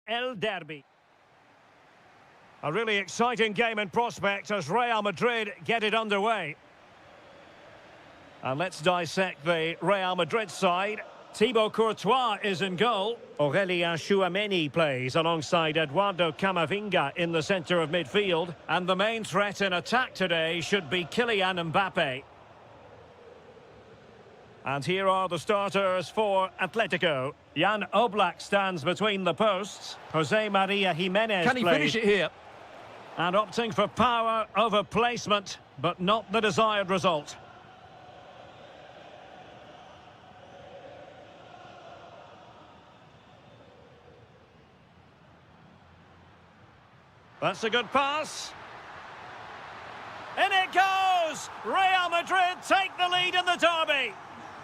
El Derby. A really exciting game in prospect as Real Madrid get it underway. And let's dissect the Real Madrid side. Thibaut Courtois is in goal. Aurélien Tchouameni plays alongside Eduardo Camavinga in the centre of midfield. And the main threat in attack today should be Kylian Mbappe. And here are the starters for Atletico. Jan Oblak stands between the posts. Jose Maria Jimenez Can he plays. finish it here? And opting for power over placement, but not the desired result. That's a good pass. In it goes! Real Madrid take the lead in the derby.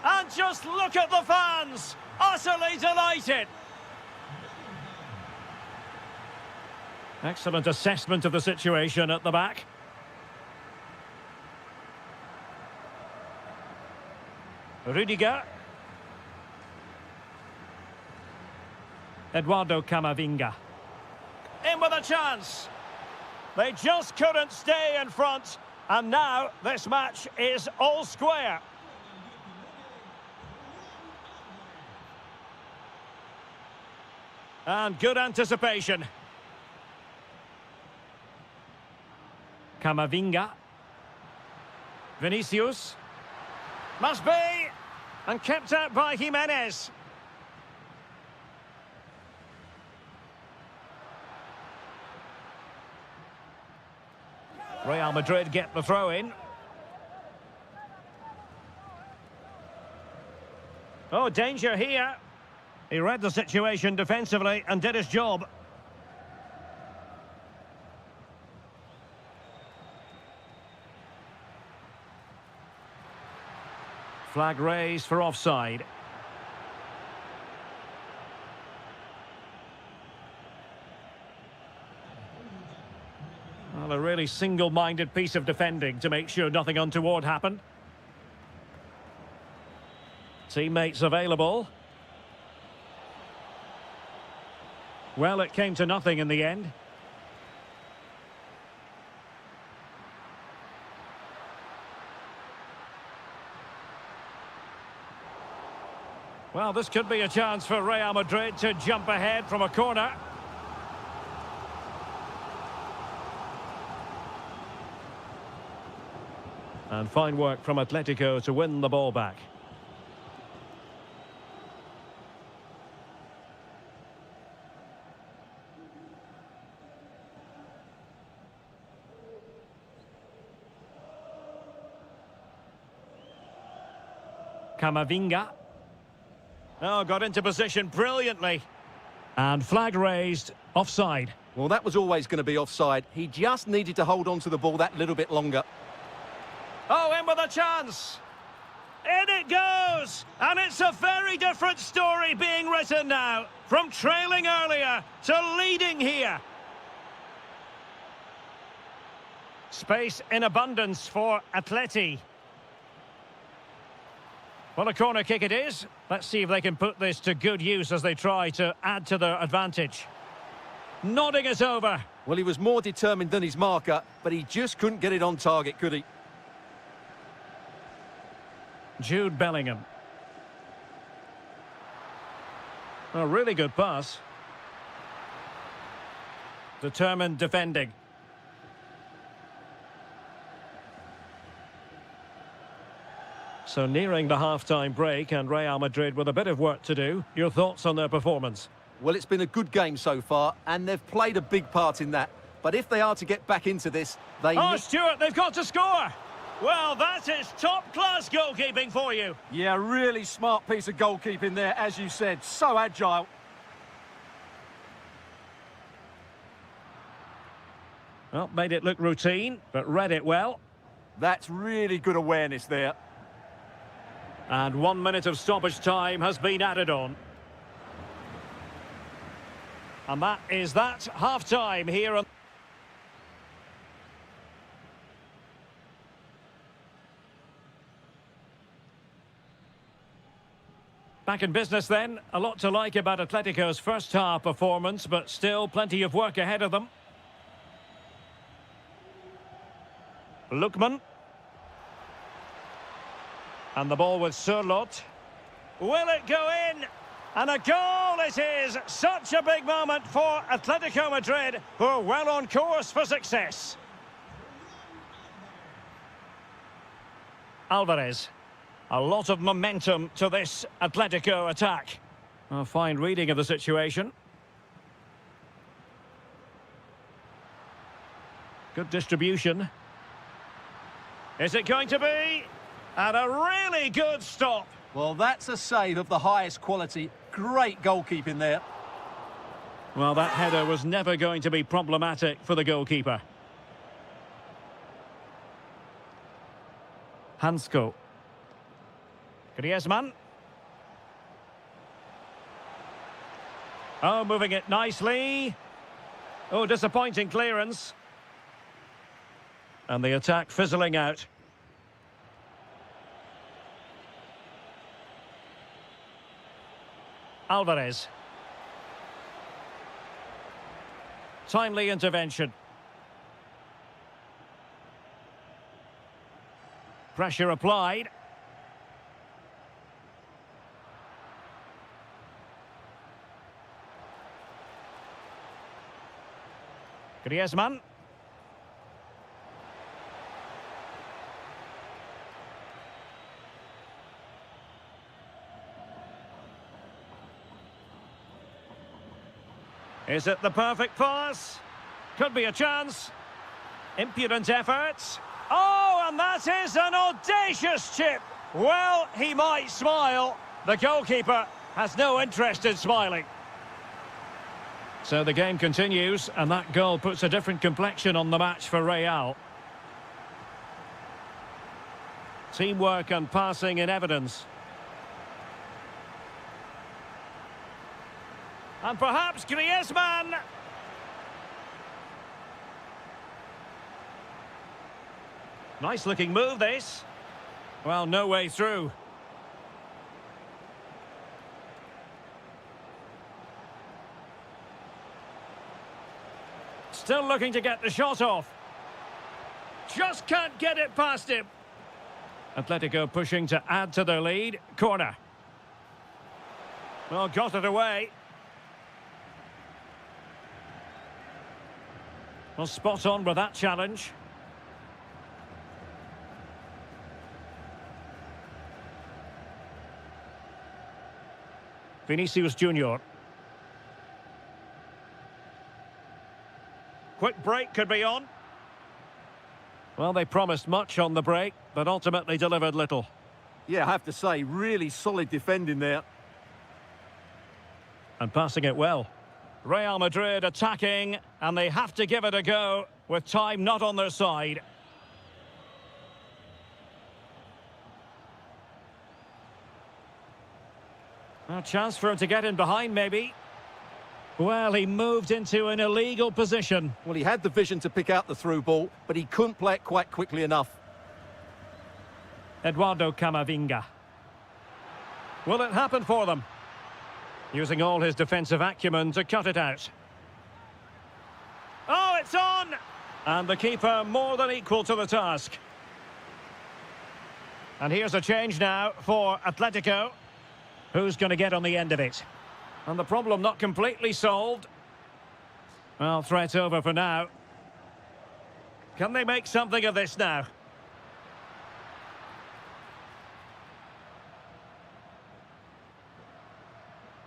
And just look at the fans, utterly delighted. Excellent assessment of the situation at the back. Rudiger. Eduardo Camavinga. In with a chance. They just couldn't stay in front. And now this match is all square. And good anticipation. Camavinga. Vinicius. Must be. And kept out by Jimenez. Real Madrid get the throw in. Oh, danger here. He read the situation defensively and did his job. Flag raised for offside. Well, a really single-minded piece of defending to make sure nothing untoward happened. Teammates available. Well, it came to nothing in the end. Well, this could be a chance for Real Madrid to jump ahead from a corner. And fine work from Atletico to win the ball back. Camavinga. Oh, got into position brilliantly. And flag raised, offside. Well, that was always going to be offside. He just needed to hold on to the ball that little bit longer. Oh, in with a chance. In it goes. And it's a very different story being written now. From trailing earlier to leading here. Space in abundance for Atleti. Well, a corner kick it is. Let's see if they can put this to good use as they try to add to their advantage. Nodding it over. Well, he was more determined than his marker, but he just couldn't get it on target, could he? Jude Bellingham. A really good pass. Determined defending. So nearing the half-time break and Real Madrid with a bit of work to do. Your thoughts on their performance? Well, it's been a good game so far, and they've played a big part in that. But if they are to get back into this, they Oh, Stuart, they've got to score! Well, that is top-class goalkeeping for you. Yeah, really smart piece of goalkeeping there, as you said. So agile. Well, made it look routine, but read it well. That's really good awareness there. And 1 minute of stoppage time has been added on. And that is that. Half-time here on... Back in business then. A lot to like about Atletico's first half performance, but still plenty of work ahead of them. Lookman. And the ball with Surlot. Will it go in? And a goal it is! Such a big moment for Atletico Madrid, who are well on course for success. Alvarez. A lot of momentum to this Atletico attack. A fine reading of the situation. Good distribution. Is it going to be? And a really good stop. Well, that's a save of the highest quality. Great goalkeeping there. Well, that header was never going to be problematic for the goalkeeper. Hansko. Griezmann. Oh, moving it nicely. Oh, disappointing clearance. And the attack fizzling out. Alvarez. Timely intervention. Pressure applied. Griezmann. Is it the perfect pass? Could be a chance. Impudent efforts. Oh, and that is an audacious chip. Well, he might smile. The goalkeeper has no interest in smiling. So the game continues, and that goal puts a different complexion on the match for Real. Teamwork and passing in evidence. And perhaps Griezmann. Nice looking move, this. Well, no way through. Still looking to get the shot off. Just can't get it past him. Atletico pushing to add to their lead. Corner. Well, got it away. Well, spot on with that challenge. Vinicius Junior. Quick break could be on. Well, they promised much on the break, but ultimately delivered little. Yeah, I have to say, really solid defending there. And passing it well. Real Madrid attacking, and they have to give it a go with time not on their side. A chance for him to get in behind, maybe. Well, he moved into an illegal position. Well, he had the vision to pick out the through ball, but he couldn't play it quite quickly enough. Eduardo Camavinga. Will it happen for them? Using all his defensive acumen to cut it out. Oh, it's on! And the keeper more than equal to the task. And here's a change now for Atletico. Who's going to get on the end of it? And the problem not completely solved. Well, threat over for now. Can they make something of this now?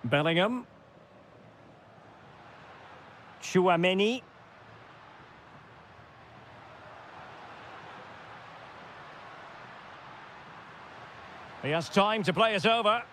Bellingham. Chouameni. He has time to play it over.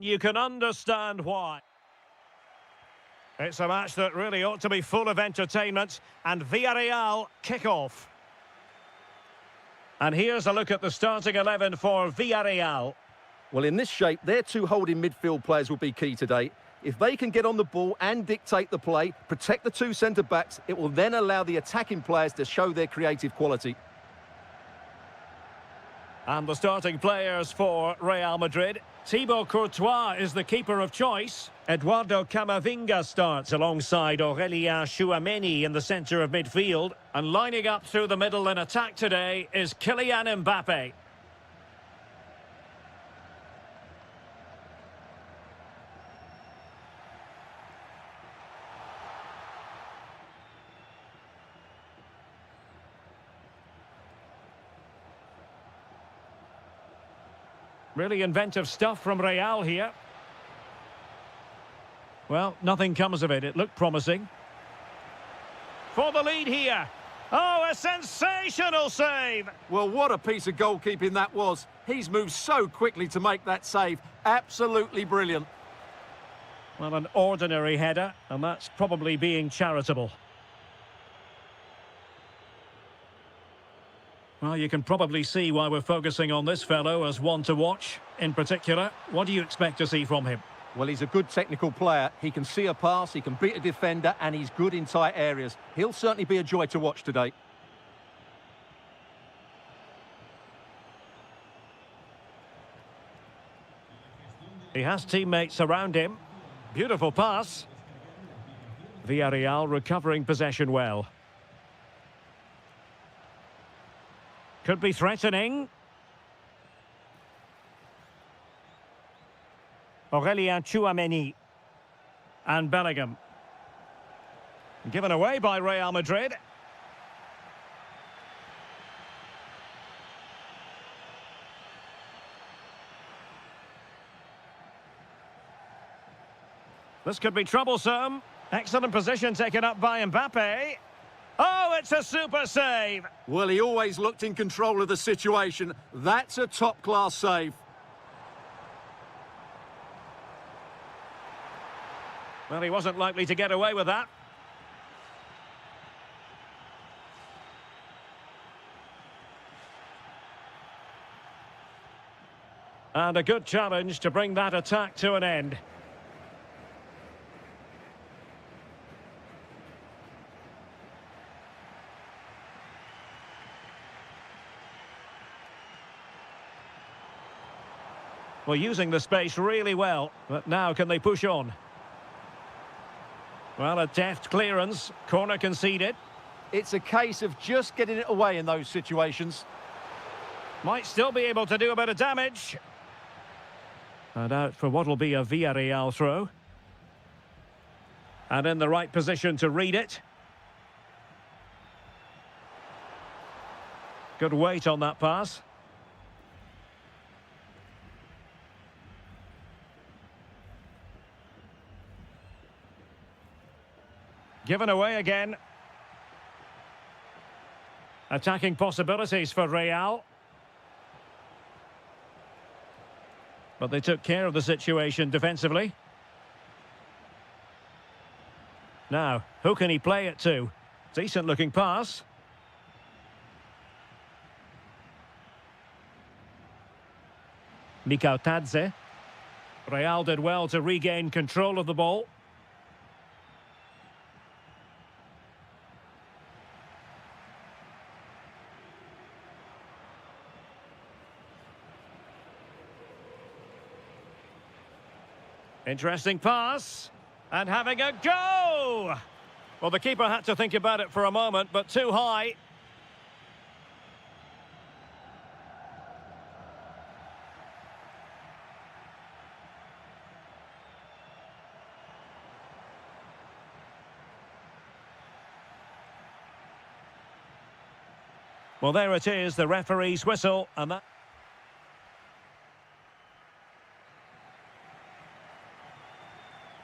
You can understand why. It's a match that really ought to be full of entertainment, and Villarreal kick off. And here's a look at the starting 11 for Villarreal. Well, in this shape, their two holding midfield players will be key today. If they can get on the ball and dictate the play, protect the two centre-backs, it will then allow the attacking players to show their creative quality. And the starting players for Real Madrid. Thibaut Courtois is the keeper of choice. Eduardo Camavinga starts alongside Aurélien Tchouameni in the centre of midfield. And lining up through the middle in attack today is Kylian Mbappe. Really inventive stuff from Real here. Well, nothing comes of it. It looked promising. For the lead here. Oh, a sensational save! Well, what a piece of goalkeeping that was. He's moved so quickly to make that save. Absolutely brilliant. Well, an ordinary header, and that's probably being charitable. Well, you can probably see why we're focusing on this fellow as one to watch. In particular, what do you expect to see from him? Well, he's a good technical player. He can see a pass, he can beat a defender, and he's good in tight areas. He'll certainly be a joy to watch today. He has teammates around him. Beautiful pass. Villarreal recovering possession well. Could be threatening. Aurélien Tchouameni. And Bellingham. Given away by Real Madrid. This could be troublesome. Excellent position taken up by Mbappe. Oh, it's a super save! Well, he always looked in control of the situation. That's a top-class save. Well, he wasn't likely to get away with that. And a good challenge to bring that attack to an end. Well, using the space really well, but now can they push on? Well, a deft clearance, corner conceded. It's a case of just getting it away in those situations. Might still be able to do a bit of damage. And out for what will be a Villarreal throw. And in the right position to read it. Good weight on that pass. Given away again. Attacking possibilities for Real. But they took care of the situation defensively. Now, who can he play it to? Decent looking pass. Mikau Tadze. Real did well to regain control of the ball. Interesting pass. And having a go! Well, the keeper had to think about it for a moment, but too high. Well, there it is, the referee's whistle, and that...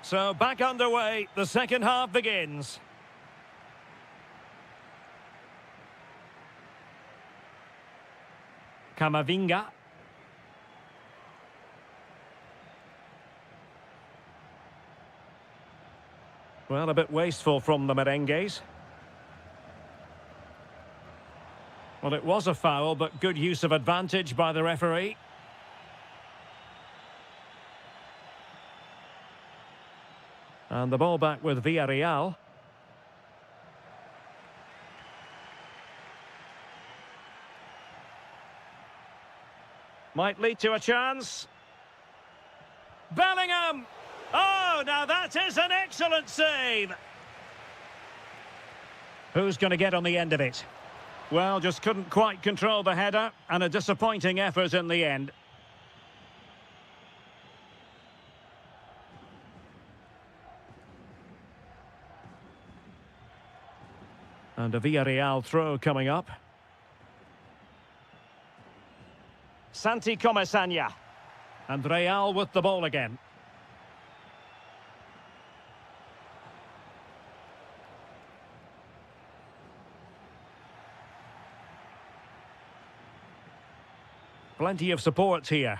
So back underway, the second half begins. Camavinga. Well, a bit wasteful from the merengues. Well, it was a foul, but good use of advantage by the referee. And the ball back with Villarreal. Might lead to a chance. Bellingham! Oh, now that is an excellent save. Who's going to get on the end of it? Well, just couldn't quite control the header, and a disappointing effort in the end. And a Villarreal throw coming up. Santi Comesaña. And Real with the ball again. Plenty of support here.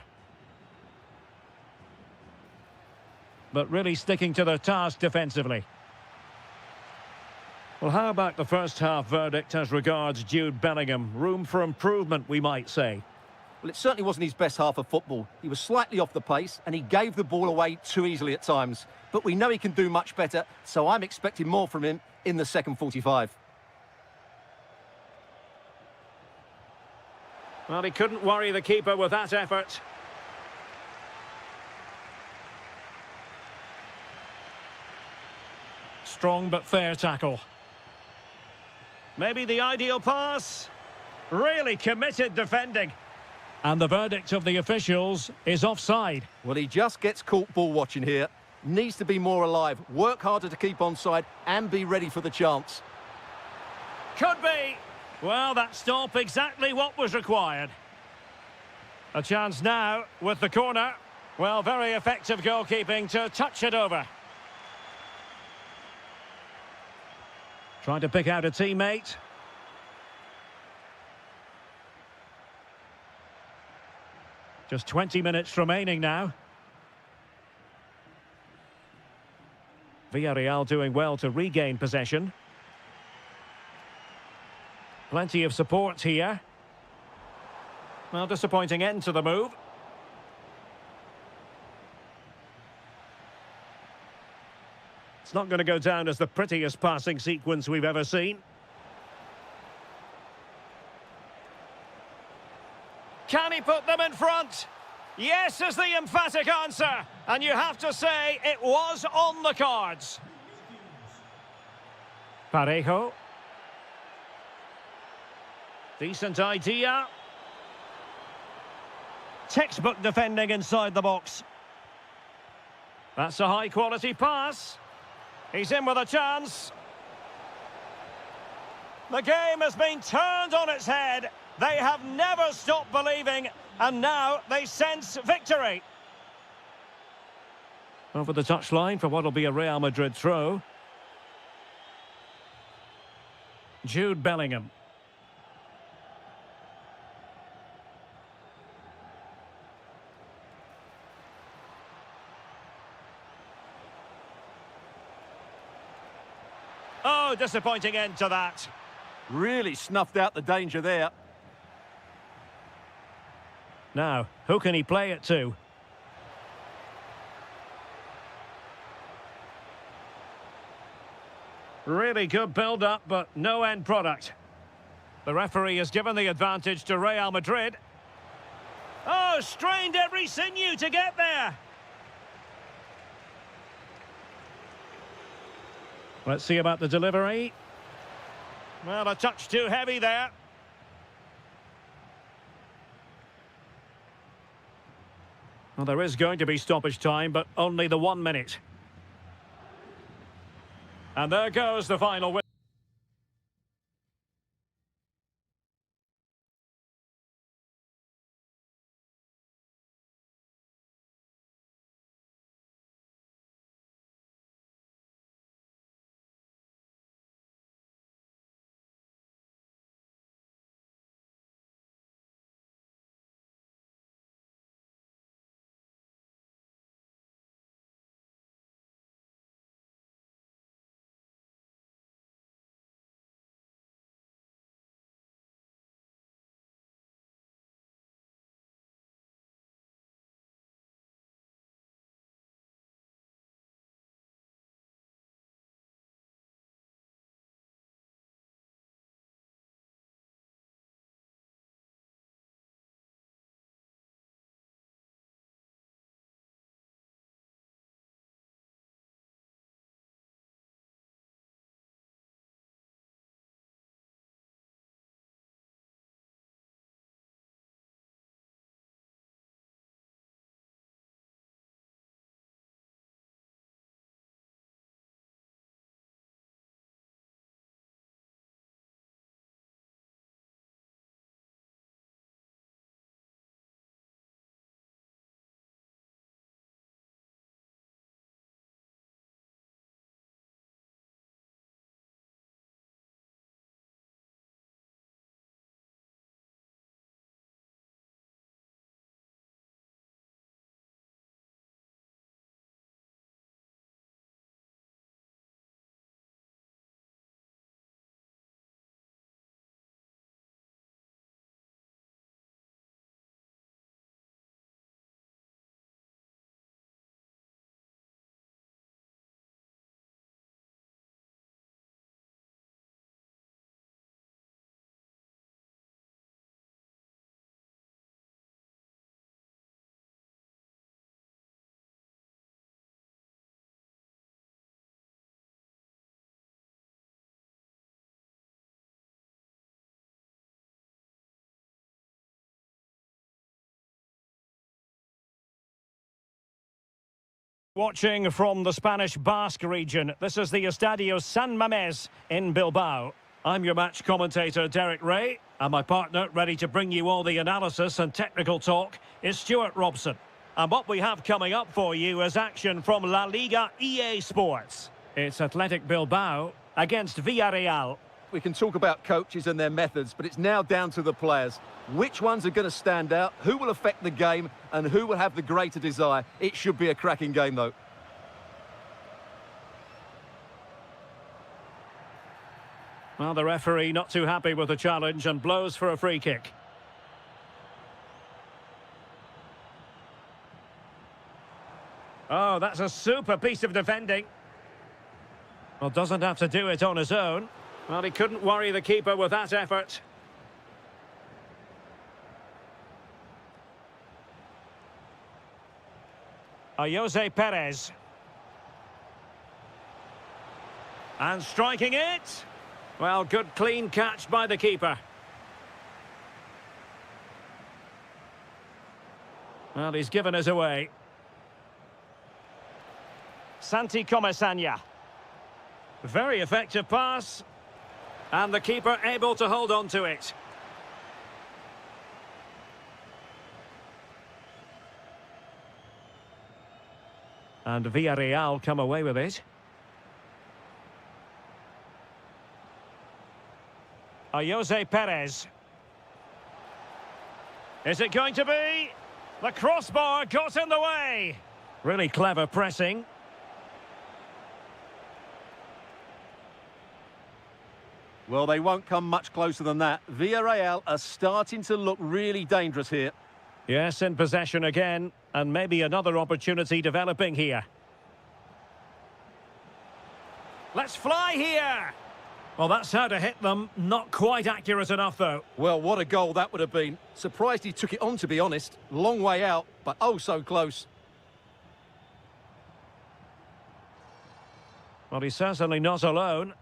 But really sticking to their task defensively. Well, how about the first half verdict as regards Jude Bellingham? Room for improvement, we might say. Well, it certainly wasn't his best half of football. He was slightly off the pace and he gave the ball away too easily at times. But we know he can do much better, so I'm expecting more from him in the second 45. Well, he couldn't worry the keeper with that effort. Strong but fair tackle. Maybe the ideal pass. Really committed defending. And the verdict of the officials is offside. Well, he just gets caught ball watching here. Needs to be more alive, work harder to keep onside and be ready for the chance. Could be. Well, that stop exactly what was required. A chance now with the corner. Well, very effective goalkeeping to touch it over. Trying to pick out a teammate. Just 20 minutes remaining now. Villarreal doing well to regain possession. Plenty of support here. Well, disappointing end to the move. It's not going to go down as the prettiest passing sequence we've ever seen. Can he put them in front? Yes is the emphatic answer. And you have to say it was on the cards. Parejo. Decent idea. Textbook defending inside the box. That's a high-quality pass. He's in with a chance. The game has been turned on its head. They have never stopped believing, and now they sense victory. Over the touchline for what will be a Real Madrid throw. Jude Bellingham. Oh, disappointing end to that. Really snuffed out the danger there. Now, who can he play it to? Really good build-up, but no end product. The referee has given the advantage to Real Madrid. Oh, strained every sinew to get there. Let's see about the delivery. Well, a touch too heavy there. Well, there is going to be stoppage time, but only the 1 minute. And there goes the final whistle. Watching from the Spanish Basque region, this is the Estadio San Mamés in Bilbao. I'm your match commentator, Derek Ray, and my partner, ready to bring you all the analysis and technical talk, is Stuart Robson. And what we have coming up for you is action from La Liga EA Sports. It's Athletic Bilbao against Villarreal. We can talk about coaches and their methods, but it's now down to the players. Which ones are going to stand out, who will affect the game, and who will have the greater desire? It should be a cracking game, though. Well, the referee not too happy with the challenge and blows for a free kick. Oh, that's a super piece of defending. Well, doesn't have to do it on his own. Well, he couldn't worry the keeper with that effort. Jose Perez. And striking it. Well, good clean catch by the keeper. Well, he's given us away. Santi Comesaña. Very effective pass. And the keeper able to hold on to it. And Villarreal come away with it. Jose Perez. Is it going to be? The crossbar got in the way. Really clever pressing. Well, they won't come much closer than that. Villarreal are starting to look really dangerous here. Yes, in possession again, and maybe another opportunity developing here. Let's fly here! Well, that's how to hit them. Not quite accurate enough, though. Well, what a goal that would have been. Surprised he took it on, to be honest. Long way out, but oh so close. Well, he's certainly not alone.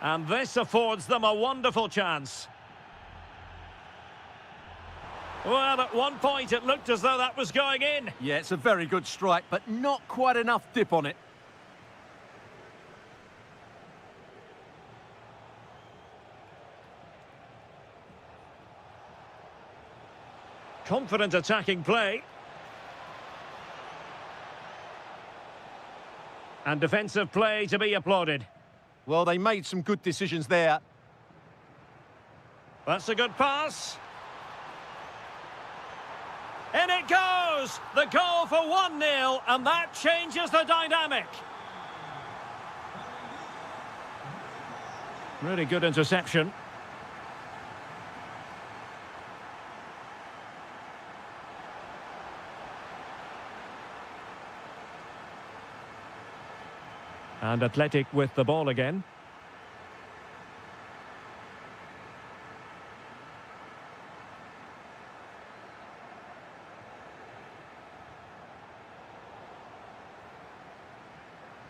And this affords them a wonderful chance. Well, at one point it looked as though that was going in. Yeah, it's a very good strike, but not quite enough dip on it. Confident attacking play. And defensive play to be applauded. Well, they made some good decisions there. That's a good pass. In it goes! The goal for 1-0, and that changes the dynamic. Really good interception. And Athletic with the ball again.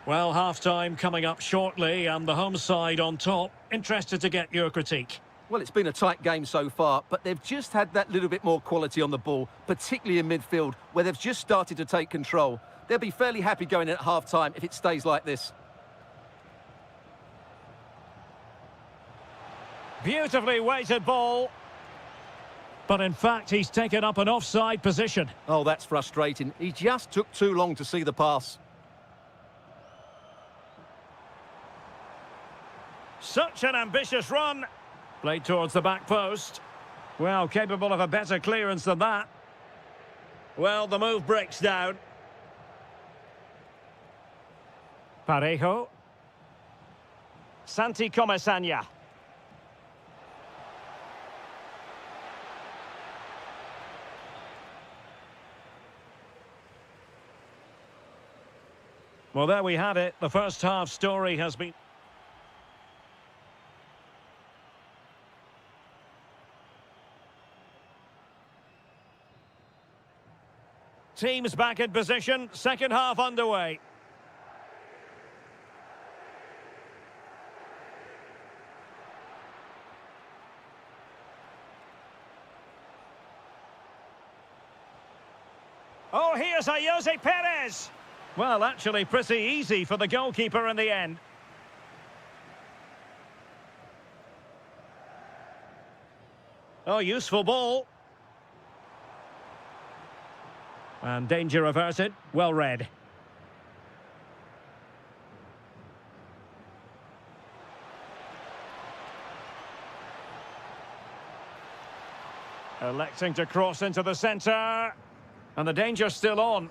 Well, half-time coming up shortly and the home side on top. Interested to get your critique. Well, it's been a tight game so far, but they've just had that little bit more quality on the ball, particularly in midfield, where they've just started to take control. They'll be fairly happy going in at half-time if it stays like this. Beautifully weighted ball. But in fact, he's taken up an offside position. Oh, that's frustrating. He just took too long to see the pass. Such an ambitious run. Played towards the back post. Well, capable of a better clearance than that. Well, the move breaks down. Parejo. Santi Comesaña. Well, there we had it. The first half story has been... Teams back in position. Second half underway. Oh, here's a Jose Perez. Well, actually pretty easy for the goalkeeper in the end. Oh, useful ball. And danger averted. Well read. Electing to cross into the centre. And the danger's still on.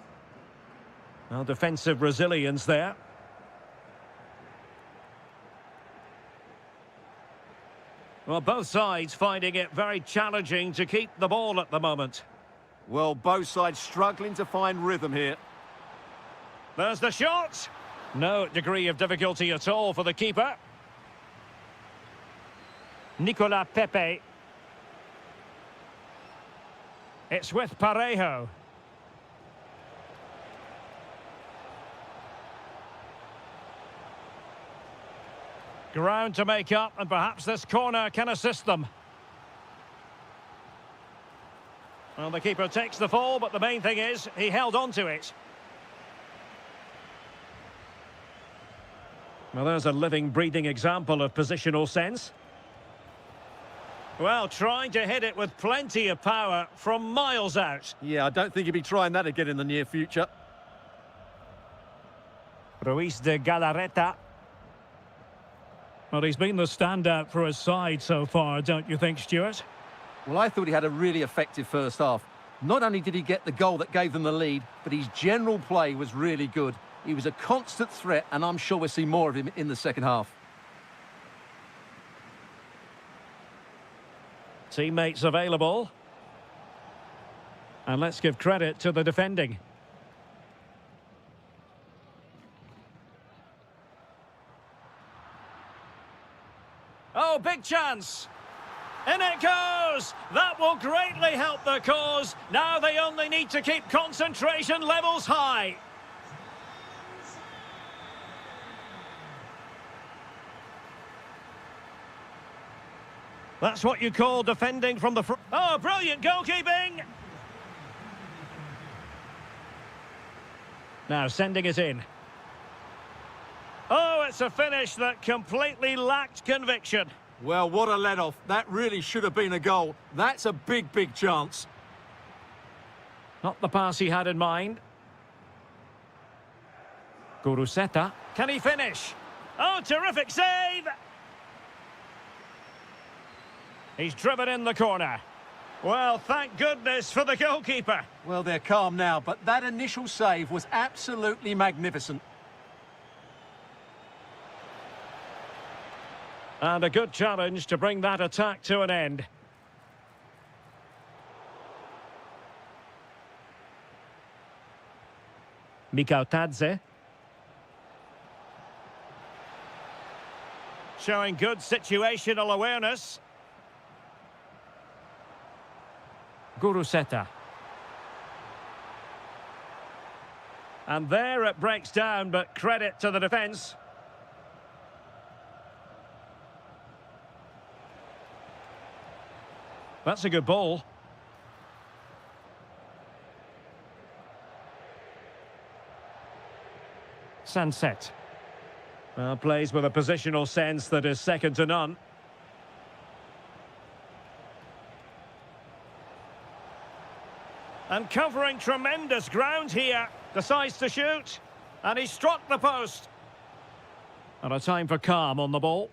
Well, defensive resilience there. Well, both sides finding it very challenging to keep the ball at the moment. Well, both sides struggling to find rhythm here. There's the shot. No degree of difficulty at all for the keeper. Nicolas Pepe. It's with Parejo. Ground to make up, and perhaps this corner can assist them. Well, the keeper takes the fall, but the main thing is he held on to it. Well, there's a living, breathing example of positional sense. Well, trying to hit it with plenty of power from miles out. Yeah, I don't think he'll be trying that again in the near future. Ruiz de Galarreta. Well, he's been the standout for his side so far, don't you think, Stuart? Well, I thought he had a really effective first half. Not only did he get the goal that gave them the lead, but his general play was really good. He was a constant threat, and I'm sure we'll see more of him in the second half. Teammates available. And let's give credit to the defending. Oh, big chance. In it goes! That will greatly help the cause. Now they only need to keep concentration levels high. That's what you call defending from the front. Oh, brilliant goalkeeping! Now sending it in. Oh, it's a finish that completely lacked conviction. Well, what a let-off. That really should have been a goal. That's a big, big chance. Not the pass he had in mind. Guruseta. Can he finish? Oh, terrific save! He's driven in the corner. Well, thank goodness for the goalkeeper. Well, they're calm now, but that initial save was absolutely magnificent. And a good challenge to bring that attack to an end. Mikautadze. Showing good situational awareness. Guruseta. And there it breaks down, but credit to the defence. That's a good ball. Sunset. Well, plays with a positional sense that is second to none. And covering tremendous ground here. Decides to shoot. And he struck the post. And a time for calm on the ball.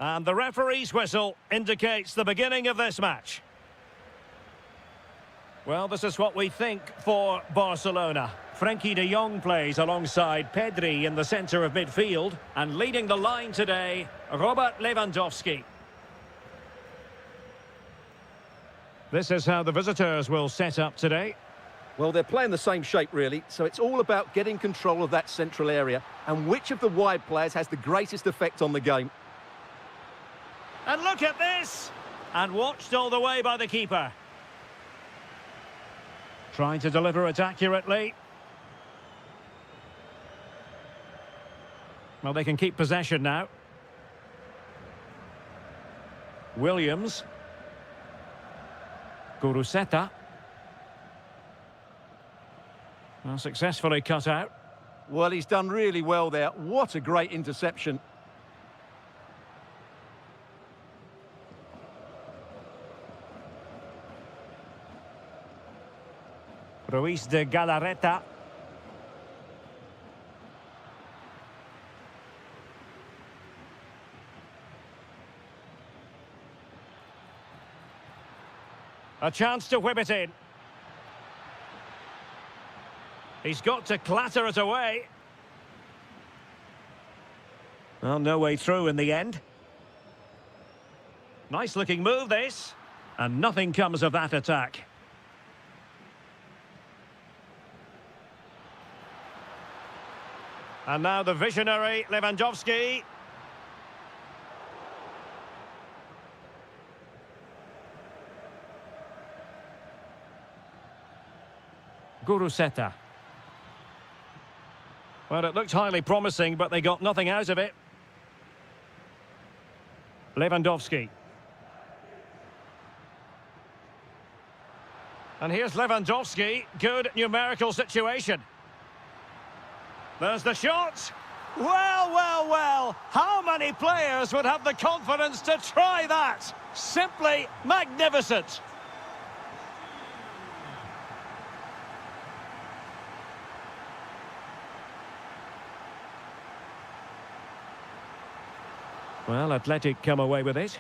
And the referee's whistle indicates the beginning of this match. Well, this is what we think for Barcelona. Frenkie de Jong plays alongside Pedri in the centre of midfield. And leading the line today, Robert Lewandowski. This is how the visitors will set up today. Well, they're playing the same shape, really, so it's all about getting control of that central area and which of the wide players has the greatest effect on the game. And look at this! And watched all the way by the keeper. Trying to deliver it accurately. Well, they can keep possession now. Williams. Guruseta. Well, successfully cut out. Well, he's done really well there. What a great interception. Ruiz de Galarreta. A chance to whip it in. He's got to clatter it away. Well, no way through in the end. Nice looking move, this. And nothing comes of that attack. And now the visionary Lewandowski. Guruseta. Well, it looked highly promising, but they got nothing out of it. Lewandowski. And here's Lewandowski. Good numerical situation. There's the shot. Well, well, well. How many players would have the confidence to try that? Simply magnificent. Well, Athletic come away with it.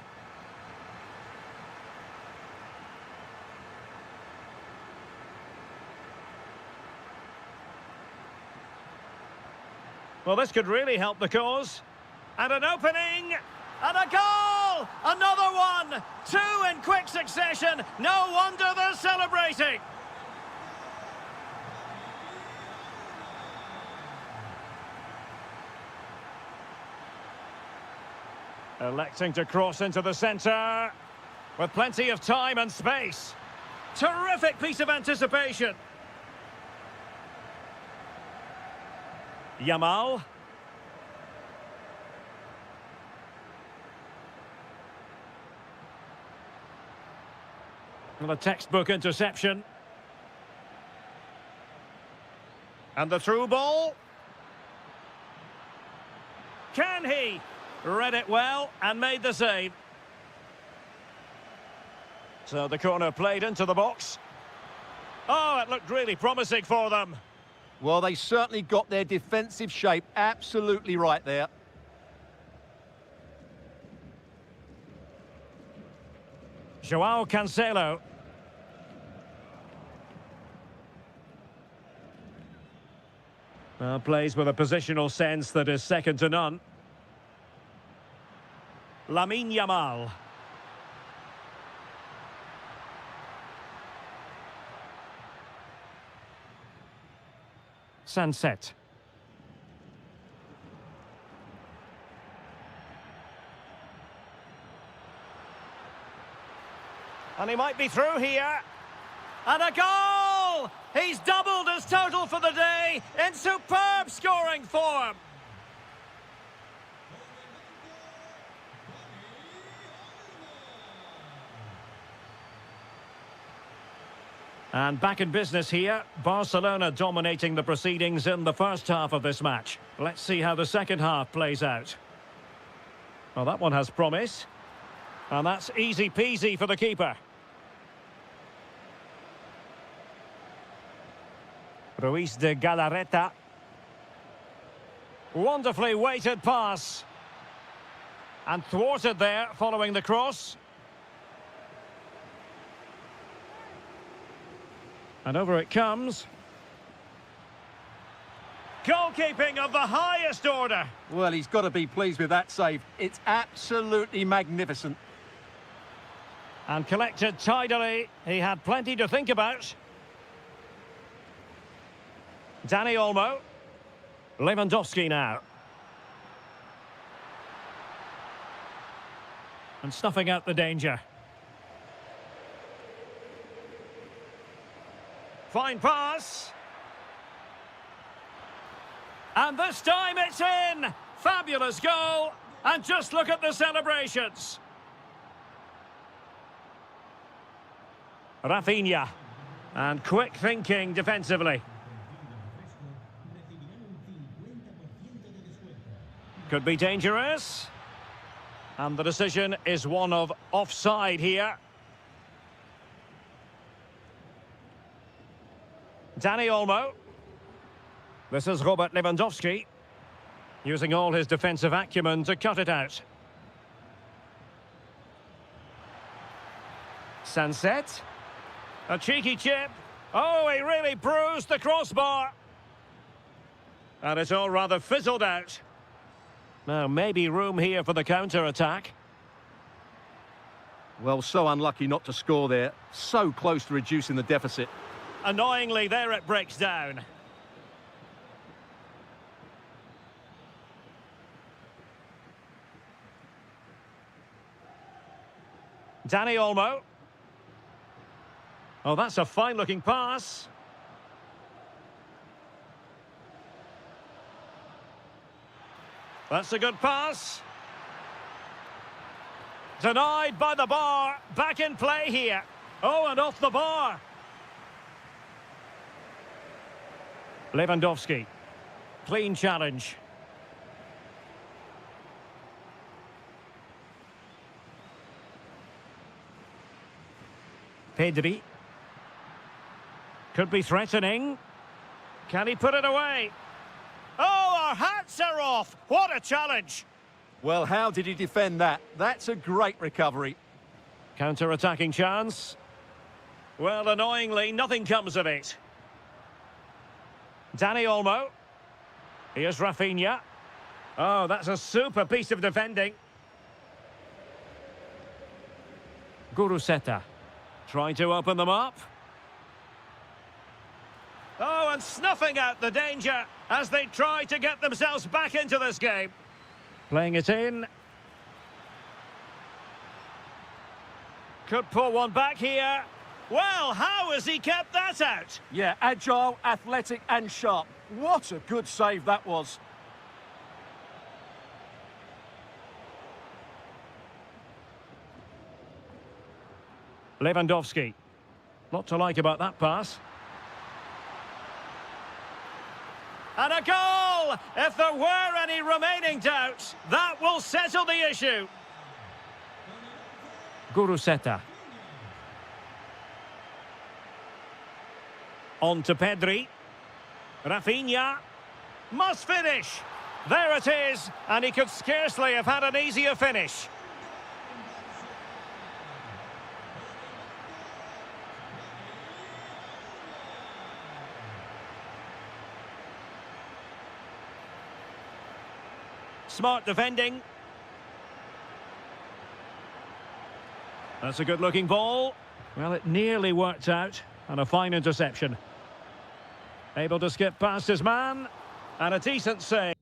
Well, this could really help the cause. And an opening! And a goal! Another one! Two in quick succession! No wonder they're celebrating! Electing to cross into the centre with plenty of time and space. Terrific piece of anticipation. Yamal. And a textbook interception. And the through ball. Can he? Read it well and made the save. So the corner played into the box. Oh, it looked really promising for them. Well, they certainly got their defensive shape absolutely right there. Joao Cancelo. Plays with a positional sense that is second to none. Lamine Yamal. Sunset. And he might be through here. And a goal! He's doubled his total for the day in superb scoring form. And back in business here, Barcelona dominating the proceedings in the first half of this match. Let's see how the second half plays out. Well, that one has promise. And that's easy peasy for the keeper. Ruiz de Galarreta. Wonderfully weighted pass. And thwarted there following the cross. And over it comes. Goalkeeping of the highest order. Well, he's got to be pleased with that save. It's absolutely magnificent. And collected tidily. He had plenty to think about. Dani Olmo. Lewandowski now. And snuffing out the danger. Fine pass. And this time it's in! Fabulous goal! And just look at the celebrations. Rafinha. And quick thinking defensively. Could be dangerous. And the decision is one of offside here. Dani Olmo. This is Robert Lewandowski, using all his defensive acumen to cut it out. Sunset. A cheeky chip. Oh, he really bruised the crossbar. And it's all rather fizzled out. Now, maybe room here for the counter-attack. Well, so unlucky not to score there. So close to reducing the deficit. Annoyingly, there it breaks down. Dani Olmo. Oh, that's a fine-looking pass. That's a good pass. Denied by the bar. Back in play here. Oh, and off the bar. Lewandowski. Clean challenge. Pedri. Could be threatening. Can he put it away? Oh, our hats are off! What a challenge! Well, how did he defend that? That's a great recovery. Counter-attacking chance. Well, annoyingly, nothing comes of it. Dani Olmo. Here's Rafinha. Oh, that's a super piece of defending. Guruseta. Trying to open them up. Oh, and snuffing out the danger as they try to get themselves back into this game. Playing it in. Could pull one back here. Well, how has he kept that out? Yeah, agile, athletic and sharp. What a good save that was. Lewandowski. Lot to like about that pass. And a goal! If there were any remaining doubts, that will settle the issue. Guruseta. On to Pedri. Rafinha. Must finish. There it is. And he could scarcely have had an easier finish. Smart defending. That's a good-looking ball. Well, it nearly worked out. And a fine interception. Able to skip past his man. And a decent save.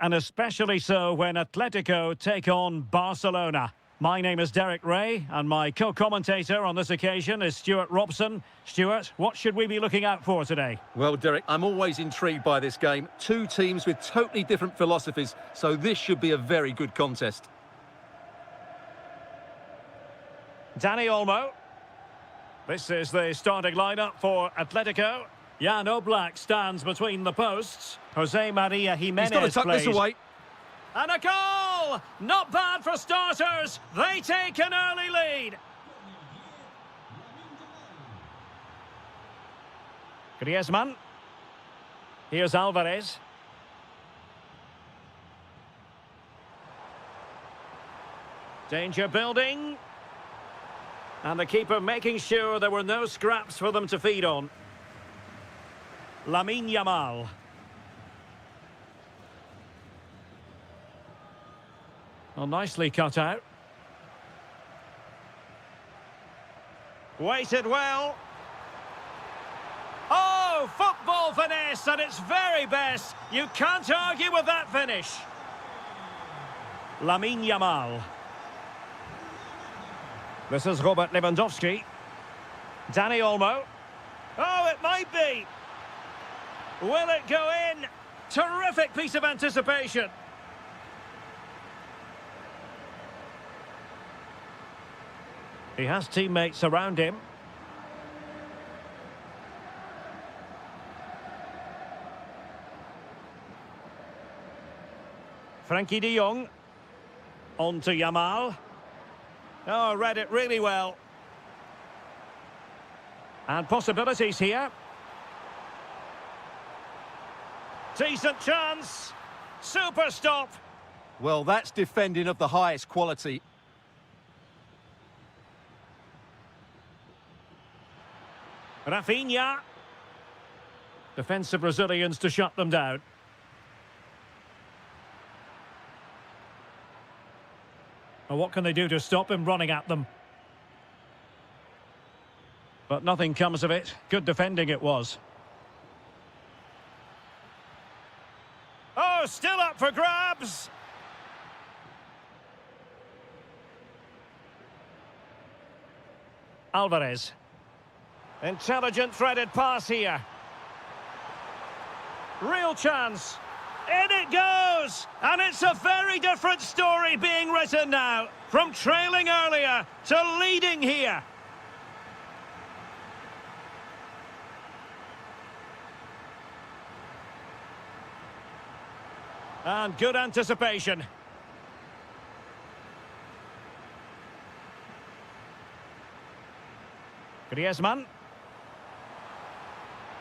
And especially so when Atletico take on Barcelona. My name is Derek Ray, and my co-commentator on this occasion is Stuart Robson. Stuart, what should we be looking out for today? Well, Derek, I'm always intrigued by this game. Two teams with totally different philosophies, so this should be a very good contest. Dani Olmo. This is the starting lineup for Atletico. Jan Oblak stands between the posts. Jose Maria Jimenez He's got to tuck plays. this away. And a goal! Not bad for starters. They take an early lead. Griezmann. Here's Alvarez. Danger building. And the keeper making sure there were no scraps for them to feed on. Lamine Yamal. Well, nicely cut out. Weighted well. Oh, football finesse at its very best. You can't argue with that finish. Lamine Yamal. This is Robert Lewandowski. Dani Olmo. Oh, it might be. Will it go in? Terrific piece of anticipation. He has teammates around him. Frankie de Jong. On to Yamal. Oh, read it really well. And possibilities here. Decent chance. Super stop. Well, that's defending of the highest quality. Rafinha. Defensive Brazilians to shut them down. Well, what can they do to stop him running at them? But nothing comes of it. Good defending it was. Oh, still up for grabs. Alvarez. Intelligent threaded pass here. Real chance. In it goes! And it's a very different story being written now. From trailing earlier to leading here. And good anticipation. Griezmann.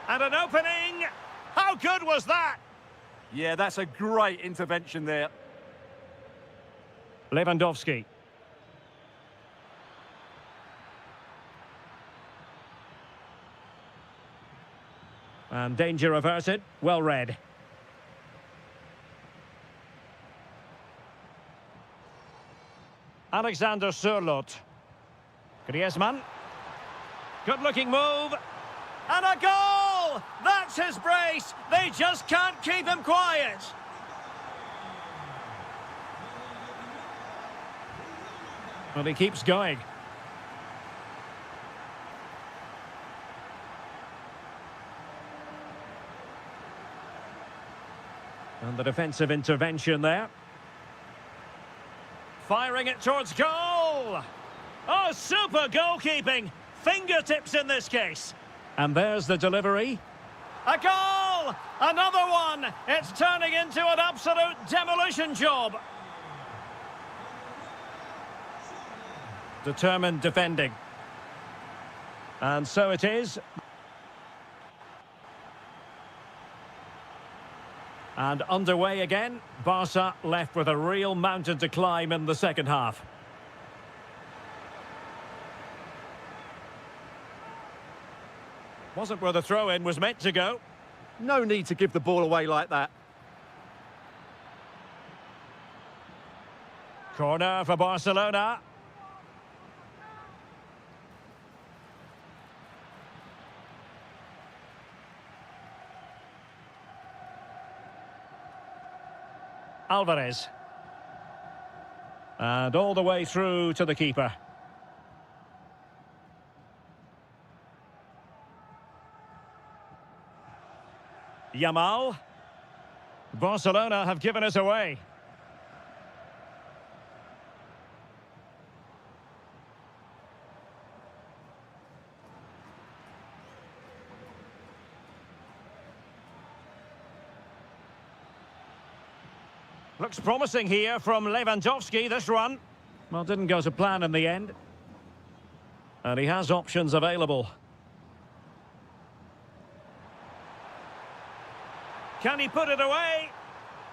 And an opening. How good was that? Yeah, that's a great intervention there. Lewandowski. And danger averted. Well read. Alexander Sørloth. Griezmann. Good-looking move. And a goal! That's his brace. They just can't keep him quiet. Well, he keeps going. And the defensive intervention there. Firing it towards goal! Oh, super goalkeeping! Fingertips in this case. And there's the delivery. A goal! Another one! It's turning into an absolute demolition job. Determined defending. And so it is. And underway again. Barca left with a real mountain to climb in the second half. Wasn't where the throw-in was meant to go. No need to give the ball away like that. Corner for Barcelona. Alvarez. And all the way through to the keeper. Yamal. Barcelona have given us away. Looks promising here from Lewandowski, this run. Well, didn't go to plan in the end. And he has options available. Can he put it away?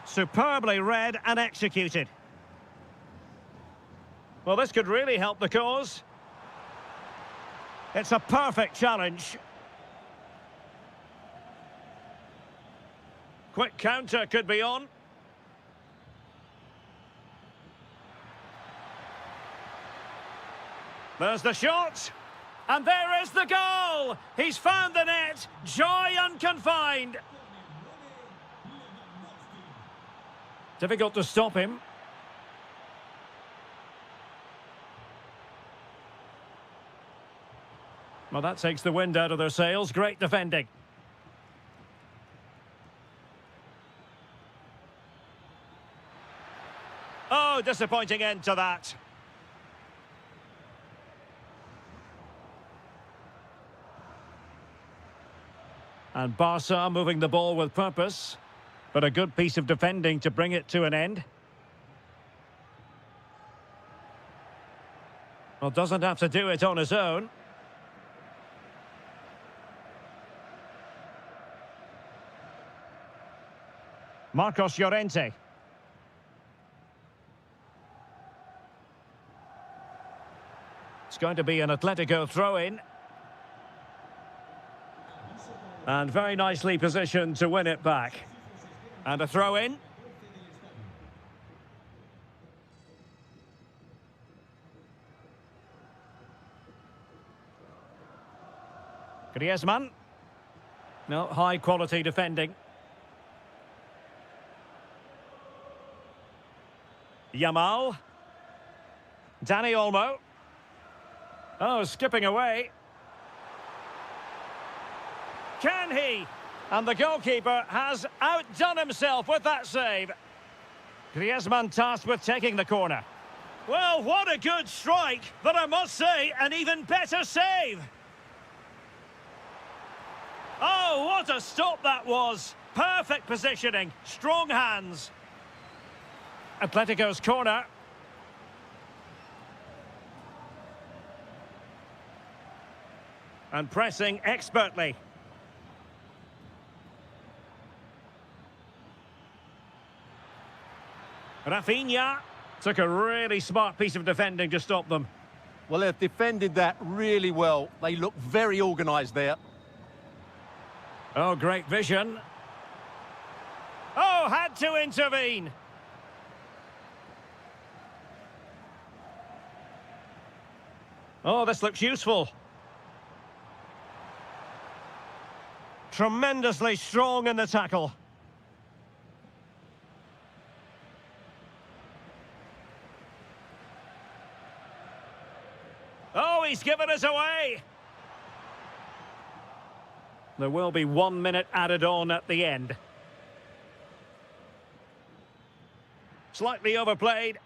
Superbly read and executed. Well, this could really help the cause. It's a perfect challenge. Quick counter could be on. There's the shot. And there is the goal. He's found the net. Joy unconfined. Difficult to stop him. Well, that takes the wind out of their sails. Great defending. Oh, disappointing end to that. And Barca moving the ball with purpose. But a good piece of defending to bring it to an end. Well, doesn't have to do it on his own. Marcos Llorente. It's going to be an Atletico throw-in. And very nicely positioned to win it back. And a throw-in. Griezmann. No, high-quality defending. Yamal. Dani Olmo. Oh, skipping away. Can he? And the goalkeeper has outdone himself with that save. Griezmann tasked with taking the corner. Well, what a good strike, but I must say, an even better save. Oh, what a stop that was. Perfect positioning, strong hands. Atletico's corner. And pressing expertly. Rafinha took a really smart piece of defending to stop them. Well, they've defended that really well. They look very organised there. Oh, great vision. Oh, had to intervene. Oh, this looks useful. Tremendously strong in the tackle. Oh, he's given us away. There will be 1 minute added on at the end. Slightly overplayed.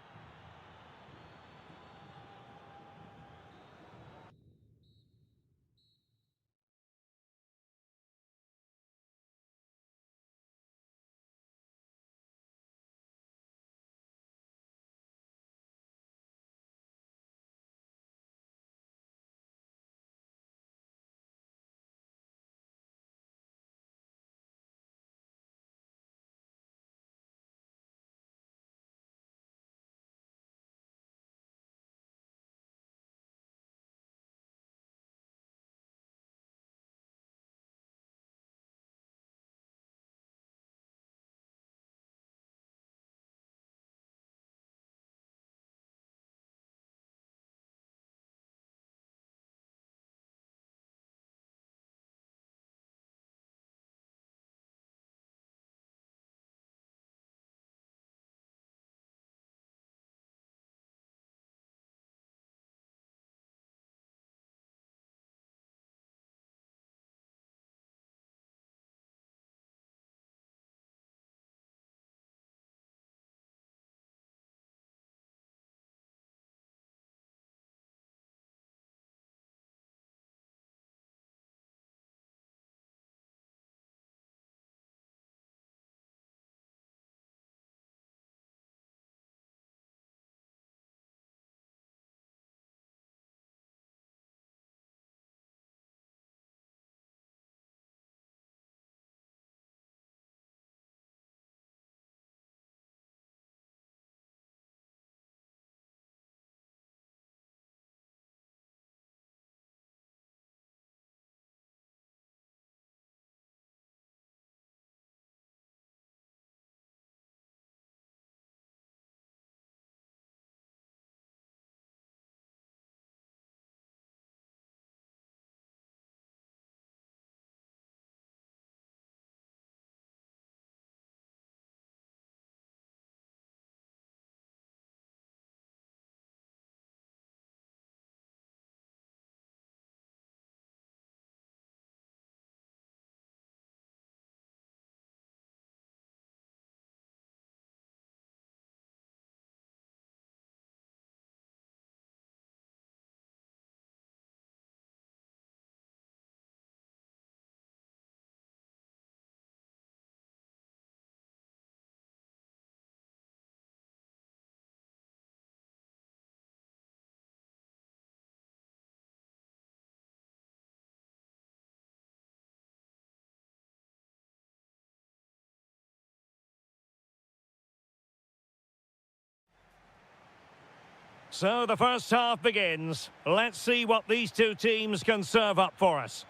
So the first half begins. Let's see what these two teams can serve up for us.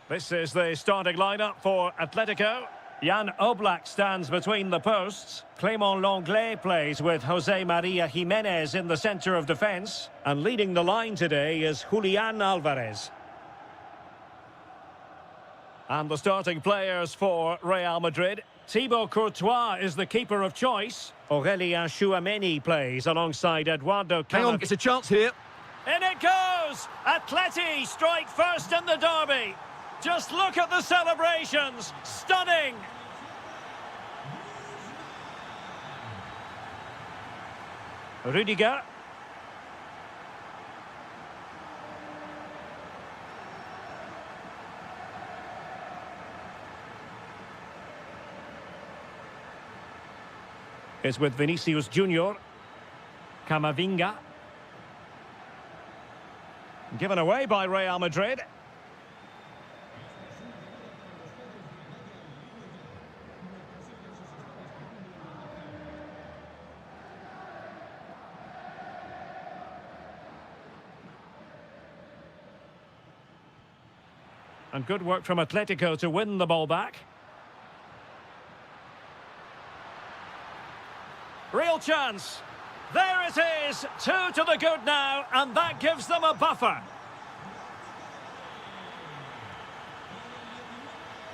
This is the starting lineup for Atletico. Jan Oblak stands between the posts. Clément Lenglet plays with Jose Maria Jimenez in the centre of defence. And leading the line today is Julian Alvarez. And the starting players for Real Madrid. Thibaut Courtois is the keeper of choice. Aurélien Tchouameni plays alongside Eduardo Hang on, Camavinga. it's a chance here. In it goes! Atleti strike first in the derby. Just look at the celebrations. Stunning! Rüdiger. Is with Vinicius Junior. Camavinga. Given away by Real Madrid. And good work from Atletico to win the ball back. Real chance. There it is. 2 to the good now, and that gives them a buffer.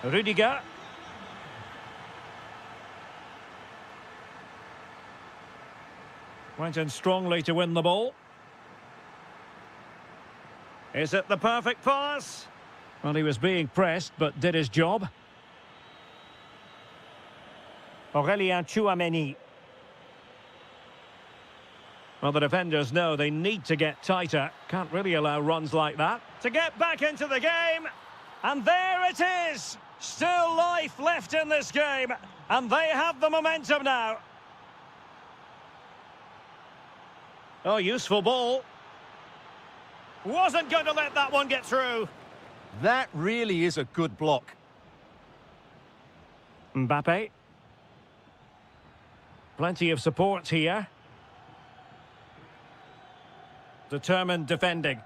Rüdiger. Went in strongly to win the ball. Is it the perfect pass? Well, he was being pressed, but did his job. Aurélien Tchouameni. Well, the defenders know they need to get tighter. Can't really allow runs like that. To get back into the game. And there it is. Still life left in this game. And they have the momentum now. Oh, useful ball. Wasn't going to let that one get through. That really is a good block. Mbappe. Plenty of support here. Determined defending.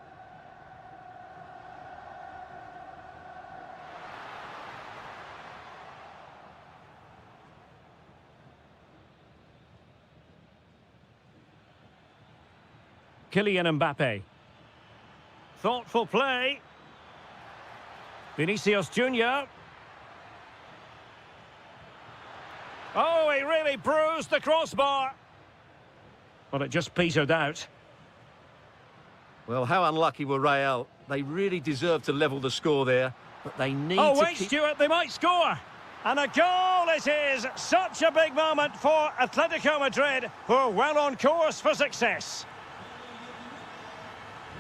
Kylian Mbappe. Thoughtful play. Vinicius Junior. Oh, he really bruised the crossbar. But it just petered out. Well, how unlucky were Real. They really deserve to level the score there, but they need Oh, to wait, keep... Stuart, they might score. And a goal it is. Such a big moment for Atletico Madrid, who are well on course for success.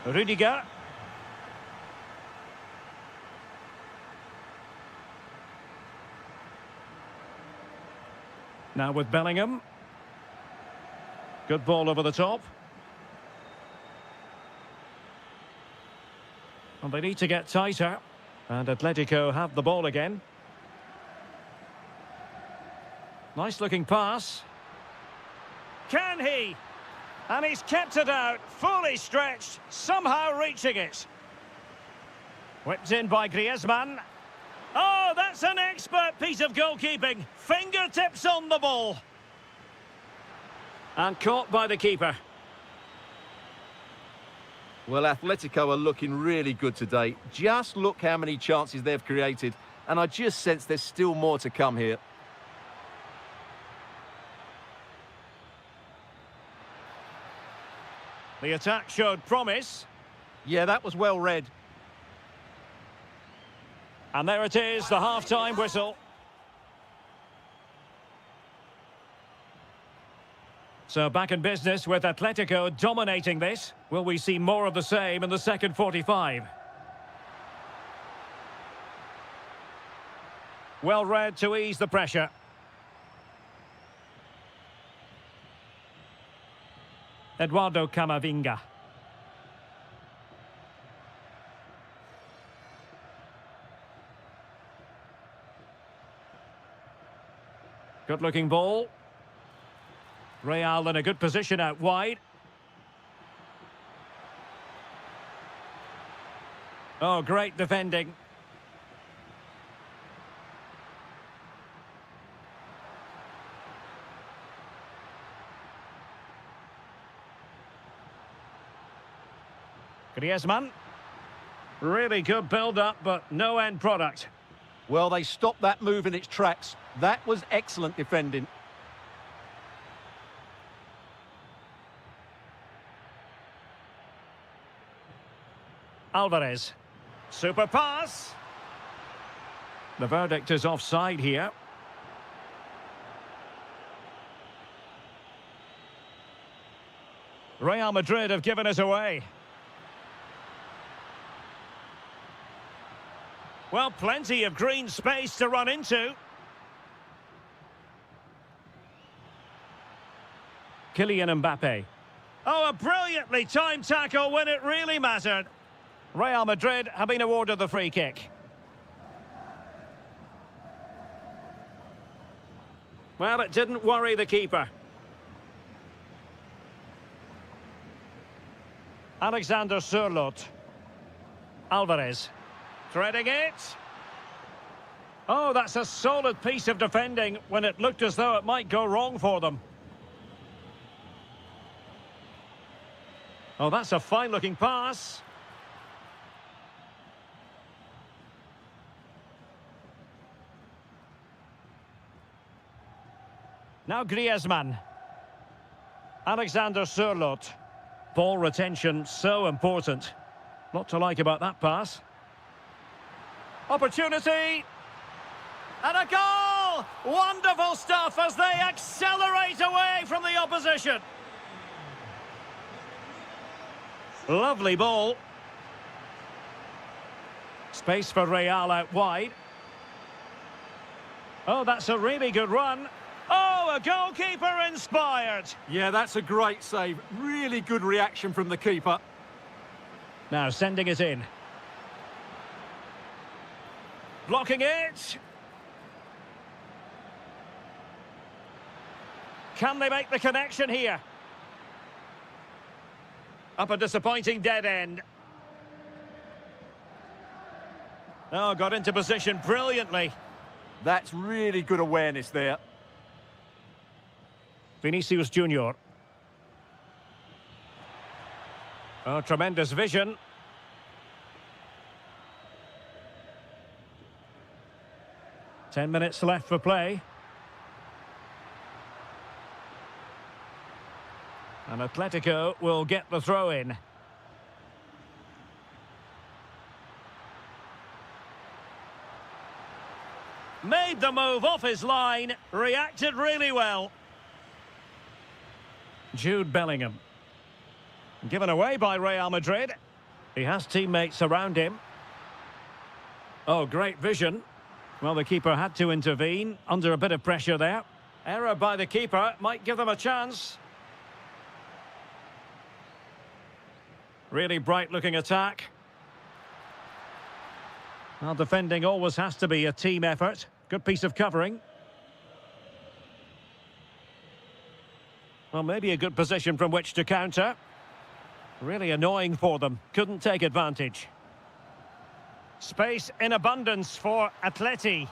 Rüdiger. Now with Bellingham. Good ball over the top. And they need to get tighter. And Atletico have the ball again. Nice looking pass. Can he? And he's kept it out, fully stretched, somehow reaching it. Whipped in by Griezmann. Oh, that's an expert piece of goalkeeping. Fingertips on the ball. And caught by the keeper. Well, Atletico are looking really good today. Just look how many chances they've created. And I just sense there's still more to come here. The attack showed promise. Yeah, that was well read. And there it is, the half-time whistle. So back in business with Atletico dominating this. Will we see more of the same in the second 45? Well read to ease the pressure. Eduardo Camavinga. Good-looking ball. Real in a good position out wide. Oh, great defending. Griezmann. Really good build-up, but no end product. Well, they stopped that move in its tracks. That was excellent defending. Alvarez. Super pass. The verdict is offside here. Real Madrid have given us away. Well, plenty of green space to run into. Kylian Mbappe. Oh, a brilliantly timed tackle when it really mattered. Real Madrid have been awarded the free kick. Well, it didn't worry the keeper. Alexander Sørloth. Alvarez. Threading it. Oh, that's a solid piece of defending when it looked as though it might go wrong for them. Oh, that's a fine-looking pass. Now Griezmann. Alexander Sørloth. Ball retention so important. Lot to like about that pass. Opportunity. And a goal! Wonderful stuff as they accelerate away from the opposition. Lovely ball. Space for Real out wide. Oh, that's a really good run. Oh, a goalkeeper inspired. Yeah, that's a great save. Really good reaction from the keeper. Now sending it in. Blocking it. Can they make the connection here? Up a disappointing dead end. Oh, got into position brilliantly. That's really good awareness there. Vinicius Junior. Oh, tremendous vision. Ten minutes left for play. And Atletico will get the throw in. Made the move off his line, reacted really well. Jude Bellingham. Given away by Real Madrid. He has teammates around him. Oh, great vision. Well, the keeper had to intervene under a bit of pressure there. Error by the keeper might give them a chance. Really bright-looking attack. Well, defending always has to be a team effort. Good piece of covering. Well, maybe a good position from which to counter. Really annoying for them. Couldn't take advantage. Space in abundance for Atleti.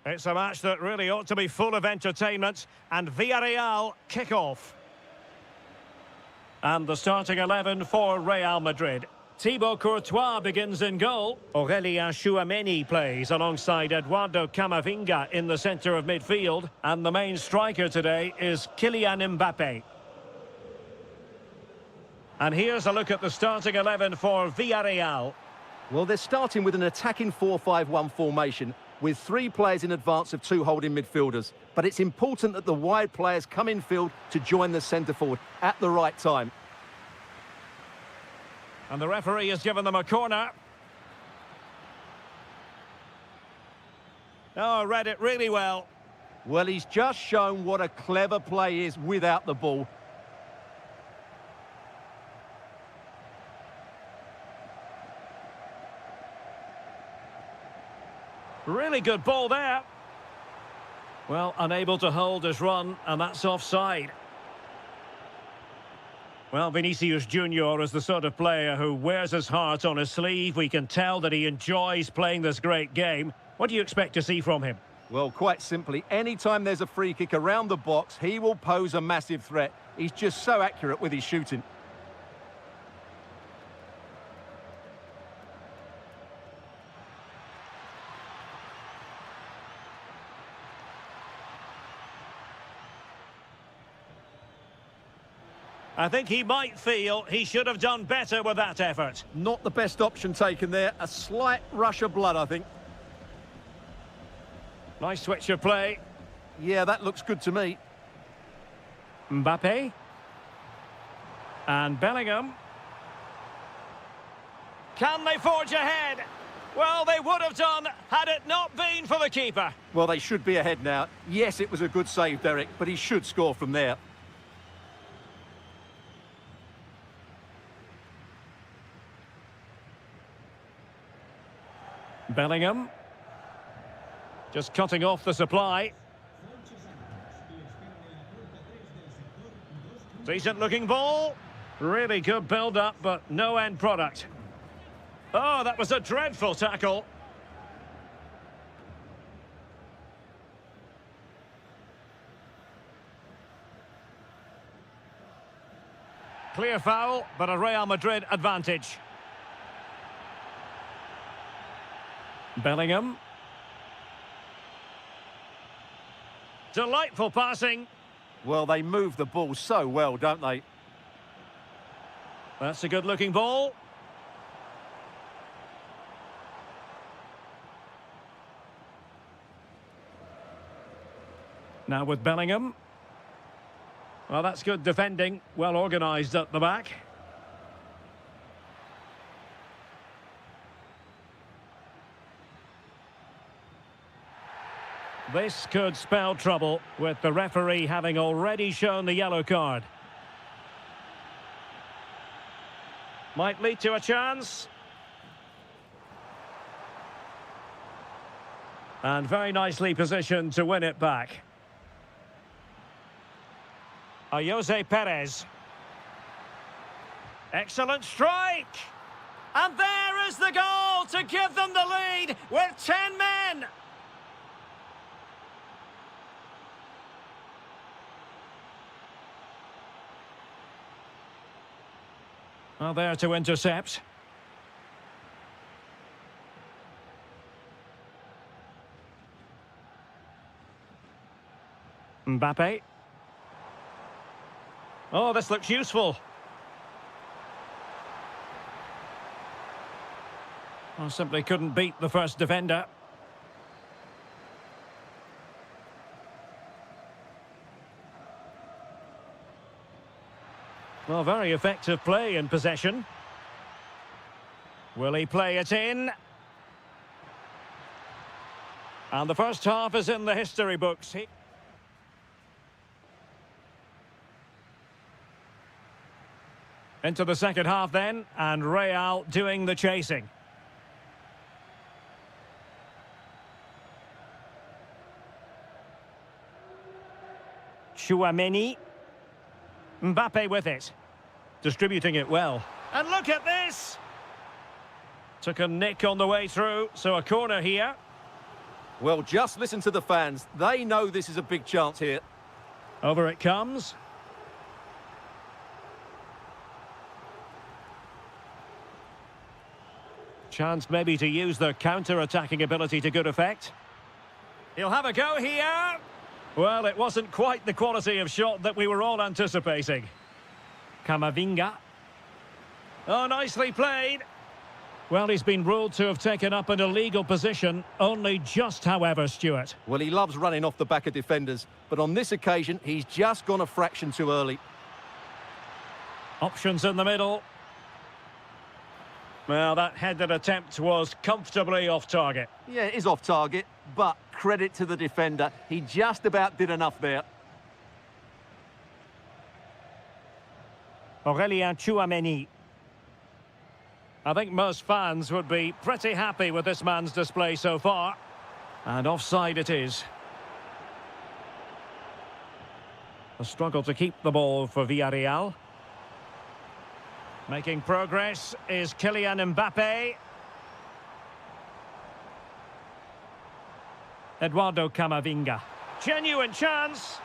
It's a match that really ought to be full of entertainment. And Villarreal kick-off. And the starting 11 for Real Madrid. Thibaut Courtois begins in goal. Aurélien Tchouameni plays alongside Eduardo Camavinga in the centre of midfield. And the main striker today is Kylian Mbappé. And here's a look at the starting 11 for Villarreal. Well, they're starting with an attacking 4-5-1 formation with 3 players in advance of 2 holding midfielders. But it's important that the wide players come in field to join the centre forward at the right time. And the referee has given them a corner. Oh, read it really well. Well, he's just shown what a clever play is without the ball. Really good ball there. Well, unable to hold his run, and that's offside. Well, Vinicius Junior is the sort of player who wears his heart on his sleeve. We can tell that he enjoys playing this great game. What do you expect to see from him? Well, quite simply, anytime there's a free kick around the box, he will pose a massive threat. He's just so accurate with his shooting. I think he might feel he should have done better with that effort. Not the best option taken there. A slight rush of blood, I think. Nice switch of play. Yeah, that looks good to me. Mbappé. And Bellingham. Can they forge ahead? Well, they would have done had it not been for the keeper. Well, they should be ahead now. Yes, it was a good save, Derek, but he should score from there. Bellingham. Just cutting off the supply. Decent looking ball. Really good build-up, but no end product. Oh, that was a dreadful tackle. Clear foul, but a Real Madrid advantage. Bellingham. Delightful passing. Well, they move the ball so well, don't they? That's a good-looking ball. Now with Bellingham. Well, that's good defending. Well organised at the back. This could spell trouble, with the referee having already shown the yellow card. Might lead to a chance. And very nicely positioned to win it back. Jose Perez. Excellent strike! And there is the goal to give them the lead with 10 men! Well, there to intercept. Mbappé. Oh, this looks useful. Well, simply couldn't beat the first defender. Well, very effective play in possession. Will he play it in? And the first half is in the history books. Into the second half then, and Real doing the chasing. Tchouameni. Mbappé with it. Distributing it well. And look at this! Took a nick on the way through, so a corner here. Well, just listen to the fans. They know this is a big chance here. Over it comes. Chance maybe to use their counter-attacking ability to good effect. He'll have a go here. Well, it wasn't quite the quality of shot that we were all anticipating. Camavinga. Oh, nicely played. Well, he's been ruled to have taken up an illegal position. Only just, however, Stuart. Well, he loves running off the back of defenders, but on this occasion, he's just gone a fraction too early. Options in the middle. Well, that headed attempt was comfortably off target. Yeah, it is off target, but credit to the defender. He just about did enough there. Aurélien Tchouameni. I think most fans would be pretty happy with this man's display so far. And offside it is. A struggle to keep the ball for Villarreal. Making progress is Kylian Mbappé. Eduardo Camavinga. Genuine chance.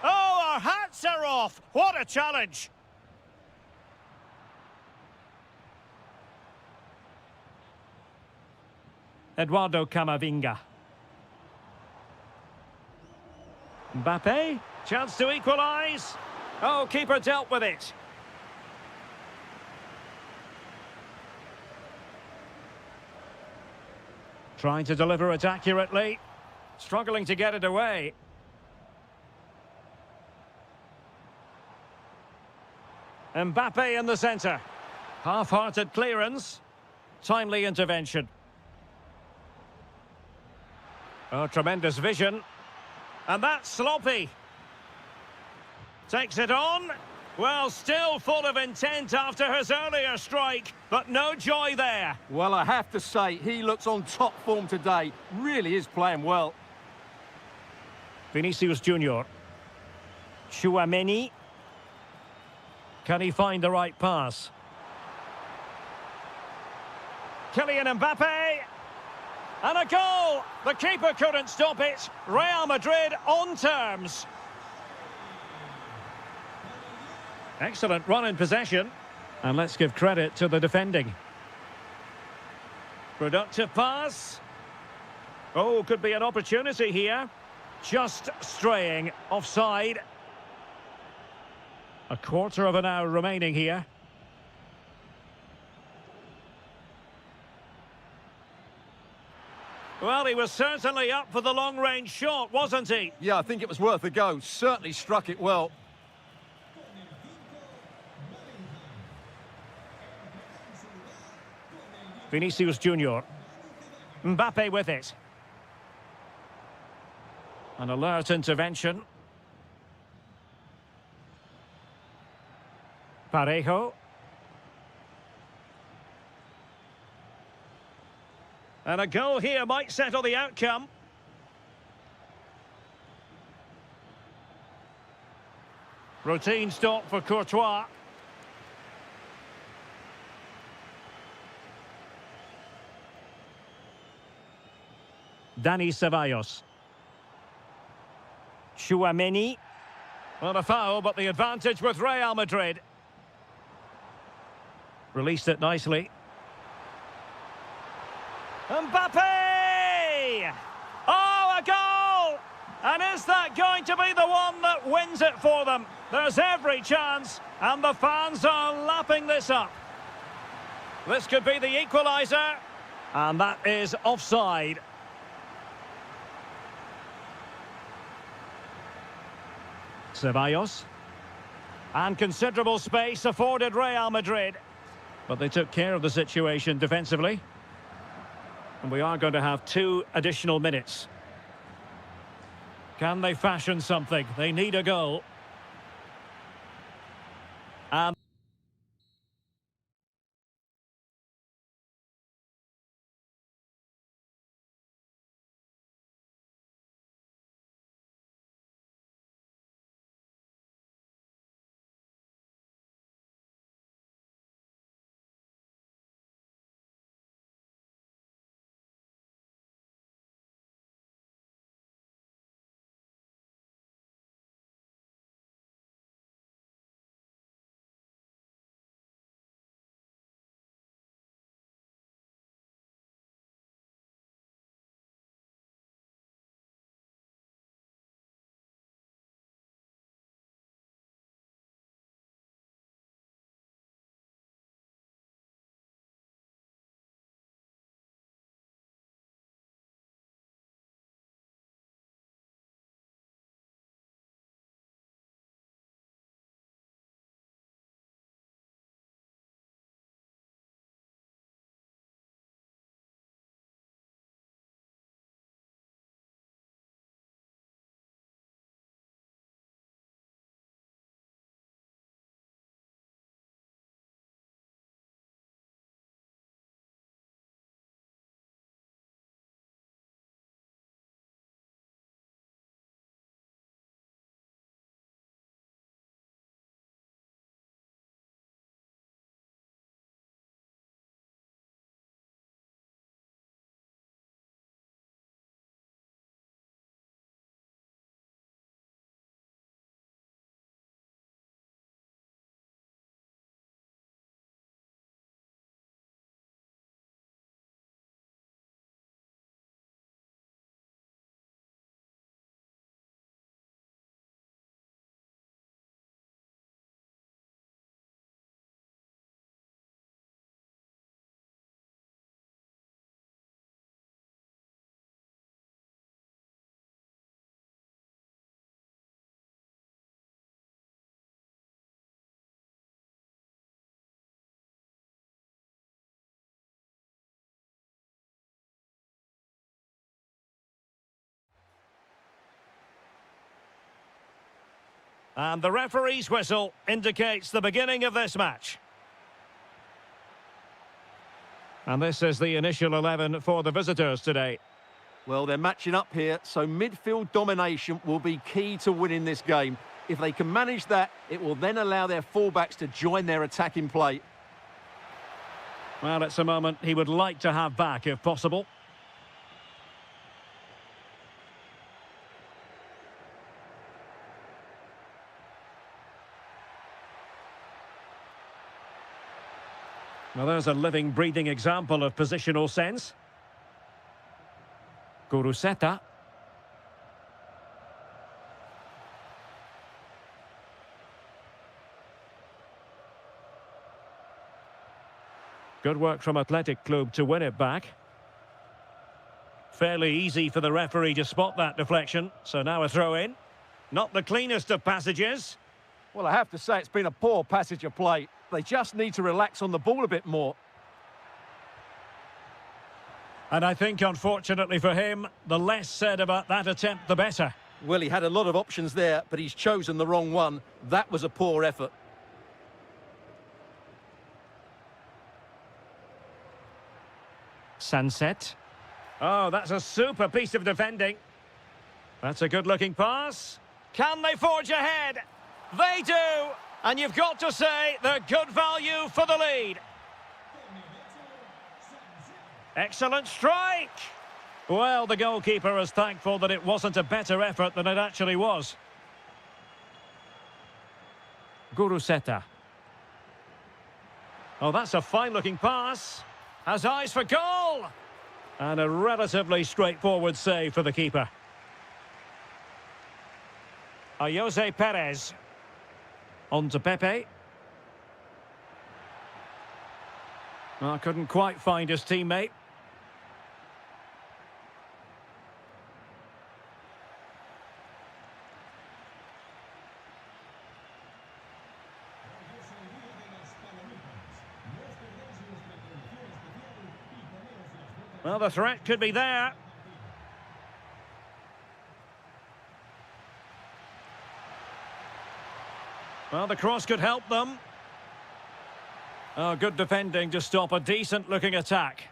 Oh, our hats are off. What a challenge. Eduardo Camavinga. Mbappé. Chance to equalise. Oh, keeper dealt with it. Trying to deliver it accurately. Struggling to get it away. Mbappé in the centre. Half-hearted clearance. Timely intervention. Oh, tremendous vision. And that's sloppy. Takes it on. Well, still full of intent after his earlier strike, but no joy there. Well, I have to say, he looks on top form today. Really is playing well. Vinicius Junior. Tchouameni. Can he find the right pass? Kylian Mbappé. And a goal! The keeper couldn't stop it. Real Madrid on terms. Excellent run in possession. And let's give credit to the defending. Productive pass. Oh, could be an opportunity here. Just straying offside. A quarter of an hour remaining here. Well, he was certainly up for the long-range shot, wasn't he? Yeah, I think it was worth a go. Certainly struck it well. Vinicius Junior. Mbappé with it. An alert intervention. Parejo. And a goal here might settle the outcome. Routine stop for Courtois. Dani Ceballos. Tchouameni. Well, a foul, but the advantage with Real Madrid. Released it nicely. Mbappé! Oh, a goal! And is that going to be the one that wins it for them? There's every chance, and the fans are lapping this up. This could be the equaliser, and that is offside. Ceballos. And considerable space afforded Real Madrid. But they took care of the situation defensively. And we are going to have 2 additional minutes. Can they fashion something? They need a goal. And And the referee's whistle indicates the beginning of this match. And this is the initial 11 for the visitors today. Well, they're matching up here, so midfield domination will be key to winning this game. If they can manage that, it will then allow their fullbacks to join their attacking play. Well, it's a moment he would like to have back if possible. Well, there's a living, breathing example of positional sense. Guruseta. Good work from Athletic Club to win it back. Fairly easy for the referee to spot that deflection, so now a throw-in. Not the cleanest of passages. Well, I have to say it's been a poor passage of play. They just need to relax on the ball a bit more. And I think, unfortunately for him, the less said about that attempt, the better. Well, he had a lot of options there, but he's chosen the wrong one. That was a poor effort. Sunset. Oh, that's a super piece of defending. That's a good-looking pass. Can they forge ahead? They do. And you've got to say they're good value for the lead. Excellent strike. Well, the goalkeeper is thankful that it wasn't a better effort than it actually was. Guruseta. Oh, that's a fine-looking pass. Has eyes for goal. And a relatively straightforward save for the keeper. Jose Perez. On to Pepe. Oh, couldn't quite find his teammate. Well, the threat could be there. Well, the cross could help them. Oh, good defending to stop a decent-looking attack.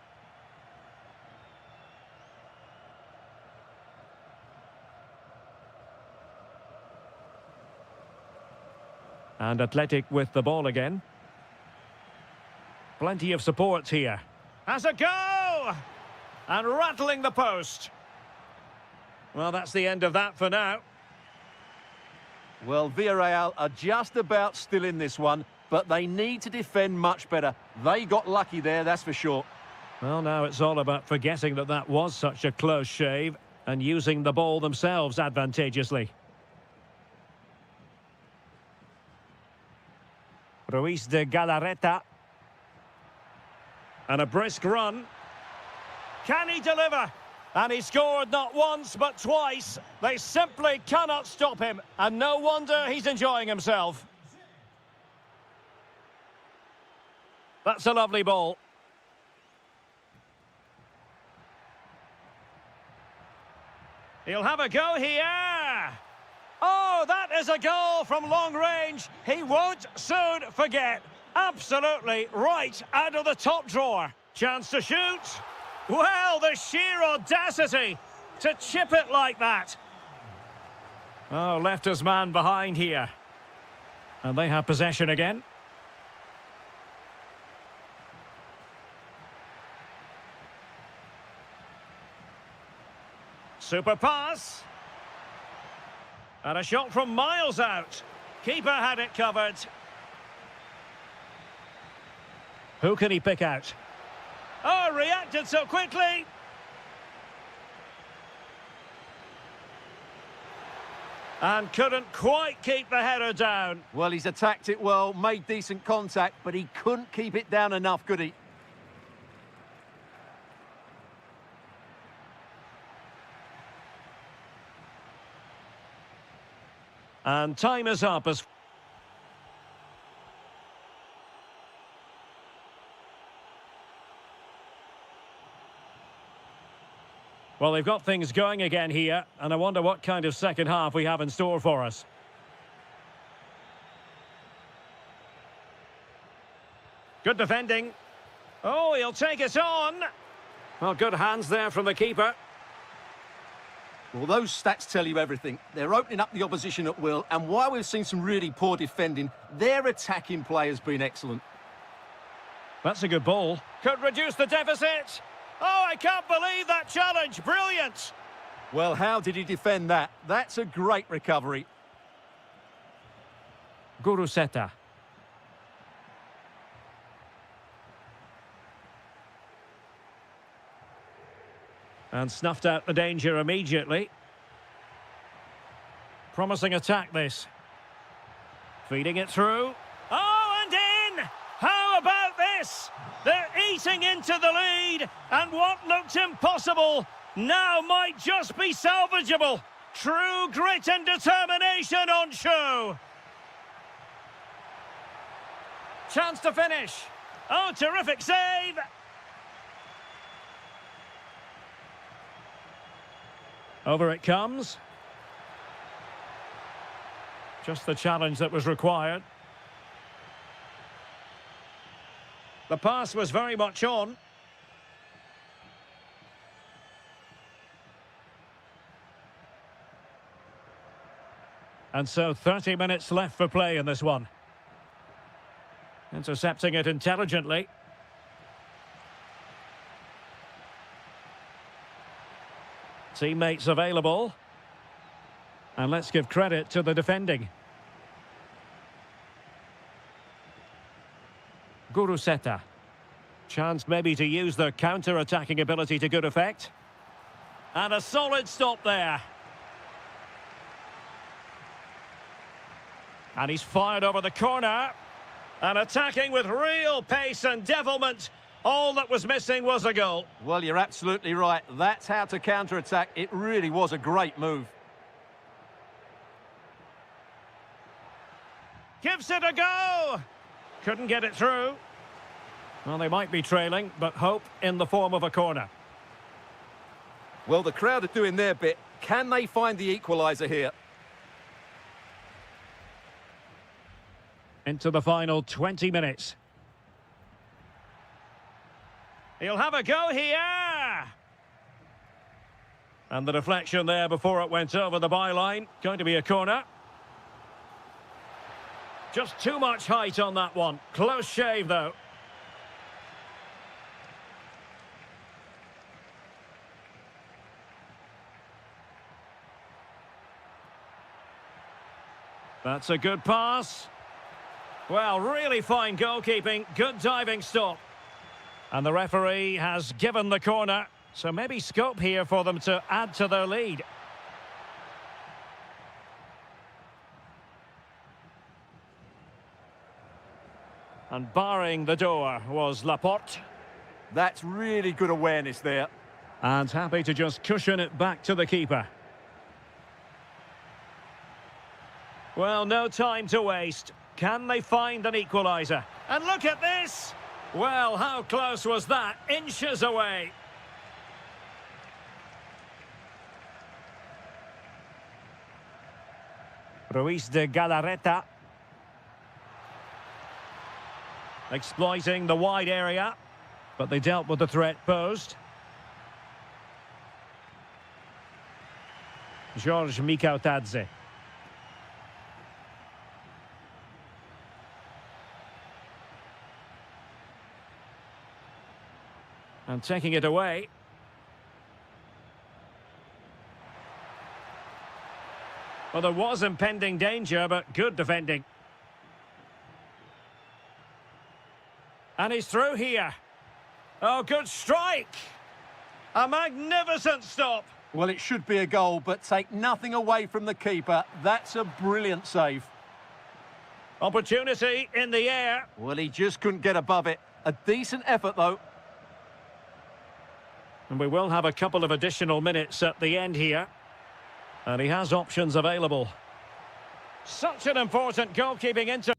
And Athletic with the ball again. Plenty of support here. Has a go! And rattling the post. Well, that's the end of that for now. Well, Villarreal are just about still in this one, but they need to defend much better. They got lucky there, that's for sure. Well, now it's all about forgetting that that was such a close shave and using the ball themselves advantageously. Ruiz de Galarreta. And a brisk run. Can he deliver? And he scored not once but twice. They simply cannot stop him. And no wonder he's enjoying himself. That's a lovely ball. He'll have a go here. Oh, that is a goal from long range. He won't soon forget. Absolutely right out of the top drawer. Chance to shoot. Well, the sheer audacity to chip it like that. Oh, left his man behind here. And they have possession again. Super pass. And a shot from miles out. Keeper had it covered. Who can he pick out? Oh, reacted so quickly. And couldn't quite keep the header down. Well, he's attacked it well, made decent contact, but he couldn't keep it down enough, could he? And time is up as... Well, they've got things going again here, and I wonder what kind of second half we have in store for us. Good defending. Oh, he'll take it on. Well, good hands there from the keeper. Well, those stats tell you everything. They're opening up the opposition at will, and while we've seen some really poor defending, their attacking play has been excellent. That's a good ball. Could reduce the deficit. Oh, I can't believe that challenge. Brilliant. Well, how did he defend that? That's a great recovery. Guruseta. And snuffed out the danger immediately. Promising attack, this. Feeding it through. Oh, and in! How about this? They're eating into the lead, and what looked impossible now might just be salvageable. True grit and determination on show. Chance to finish. Oh, terrific save. Over it comes. Just the challenge that was required. The pass was very much on. And so 30 minutes left for play in this one. Intercepting it intelligently. Teammates available. And let's give credit to the defending. Guruseta. Chance maybe to use their counter-attacking ability to good effect. And a solid stop there. And he's fired over the corner. And attacking with real pace and devilment. All that was missing was a goal. Well, you're absolutely right. That's how to counter-attack. It really was a great move. Gives it a go. Couldn't get it through. Well, they might be trailing, but hope in the form of a corner. Well, the crowd are doing their bit. Can they find the equaliser here? Into the final 20 minutes. He'll have a go here. And the deflection there before it went over the byline. Going to be a corner. Just too much height on that one. Close shave, though. That's a good pass. Well, really fine goalkeeping. Good diving stop. And the referee has given the corner. So maybe scope here for them to add to their lead. And barring the door was Laporte. That's really good awareness there. And happy to just cushion it back to the keeper. Well, no time to waste. Can they find an equaliser? And look at this! Well, how close was that? Inches away. Ruiz de Galarreta. Exploiting the wide area. But they dealt with the threat posed. George Mikautadze. And taking it away. Well, there was impending danger, but good defending. And he's through here. Oh, good strike. A magnificent stop. Well, it should be a goal, but take nothing away from the keeper. That's a brilliant save. Opportunity in the air. Well, he just couldn't get above it. A decent effort, though. And we will have a couple of additional minutes at the end here. And he has options available. Such an important goalkeeping inter...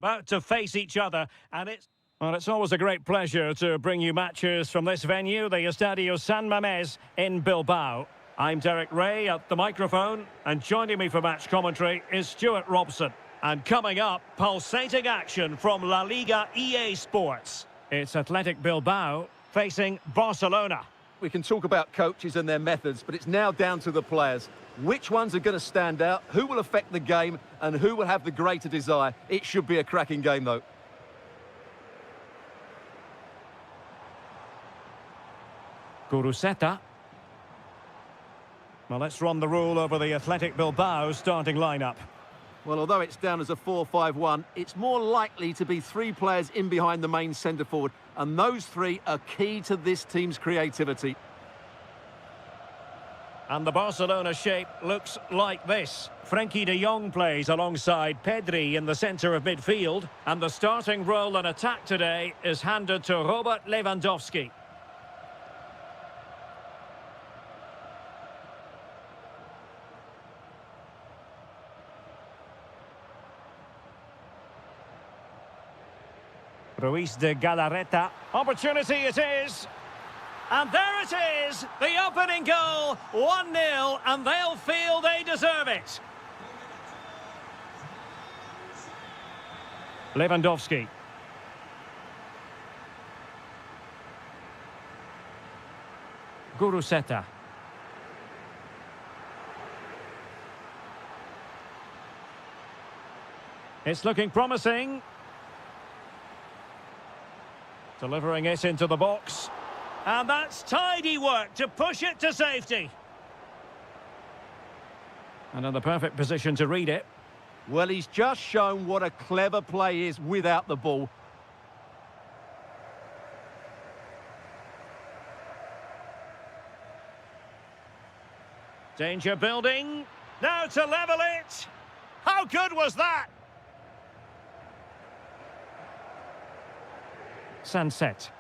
About to face each other, and it's always a great pleasure to bring you matches from this venue, the Estadio San Mamés in Bilbao. I'm Derek Ray at the microphone, and joining me for match commentary is Stuart Robson. And coming up, pulsating action from La Liga EA Sports. It's Athletic Bilbao facing Barcelona. We can talk about coaches and their methods, but it's now down to the players. Which ones are going to stand out, who will affect the game, and who will have the greater desire? It should be a cracking game, though. Guruseta. Well, let's run the rule over the Athletic Bilbao starting lineup. Well, although it's down as a 4-5-1, it's more likely to be three players in behind the main centre-forward, and those three are key to this team's creativity. And the Barcelona shape looks like this. Frenkie de Jong plays alongside Pedri in the centre of midfield, and the starting role in attack today is handed to Robert Lewandowski. Ruiz de Galarreta. Opportunity it is. And there it is, the opening goal, 1-0, and they'll feel they deserve it. Lewandowski. Guruseta. It's looking promising. Delivering it into the box. And that's tidy work to push it to safety. And in the perfect position to read it. Well, he's just shown what a clever play is without the ball. Danger building. Now to level it. How good was that? Sunset.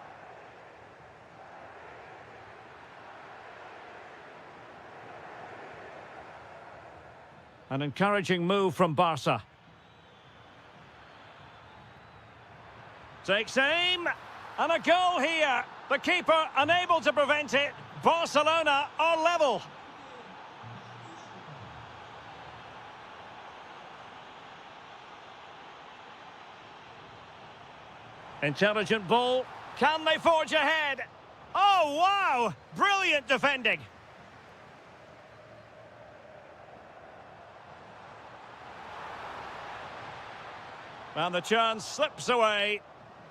An encouraging move from Barca. Takes aim. And a goal here. The keeper unable to prevent it. Barcelona are level. Intelligent ball. Can they forge ahead? Oh, wow! Brilliant defending. And the chance slips away.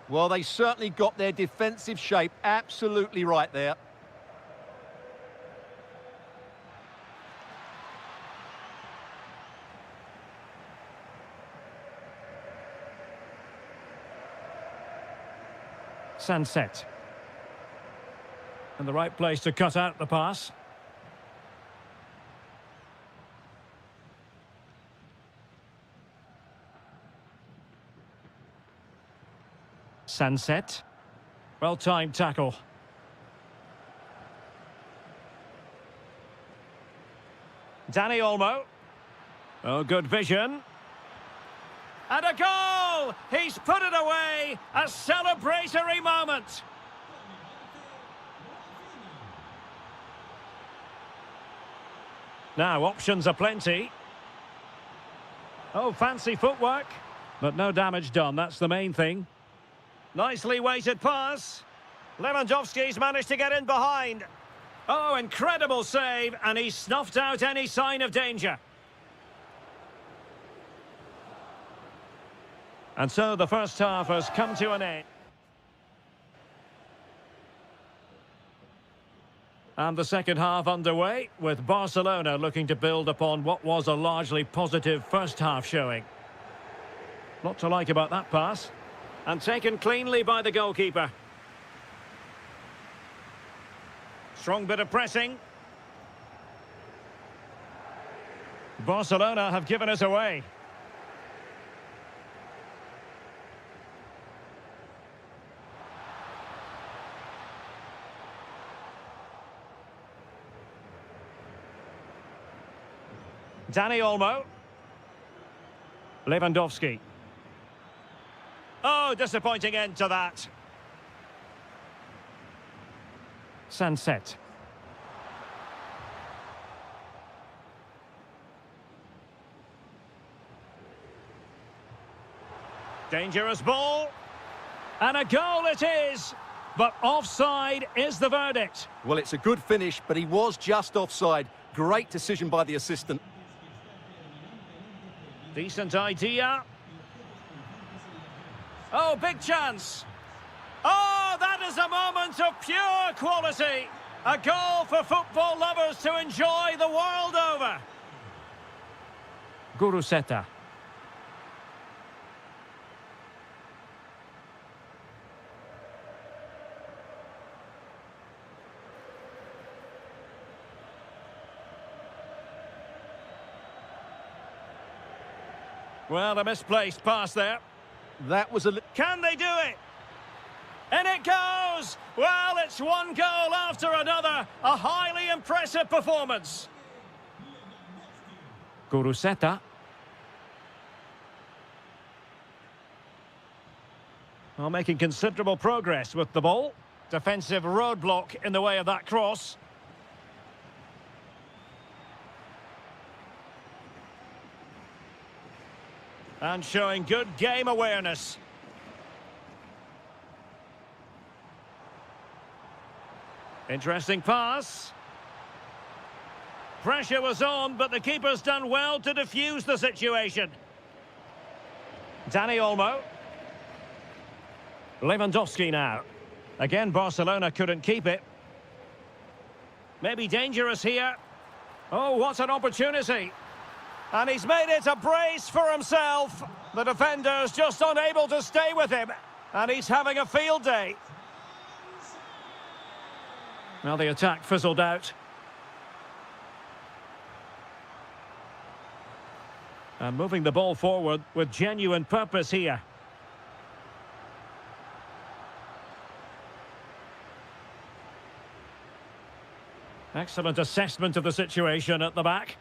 Well, they certainly got their defensive shape absolutely right there. Sunset. In the right place to cut out the pass. Sunset. Well-timed tackle. Dani Olmo. Oh, good vision. And a goal! He's put it away! A celebratory moment! Now, options are plenty. Oh, fancy footwork. But no damage done, that's the main thing. Nicely weighted pass. Lewandowski's managed to get in behind. Oh, incredible save, and he snuffed out any sign of danger. And so the first half has come to an end. And the second half underway, with Barcelona looking to build upon what was a largely positive first half showing. Lot to like about that pass. And taken cleanly by the goalkeeper. Strong bit of pressing. Barcelona have given us away. Dani Olmo. Lewandowski. Oh, disappointing end to that. Sunset. Dangerous ball. And a goal it is. But offside is the verdict. Well, it's a good finish, but he was just offside. Great decision by the assistant. Decent idea. Oh, big chance. Oh, that is a moment of pure quality. A goal for football lovers to enjoy the world over. Guruseta. Well, a misplaced pass there. That was a... Can they do it? And it goes! Well, it's one goal after another. A highly impressive performance. Guruseta. Well, making considerable progress with the ball. Defensive roadblock in the way of that cross. And showing good game awareness. Interesting pass. Pressure was on, but the keeper's done well to defuse the situation. Dani Olmo. Lewandowski now. Again, Barcelona couldn't keep it. Maybe dangerous here. Oh, what an opportunity. And he's made it a brace for himself. The defender's just unable to stay with him. And he's having a field day. Well, the attack fizzled out. And moving the ball forward with genuine purpose here. Excellent assessment of the situation at the back.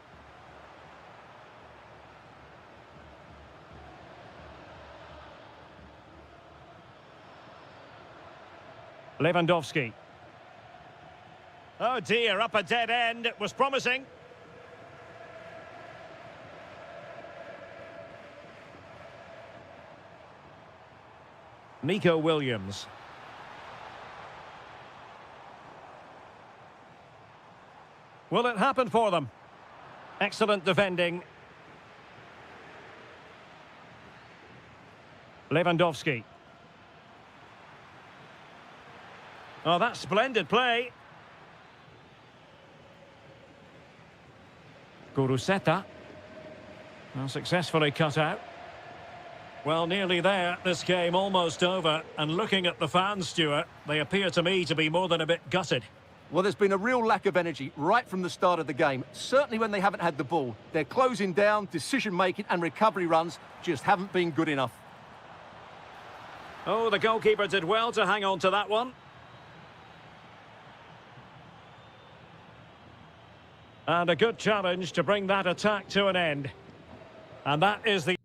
Lewandowski. Oh dear, up a dead end. It was promising. Nico Williams. Will it happen for them? Excellent defending. Lewandowski. Oh, that's splendid play. Guruseta. Well, successfully cut out. Well, nearly there. This game almost over. And looking at the fans, Stuart, they appear to me to be more than a bit gutted. Well, there's been a real lack of energy right from the start of the game. Certainly when they haven't had the ball. They're closing down, decision-making and recovery runs just haven't been good enough. Oh, the goalkeeper did well to hang on to that one. And a good challenge to bring that attack to an end. And that is the...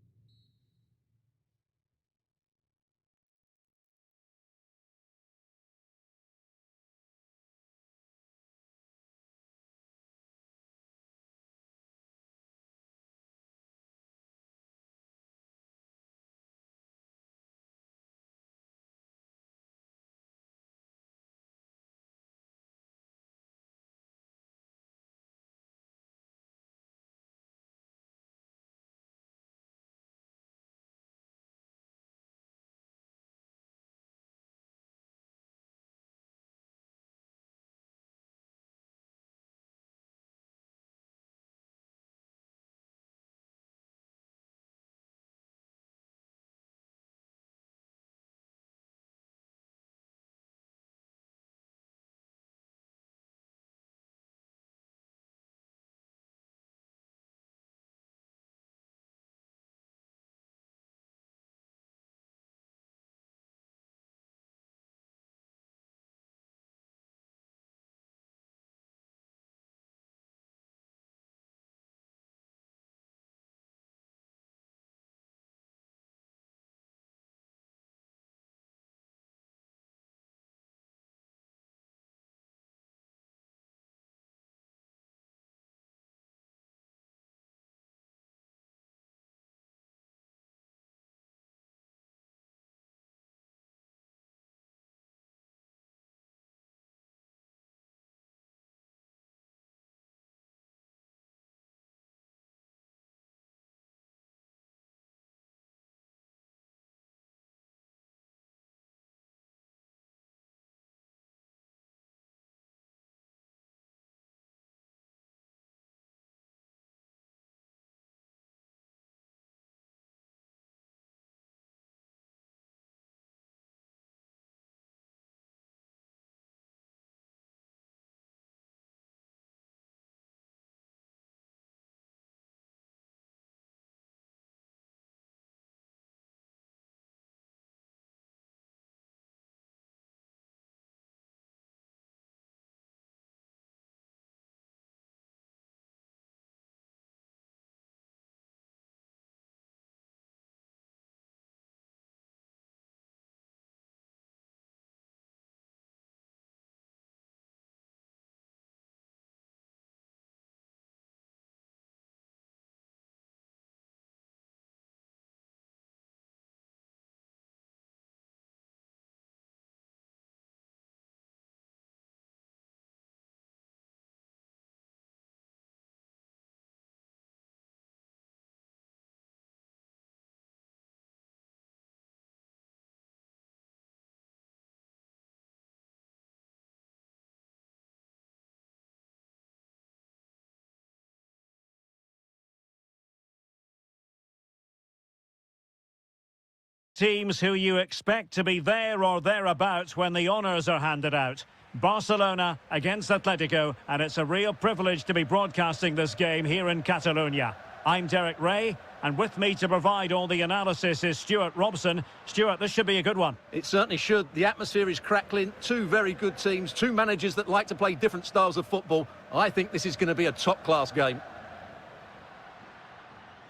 Teams who you expect to be there or thereabouts when the honours are handed out. Barcelona against Atletico, and it's a real privilege to be broadcasting this game here in Catalonia. I'm Derek Ray, and with me to provide all the analysis is Stuart Robson. Stuart, this should be a good one. It certainly should. The atmosphere is crackling. Two very good teams, two managers that like to play different styles of football. I think this is going to be a top-class game.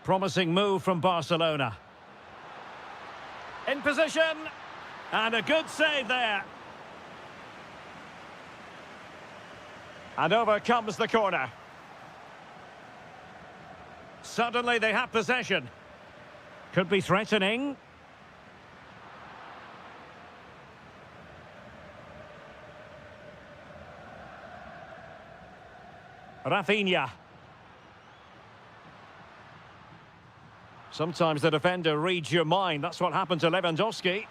Promising move from Barcelona. In position, and a good save there. And over comes the corner. Suddenly they have possession. Could be threatening. Rafinha. Sometimes the defender reads your mind. That's what happened to Lewandowski.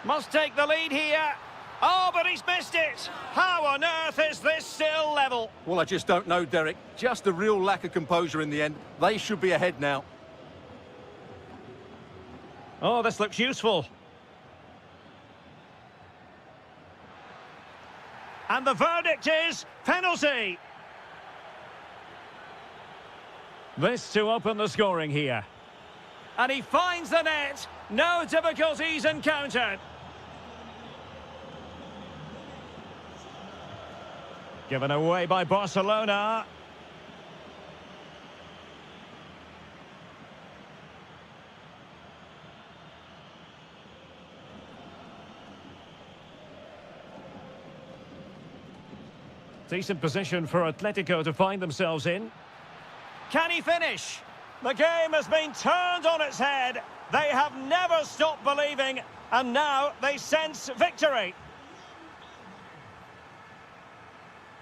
Must take the lead here. Oh, but he's missed it. How on earth is this still level? Well, I just don't know, Derek. Just a real lack of composure in the end. They should be ahead now. Oh, this looks useful. And the verdict is penalty. This to open the scoring here. And he finds the net. No difficulties encountered. Given away by Barcelona. Decent position for Atletico to find themselves in. Can he finish? The game has been turned on its head. They have never stopped believing, and now they sense victory.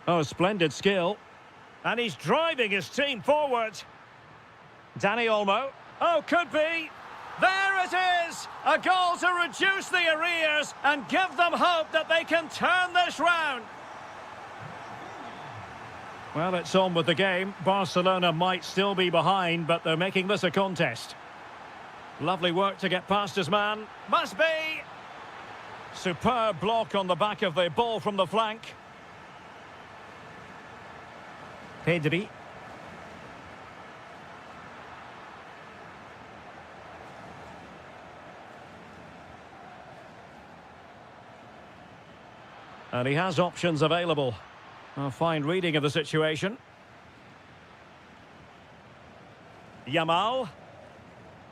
Oh, splendid skill. And he's driving his team forward. Dani Olmo. Oh, could be. There it is! A goal to reduce the arrears and give them hope that they can turn this round. Well, it's on with the game. Barcelona might still be behind, but they're making this a contest. Lovely work to get past his man. Must be! Superb block on the back of the ball from the flank. Pedri. And he has options available. A fine reading of the situation. Yamal.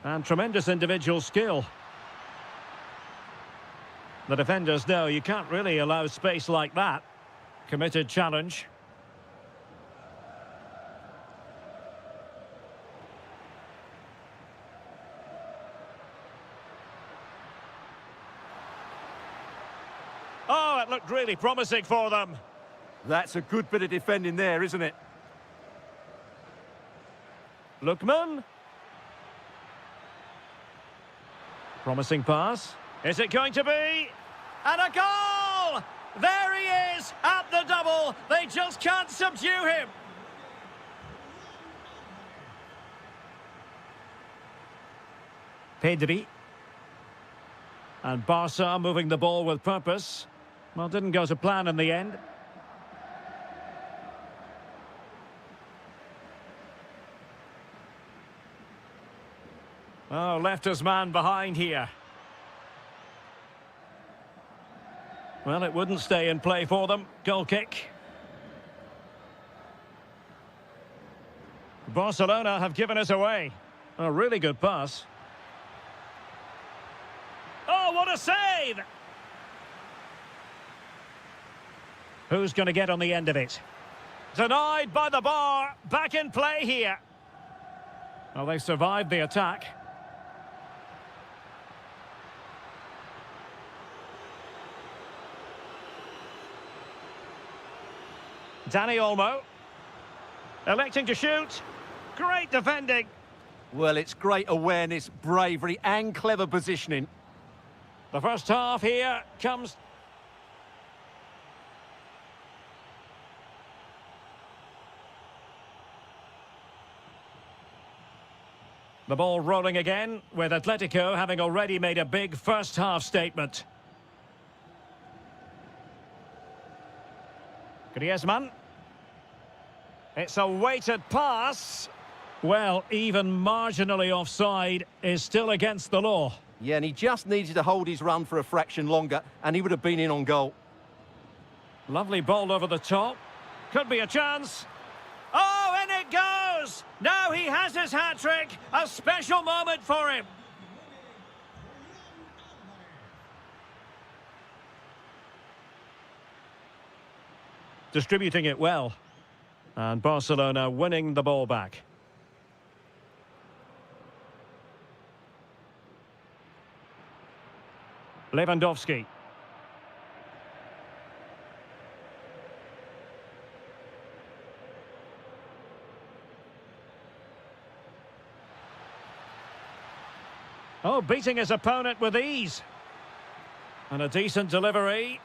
And tremendous individual skill. The defenders know you can't really allow space like that. Committed challenge. Oh, it looked really promising for them. That's a good bit of defending there, isn't it? Lookman. Promising pass. Is it going to be? And a goal! There he is at the double. They just can't subdue him. Pedri. And Barca moving the ball with purpose. Well, didn't go to plan in the end. Oh, left his man behind here. Well, it wouldn't stay in play for them. Goal kick. Barcelona have given us away. A really good pass. Oh, what a save! Who's going to get on the end of it? Denied by the bar. Back in play here. Well, they survived the attack. Dani Olmo. Electing to shoot. Great defending. Well, it's great awareness, bravery and clever positioning. The first half here comes... The ball rolling again, with Atletico having already made a big first-half statement. Griezmann. It's a weighted pass. Well, even marginally offside is still against the law. Yeah, and he just needed to hold his run for a fraction longer, and he would have been in on goal. Lovely ball over the top. Could be a chance. Oh, in it goes! Now he has his hat-trick. A special moment for him. Distributing it well. And Barcelona winning the ball back. Lewandowski. Oh, beating his opponent with ease. And a decent delivery.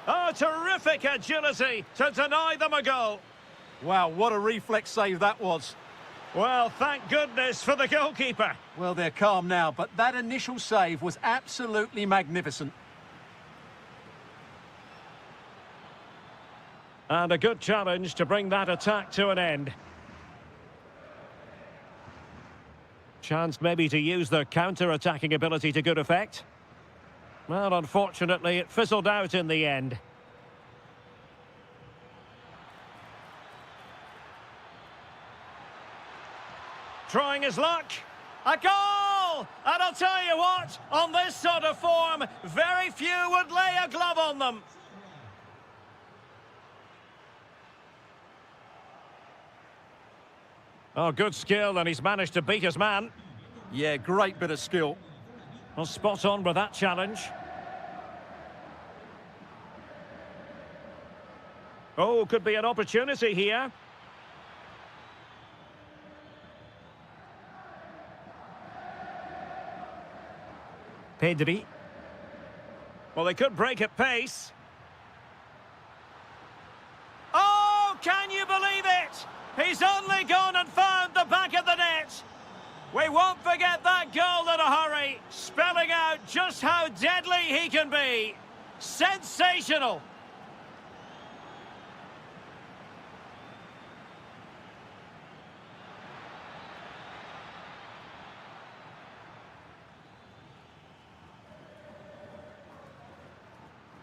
Oh, terrific agility to deny them a goal. Wow, what a reflex save that was. Well, thank goodness for the goalkeeper. Well, they're calm now, but that initial save was absolutely magnificent. And a good challenge to bring that attack to an end. Chance maybe to use their counter-attacking ability to good effect. Well, unfortunately, it fizzled out in the end. Trying his luck. A goal! And I'll tell you what, on this sort of form, very few would lay a glove on them. Oh, good skill, and he's managed to beat his man. Yeah, great bit of skill. Well, spot on with that challenge. Oh, could be an opportunity here. Pedri. Well, they could break at pace. Oh, can you believe it? He's only gone and found the back of the net. We won't forget that goal in a hurry, spelling out just how deadly he can be. Sensational.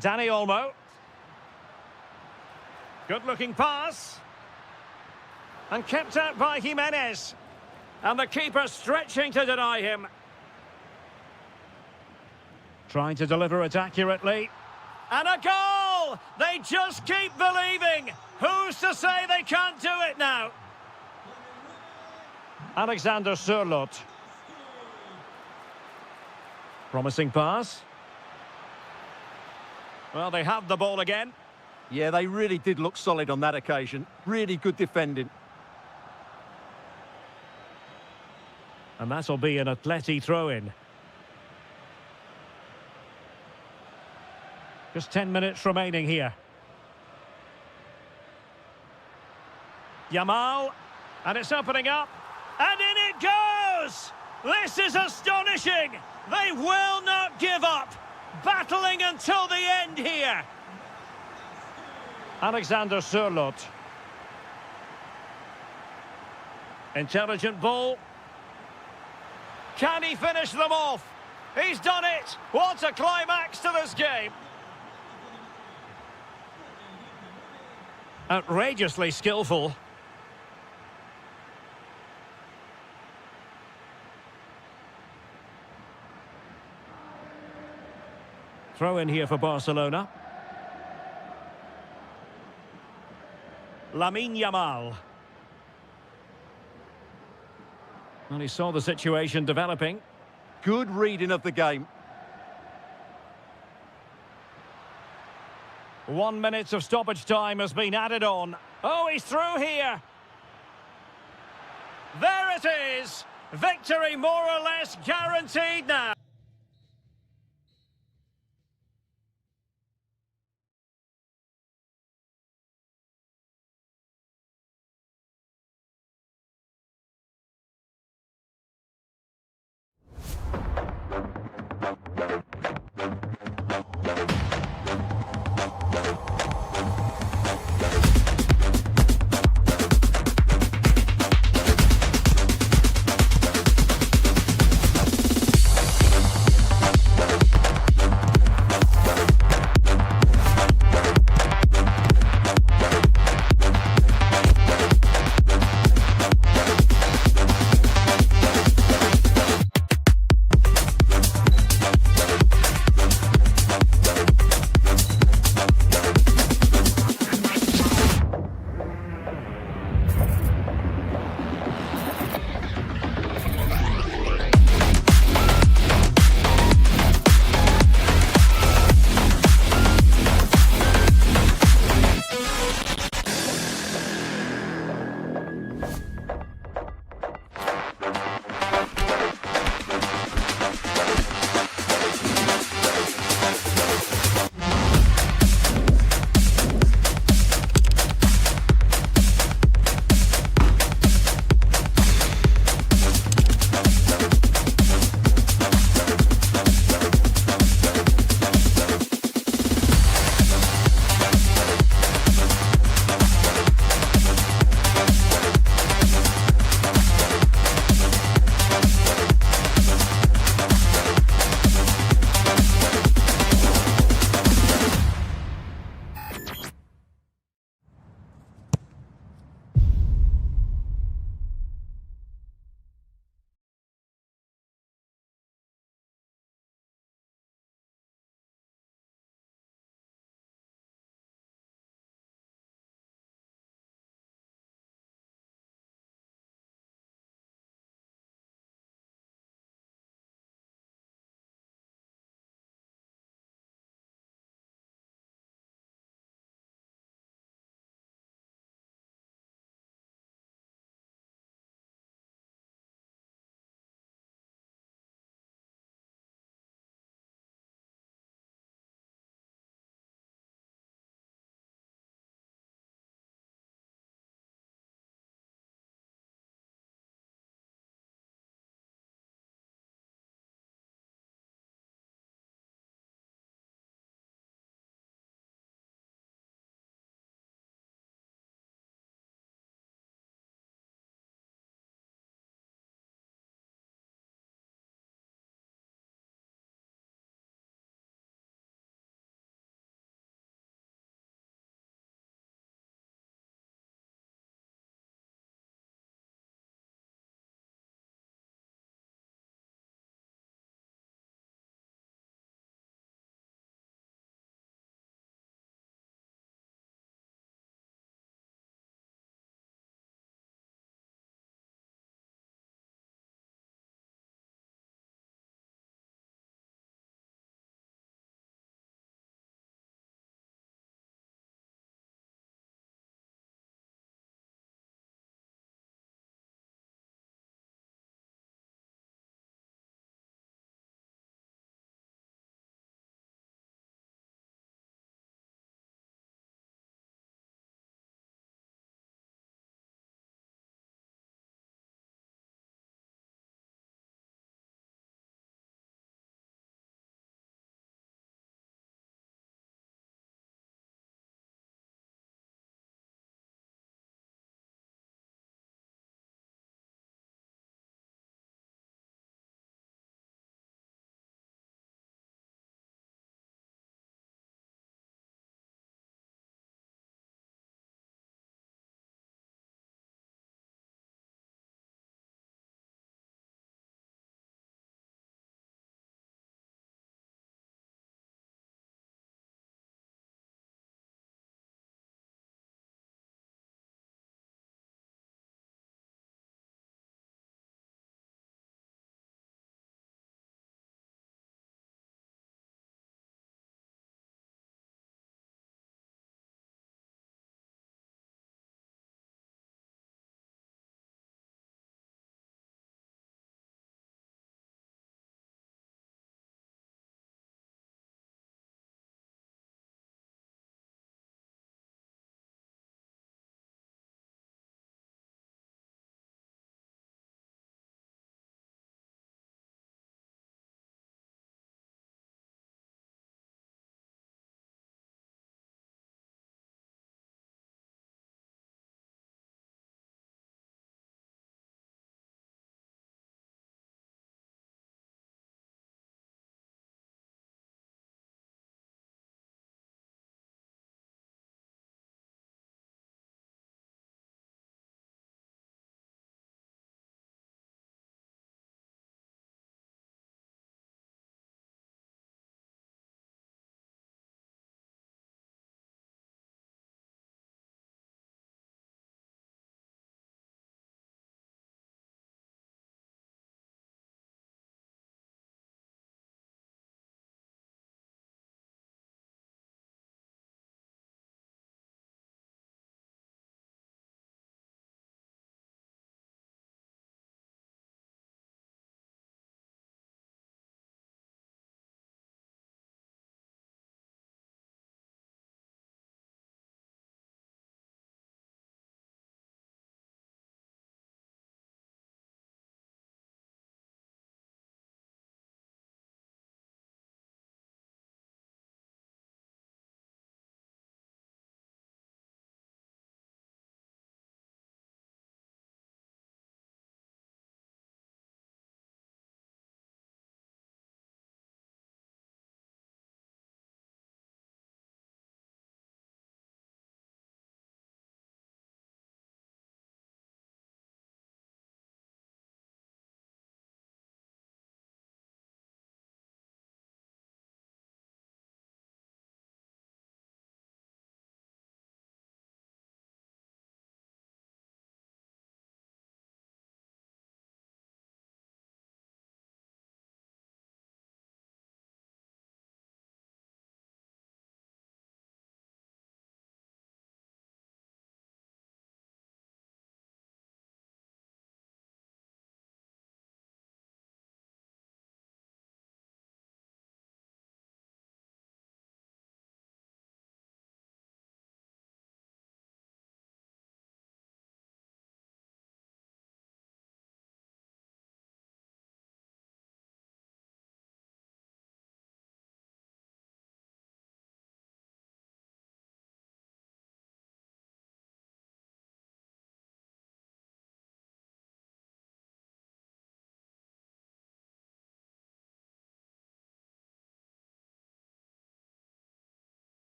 Dani Olmo. Good-looking pass. And kept out by Jimenez. And the keeper stretching to deny him. Trying to deliver it accurately. And a goal! They just keep believing. Who's to say they can't do it now? Alexander Sørloth. Promising pass. Well, they have the ball again. Yeah, they really did look solid on that occasion. Really good defending. And that'll be an Atleti throw-in. Just 10 minutes remaining here. Yamal. And it's opening up. And in it goes! This is astonishing! They will not give up. Battling until the end here. Alexander Sørloth. Intelligent ball. Can he finish them off? He's done it! What a climax to this game! Outrageously skillful. Throw in here for Barcelona. Lamine Yamal. And he saw the situation developing. Good reading of the game. 1 minute of stoppage time has been added on. Oh, he's through here. There it is. Victory more or less guaranteed now.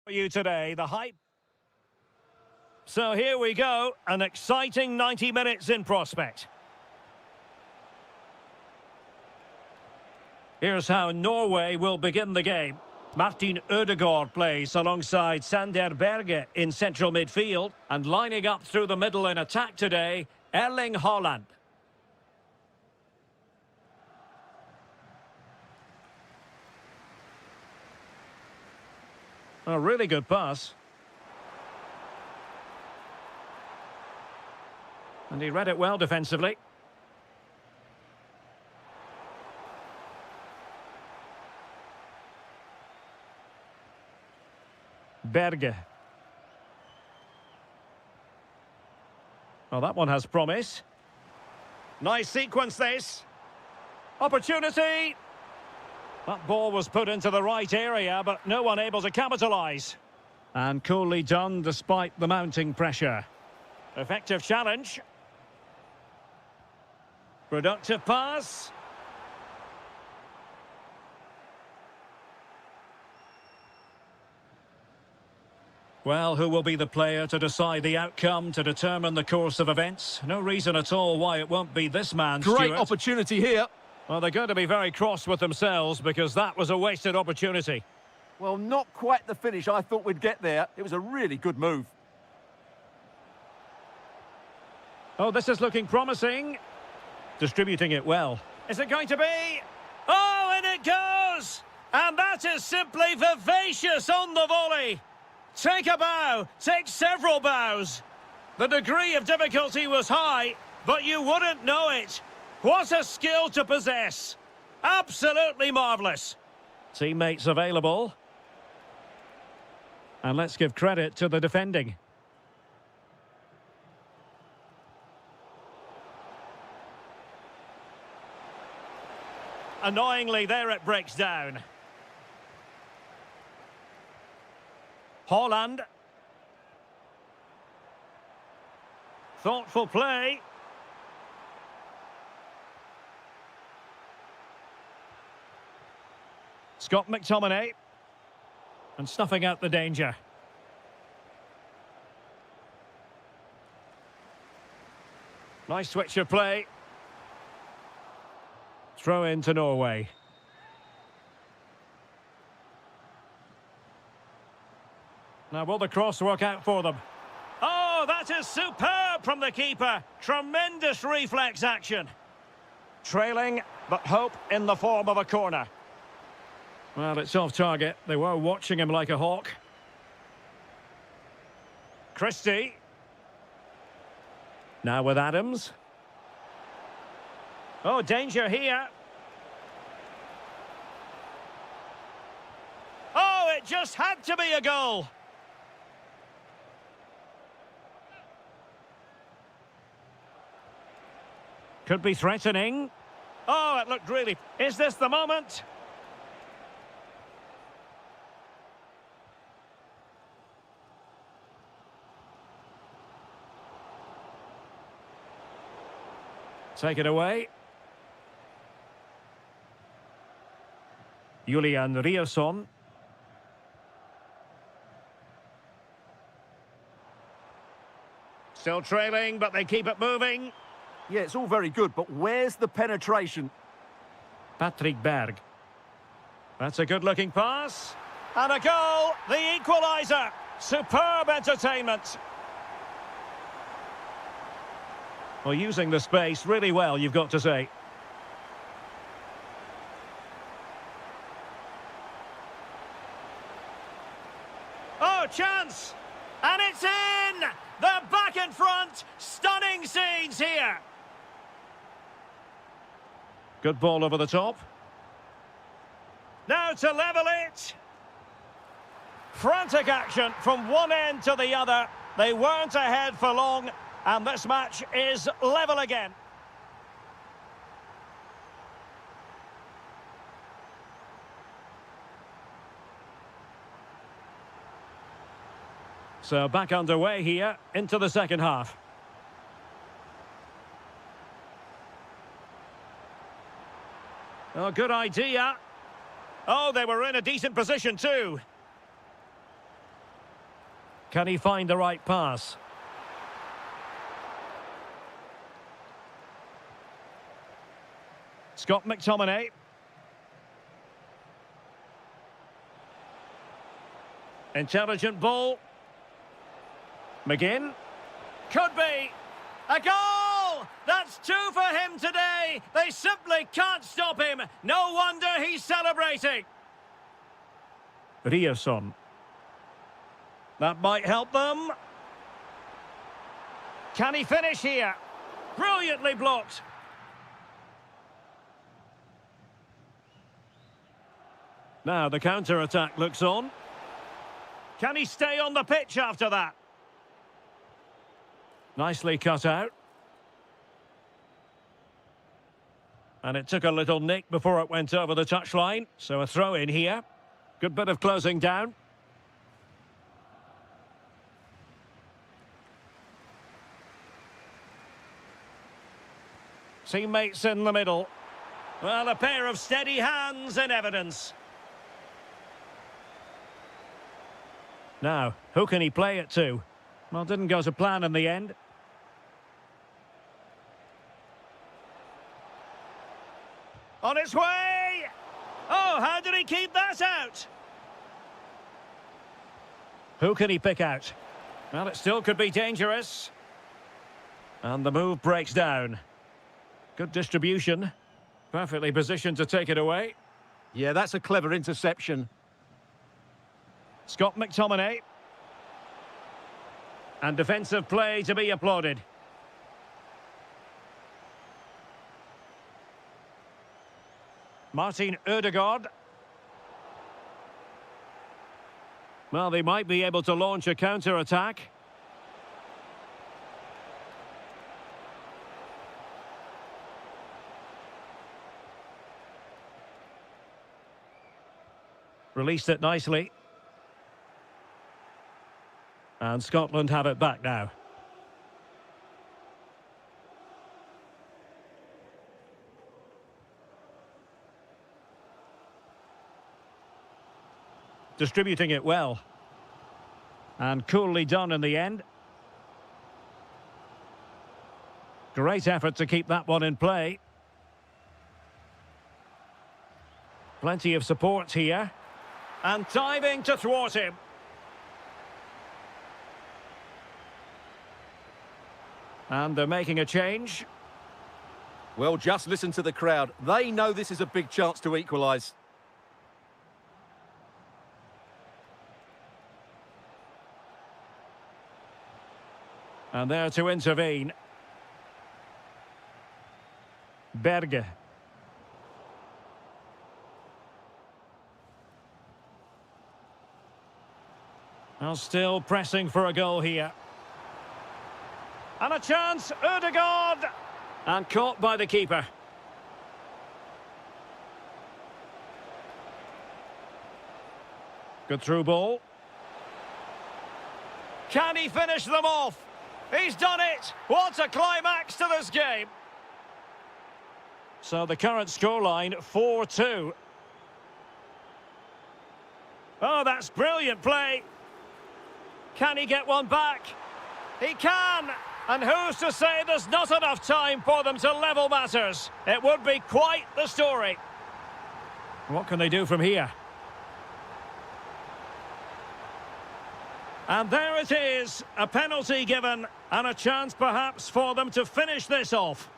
You today, the hype. So here we go, an exciting 90 minutes in prospect. Here's how Norway will begin the game. Martin Ødegaard plays alongside Sander Berge in central midfield, and lining up through the middle in attack today, Erling Haaland. A really good pass. And he read it well defensively. Berge. Well, that one has promise. Nice sequence, this. Opportunity. That ball was put into the right area, but no one able to capitalise. And coolly done despite the mounting pressure. Effective challenge. Productive pass. Well, who will be the player to decide the outcome, to determine the course of events? No reason at all why it won't be this man, Great Stuart. opportunity here. Well, they're going to be very cross with themselves because that was a wasted opportunity. Well, not quite the finish I thought we'd get there. It was a really good move. Oh, this is looking promising. Distributing it well. Is it going to be? Oh, and it goes! And that is simply vivacious on the volley. Take a bow, take several bows. The degree of difficulty was high, but you wouldn't know it. What a skill to possess. Absolutely marvellous. Teammates available. And let's give credit to the defending. Annoyingly, there it breaks down. Haaland. Thoughtful play. Scott McTominay. And snuffing out the danger. Nice switch of play. Throw in to Norway. Now, will the cross work out for them? Oh, that is superb from the keeper. Tremendous reflex action. Trailing, but hope in the form of a corner. Well, it's off target. They were watching him like a hawk. Christie. Now with Adams. Oh, danger here. Oh, it just had to be a goal. Could be threatening. Oh, it looked really... Is this the moment? Take it away. Julian Rierson. Still trailing, but they keep it moving. Yeah, it's all very good, but where's the penetration? Patrick Berg. That's a good-looking pass. And a goal, the equaliser. Superb entertainment. Well, using the space really well, you've got to say. Oh, chance! And it's in! They're back in front! Stunning scenes here! Good ball over the top. Now to level it! Frantic action from one end to the other. They weren't ahead for long, and this match is level again. So back underway here into the second half. Oh, good idea. Oh, they were in a decent position too. Can he find the right pass? Scott McTominay. Intelligent ball. McGinn. Could be. A goal! That's 2 for him today. They simply can't stop him. No wonder he's celebrating. Riasson. That might help them. Can he finish here? Brilliantly blocked. Now the counter-attack looks on. Can he stay on the pitch after that? Nicely cut out. And it took a little nick before it went over the touchline. So a throw in here. Good bit of closing down. Teammates in the middle. Well, a pair of steady hands in evidence. Now, who can he play it to? Well, didn't go to plan in the end. On its way! Oh, how did he keep that out? Who can he pick out? Well, it still could be dangerous. And the move breaks down. Good distribution. Perfectly positioned to take it away. Yeah, that's a clever interception. Scott McTominay. And defensive play to be applauded. Martin Ødegaard. Well, they might be able to launch a counter-attack. Released it nicely. And Scotland have it back now. Distributing it well. And coolly done in the end. Great effort to keep that one in play. Plenty of support here. And diving to thwart him. And they're making a change. Well, just listen to the crowd. They know this is a big chance to equalise. And there to intervene. Berge. Now still pressing for a goal here. And a chance, Ødegaard! And caught by the keeper. Good through ball. Can he finish them off? He's done it! What a climax to this game! So the current scoreline, 4-2. Oh, that's brilliant play. Can he get one back? He can! And who's to say there's not enough time for them to level matters? It would be quite the story. What can they do from here? And there it is, a penalty given, and a chance perhaps for them to finish this off.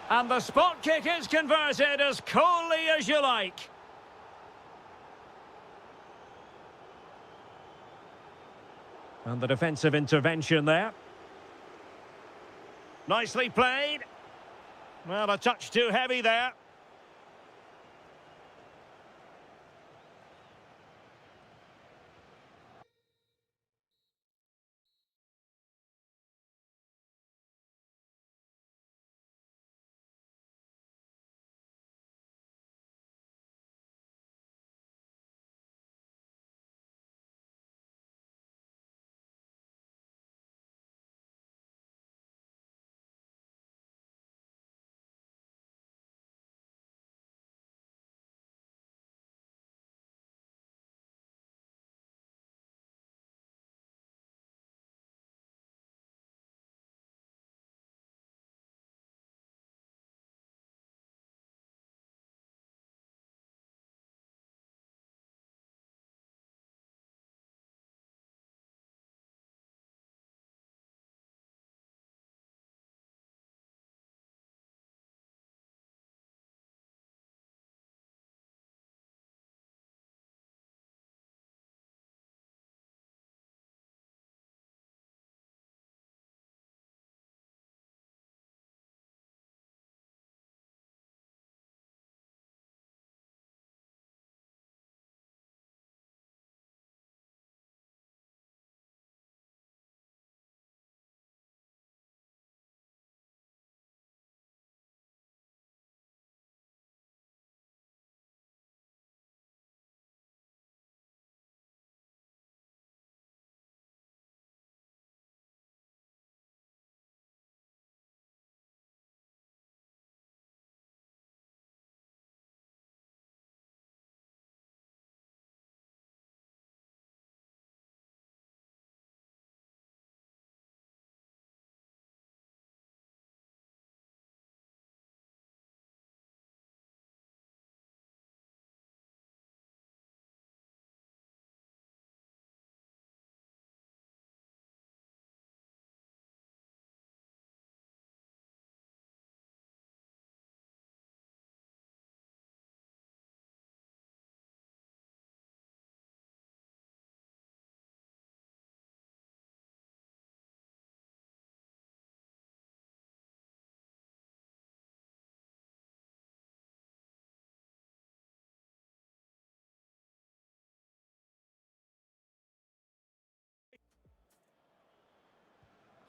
And the spot kick is converted as coolly as you like. And the defensive intervention there. Nicely played. Well, a touch too heavy there.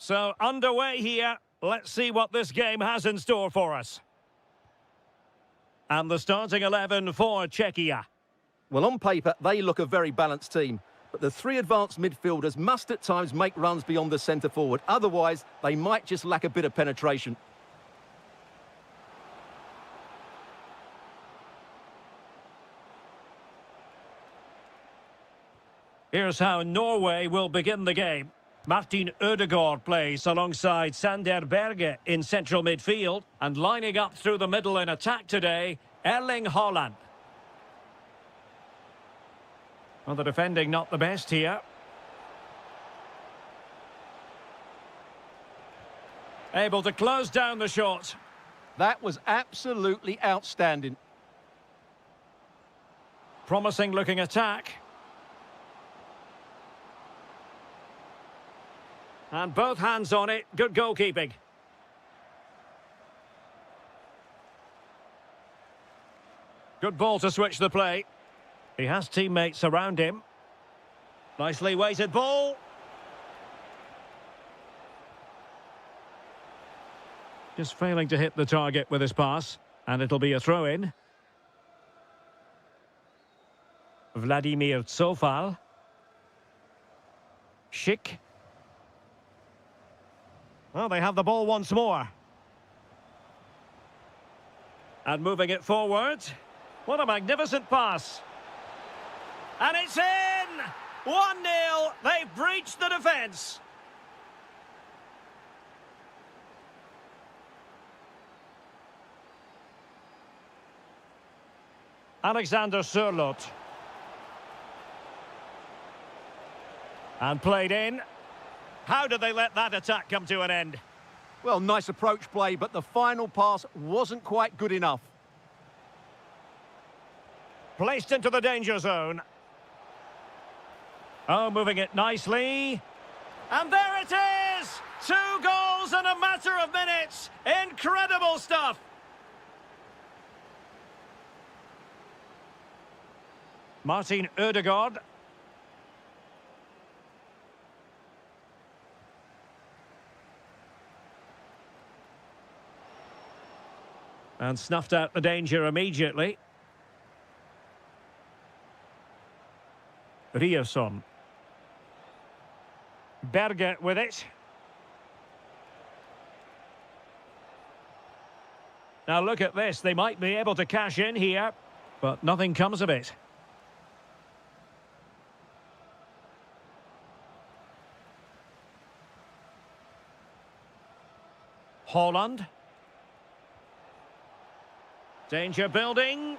So, underway here. Let's see what this game has in store for us. And the starting 11 for Czechia. Well, on paper, they look a very balanced team. But the three advanced midfielders must at times make runs beyond the centre forward. Otherwise, they might just lack a bit of penetration. Here's how Norway will begin the game. Martin Ødegaard plays alongside Sander Berge in central midfield. And lining up through the middle in attack today, Erling Haaland. Well, the defending not the best here. Able to close down the shot. That was absolutely outstanding. Promising looking attack. And both hands on it. Good goalkeeping. Good ball to switch the play. He has teammates around him. Nicely weighted ball. Just failing to hit the target with his pass. And it'll be a throw-in. Vladimir Tsofal. Schick. Well, they have the ball once more. And moving it forward. What a magnificent pass. And it's in! 1-0. They've breached the defence. Alexander Sørloth. And played in. How did they let that attack come to an end? Well, nice approach play, but the final pass wasn't quite good enough. Placed into the danger zone. Oh, moving it nicely. And there it is! 2 goals in a matter of minutes. Incredible stuff. Martin Ødegaard. And snuffed out the danger immediately. Ryerson. Berge with it. Now look at this. They might be able to cash in here, but nothing comes of it. Haaland. Danger building.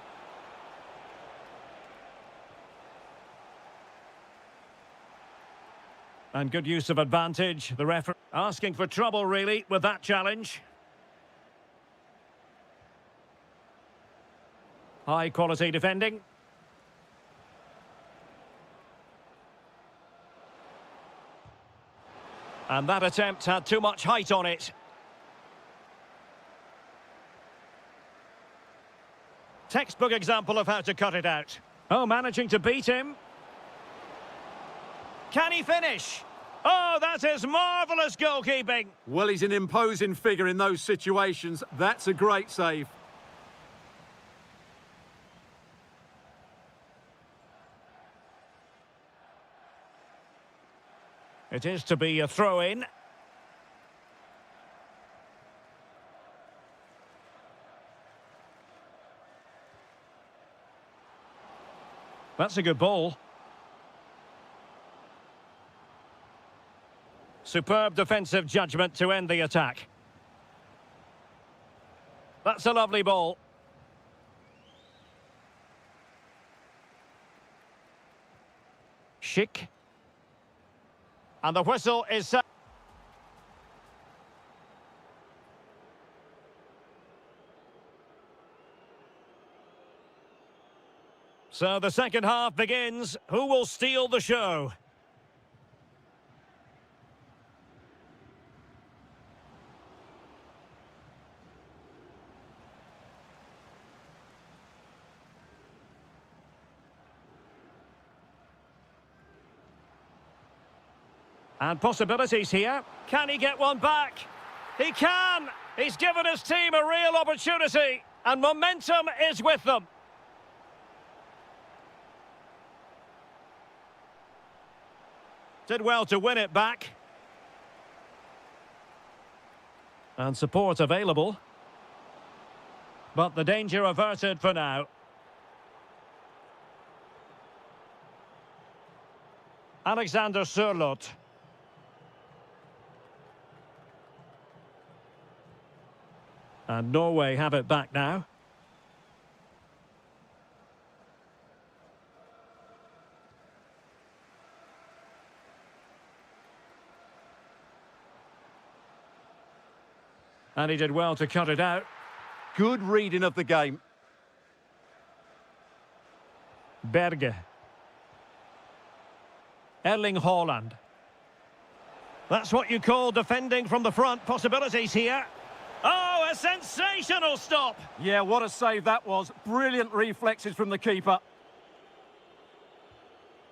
And good use of advantage. The referee asking for trouble, really, with that challenge. High quality defending. And that attempt had too much height on it. Textbook example of how to cut it out. Oh, managing to beat him. Can he finish? Oh, that is marvellous goalkeeping. Well, he's an imposing figure in those situations. That's a great save. It is to be a throw-in. That's a good ball. Superb defensive judgment to end the attack. That's a lovely ball. Schick. And the whistle is set. So the second half begins. Who will steal the show? And possibilities here. Can he get one back? He can! He's given his team a real opportunity. And momentum is with them. Did well to win it back. And support available. But the danger averted for now. Alexander Sørloth. And Norway have it back now. And he did well to cut it out. Good reading of the game. Berge. Erling Haaland. That's what you call defending from the front. Possibilities here. Oh, a sensational stop! Yeah, what a save that was. Brilliant reflexes from the keeper.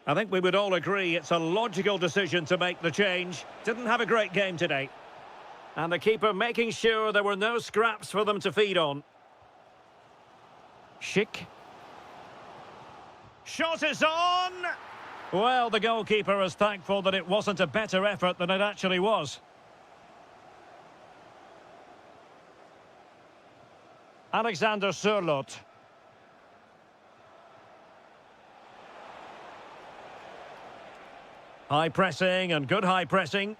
I think we would all agree it's a logical decision to make the change. Didn't have a great game today. And the keeper making sure there were no scraps for them to feed on. Schick. Shot is on! Well, the goalkeeper is thankful that it wasn't a better effort than it actually was. Alexander Sørloth. High pressing and good high pressing.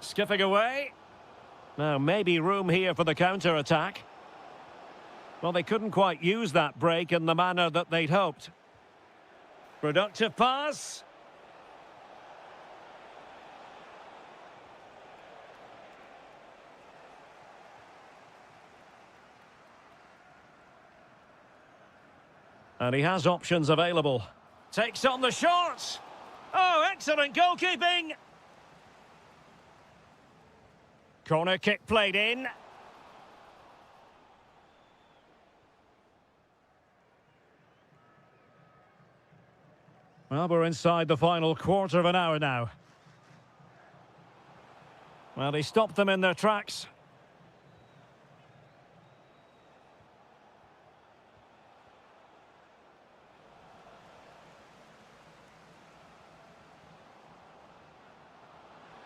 Skipping away. Now, maybe room here for the counter-attack. Well, they couldn't quite use that break in the manner that they'd hoped. Productive pass. And he has options available. Takes on the shots. Oh, excellent goalkeeping. Corner kick played in. Well, we're inside the final quarter of an hour now. Well, he stopped them in their tracks.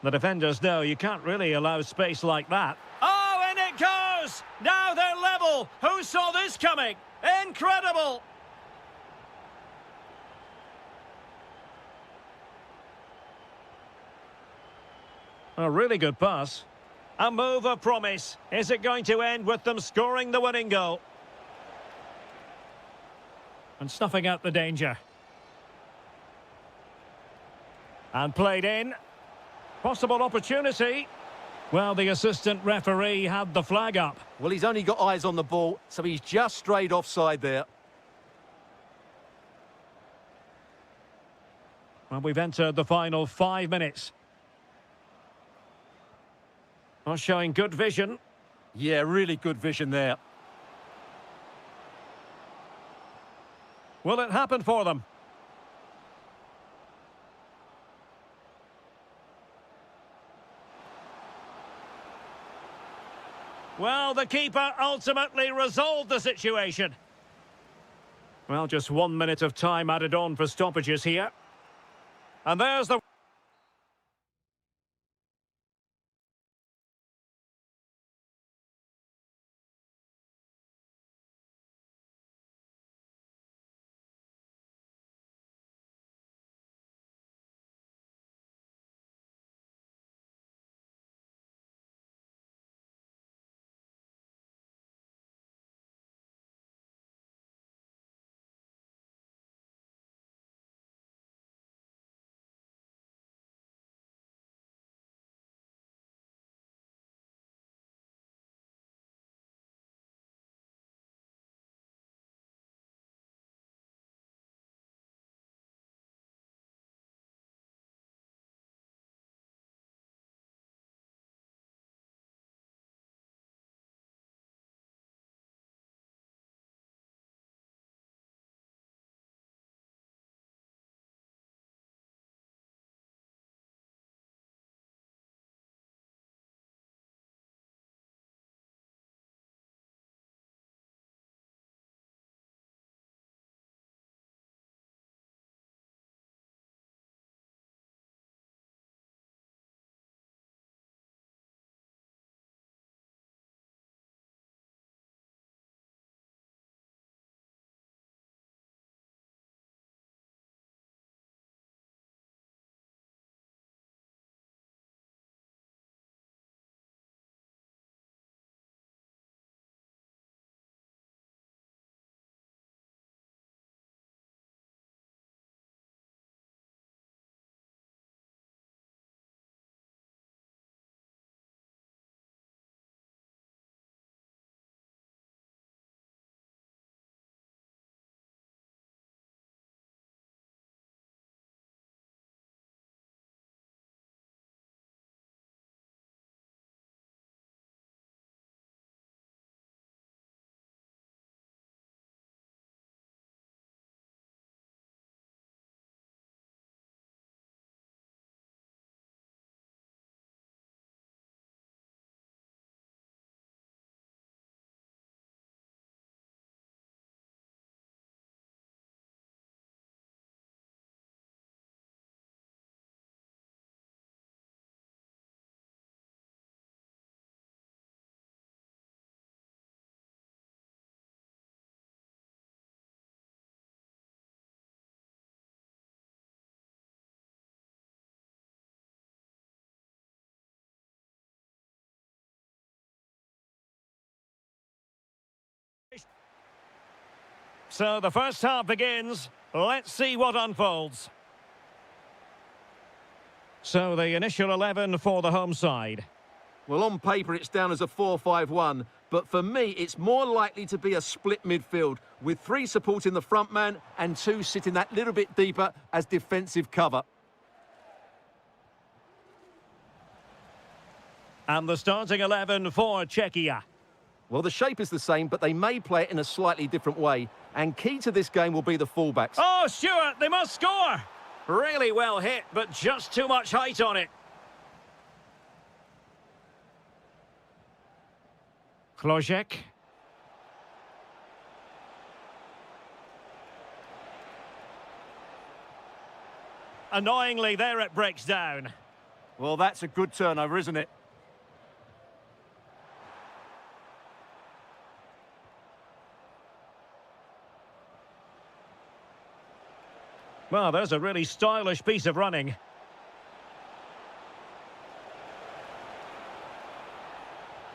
The defenders know you can't really allow space like that. Oh, and it goes! Now they're level! Who saw this coming? Incredible! A really good pass. A move of promise. Is it going to end with them scoring the winning goal? And snuffing out the danger. And played in. Possible opportunity. Well, the assistant referee had the flag up. Well, he's only got eyes on the ball, so he's just strayed offside there. Well, we've entered the final 5 minutes. Well, showing good vision. Yeah, really good vision there. Will it happen for them? Well, the keeper ultimately resolved the situation. Well, just 1 minute of time added on for stoppages here. And there's the... So the first half begins. Let's see what unfolds. So the initial 11 for the home side. Well, on paper, it's down as a 4-5-1, but for me, it's more likely to be a split midfield, with 3 supporting the front man and 2 sitting that little bit deeper as defensive cover. And the starting 11 for Czechia. Well, the shape is the same, but they may play it in a slightly different way. And key to this game will be the fullbacks. Oh, Stuart, they must score! Really well hit, but just too much height on it. Klozek. Annoyingly, there it breaks down. Well, that's a good turnover, isn't it? Well, there's a really stylish piece of running.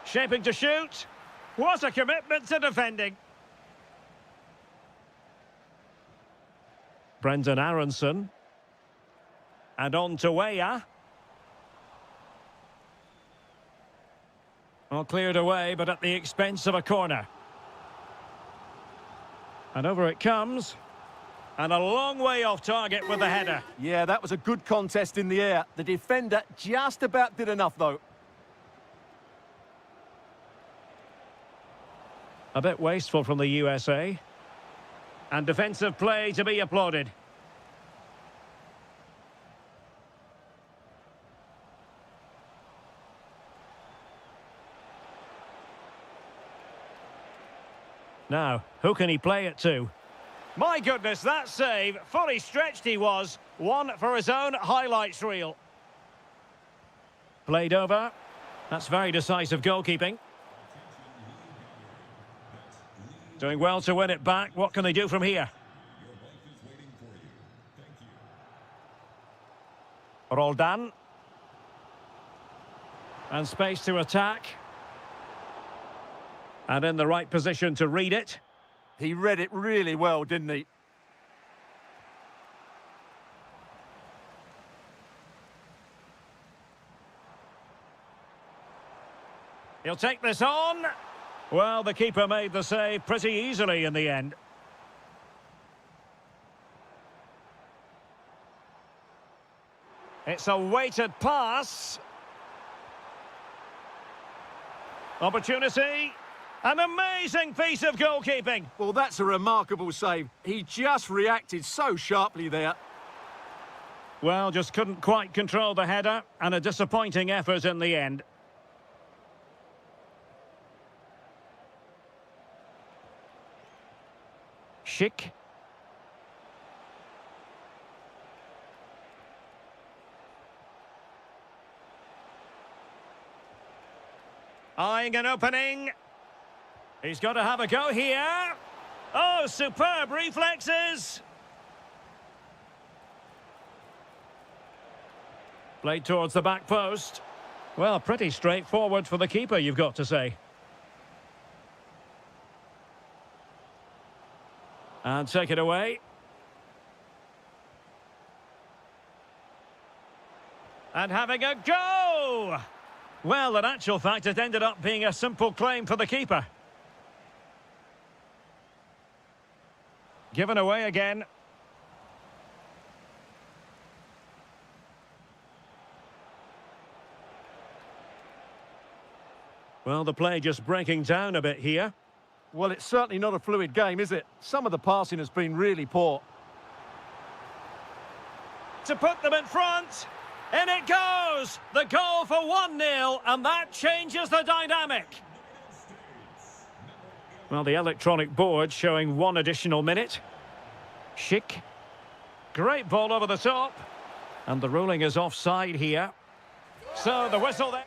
Shaping to shoot. What a commitment to defending. Brendan Aronson. And on to Weah. Well, cleared away, but at the expense of a corner. And over it comes. And a long way off target with the header. Yeah, that was a good contest in the air. The defender just about did enough, though. A bit wasteful from the USA. And defensive play to be applauded. Now, who can he play it to? My goodness, that save, fully stretched he was. One for his own highlights reel. Played over. That's very decisive goalkeeping. Doing well to win it back. What can they do from here? Roldan. And space to attack. And in the right position to read it. He read it really well, didn't he? He'll take this on. Well, the keeper made the save pretty easily in the end. It's a weighted pass. Opportunity. An amazing piece of goalkeeping. Well, that's a remarkable save. He just reacted so sharply there. Well, just couldn't quite control the header, and a disappointing effort in the end. Schick. Eyeing an opening. He's got to have a go here. Oh, superb reflexes. Played towards the back post. Well, pretty straightforward for the keeper, you've got to say. And take it away. And having a go! Well, in actual fact, it ended up being a simple claim for the keeper. Given away again. Well, the play just breaking down a bit here. Well, it's certainly not a fluid game, is it? Some of the passing has been really poor. To put them in front. In it goes! The goal for 1-0, and that changes the dynamic. Well, the electronic board showing 1 additional minute. Schick. Great ball over the top. And the ruling is offside here. So the whistle there.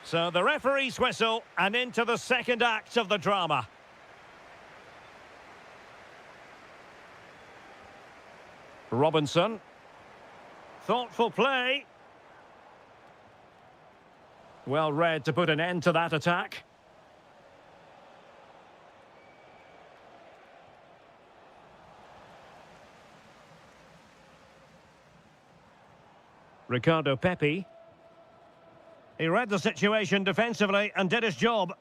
So the referee's whistle, and into the second act of the drama. Robinson. Thoughtful play. Well read to put an end to that attack. Ricardo Pepi. He read the situation defensively and did his job.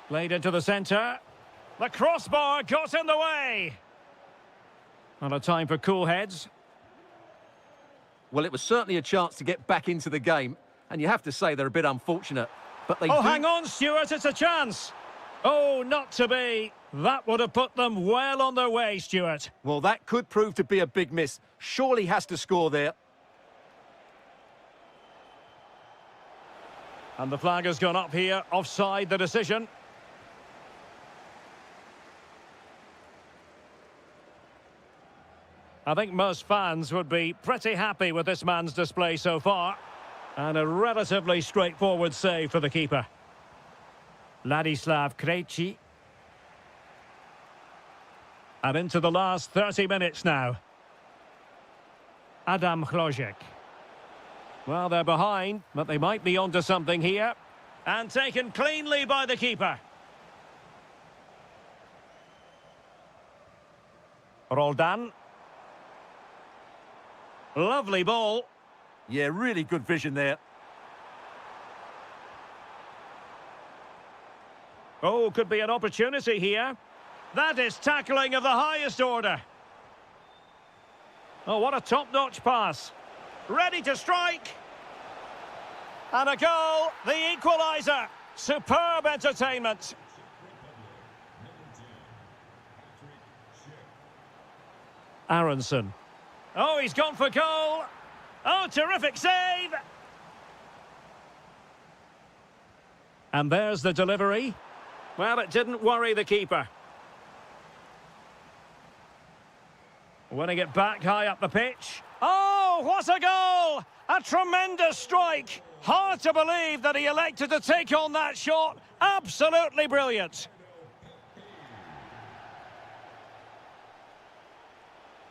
Played into the centre. The crossbar got in the way. And a time for cool heads. Well, it was certainly a chance to get back into the game, and you have to say they're a bit unfortunate. But they hang on, Stuart, it's a chance. Oh, not to be. That would have put them well on their way, Stuart. Well, that could prove to be a big miss. Surely has to score there. And the flag has gone up here, offside the decision. I think most fans would be pretty happy with this man's display so far. And a relatively straightforward save for the keeper. Ladislav Krejci. And into the last 30 minutes now. Adam Hlojek. Well, they're behind, but they might be onto something here. And taken cleanly by the keeper. Roldan. Lovely ball. Yeah, really good vision there. Oh, could be an opportunity here. That is tackling of the highest order. Oh, what a top-notch pass. Ready to strike. And a goal, the equaliser. Superb entertainment. Aronson. Oh, he's gone for goal. Oh, terrific save. And there's the delivery. Well, it didn't worry the keeper. Winning it back high up the pitch. Oh, what a goal! A tremendous strike. Hard to believe that he elected to take on that shot. Absolutely brilliant.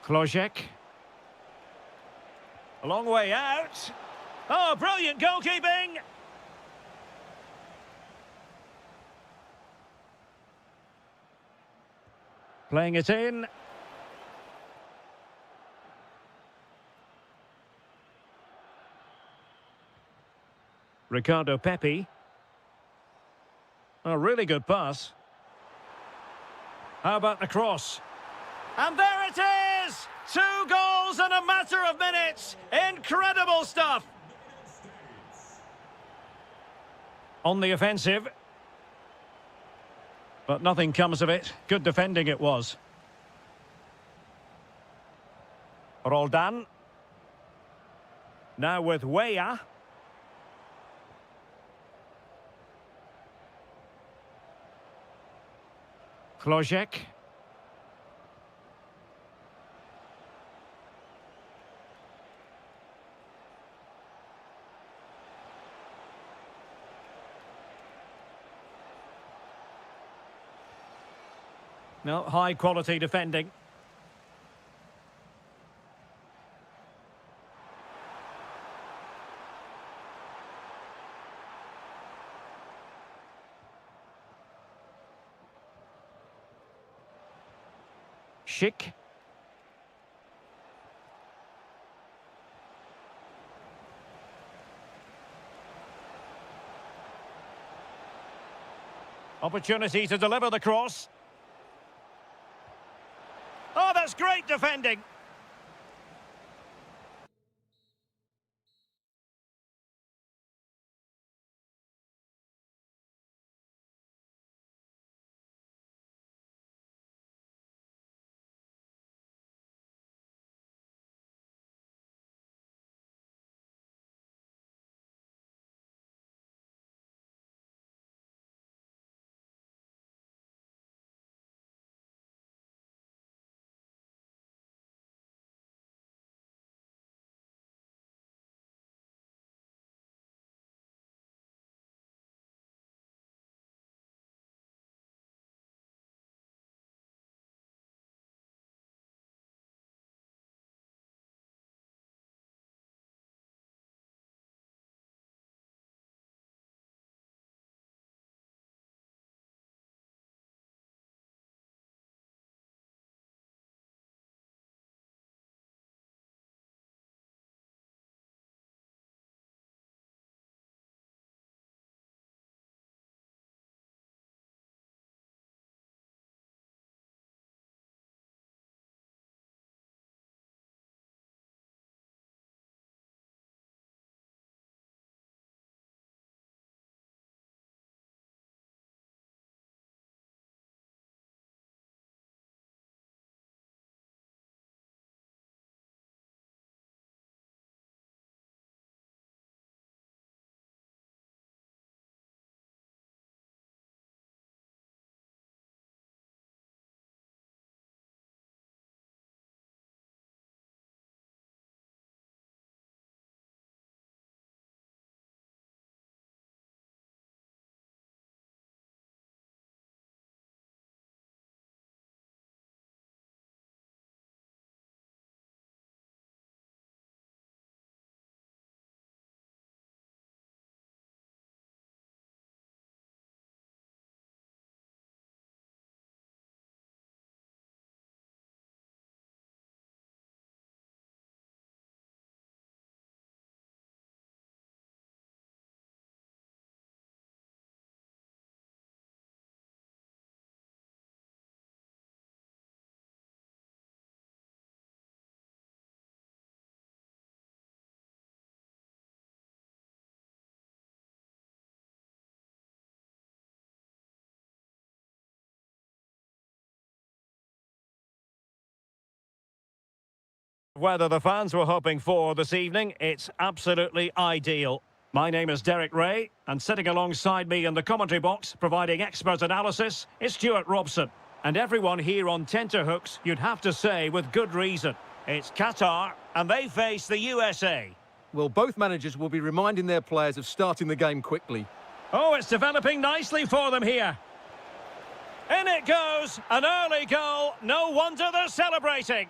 Hlojek. A long way out. Oh, brilliant goalkeeping. Playing it in. Ricardo Pepi. A really good pass. How about the cross? And there it is! 2 goals in a matter of minutes. Incredible stuff. On the offensive. But nothing comes of it. Good defending it was. Roldan. Now with Weah. Hlojek. No, high quality defending. Schick. Opportunity to deliver the cross. Oh, that's great defending. Whether the fans were hoping for this evening, it's absolutely ideal. My name is Derek Ray, and sitting alongside me in the commentary box, providing expert analysis, is Stuart Robson. And everyone here on tenterhooks, you'd have to say with good reason. It's Qatar, and they face the USA. Well, both managers will be reminding their players of starting the game quickly. Oh, it's developing nicely for them here. In it goes, an early goal. No wonder they're celebrating.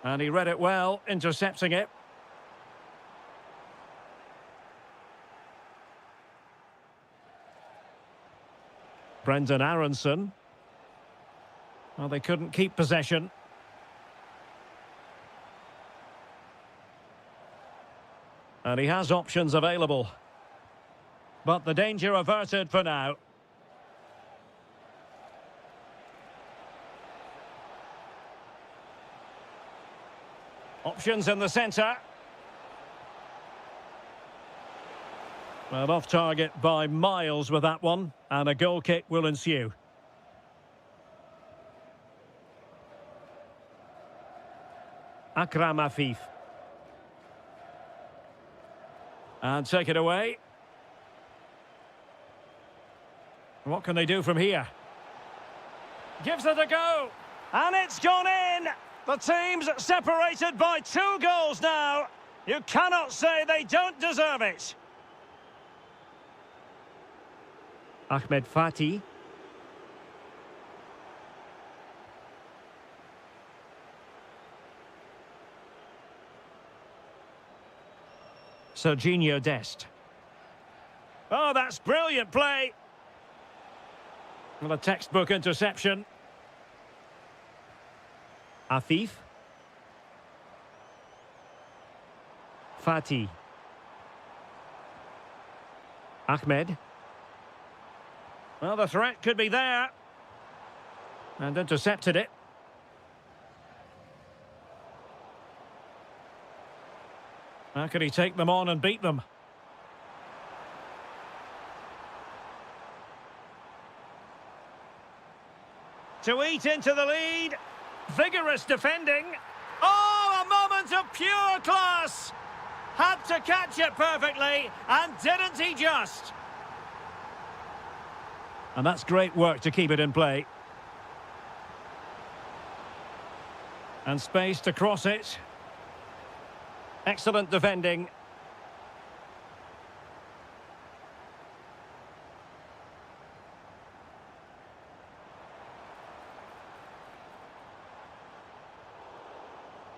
And he read it well, intercepting it. Brendan Aronson. Well, they couldn't keep possession. And he has options available. But the danger averted for now. Options in the centre. Well, off target by miles with that one, and a goal kick will ensue. Akram Afif. And take it away. What can they do from here? Gives it a go. And it's gone in. The team's separated by 2 goals now. You cannot say they don't deserve it. Ahmed Fatih. Serginho Dest. Oh, that's brilliant play. Well, a textbook interception. Afif. Fatih. Ahmed. Well, the threat could be there. And intercepted it. How can he take them on and beat them? To eat into the lead. Vigorous defending. Oh, a moment of pure class. Had to catch it perfectly, and didn't he just? And that's great work to keep it in play. And space to cross it. Excellent defending.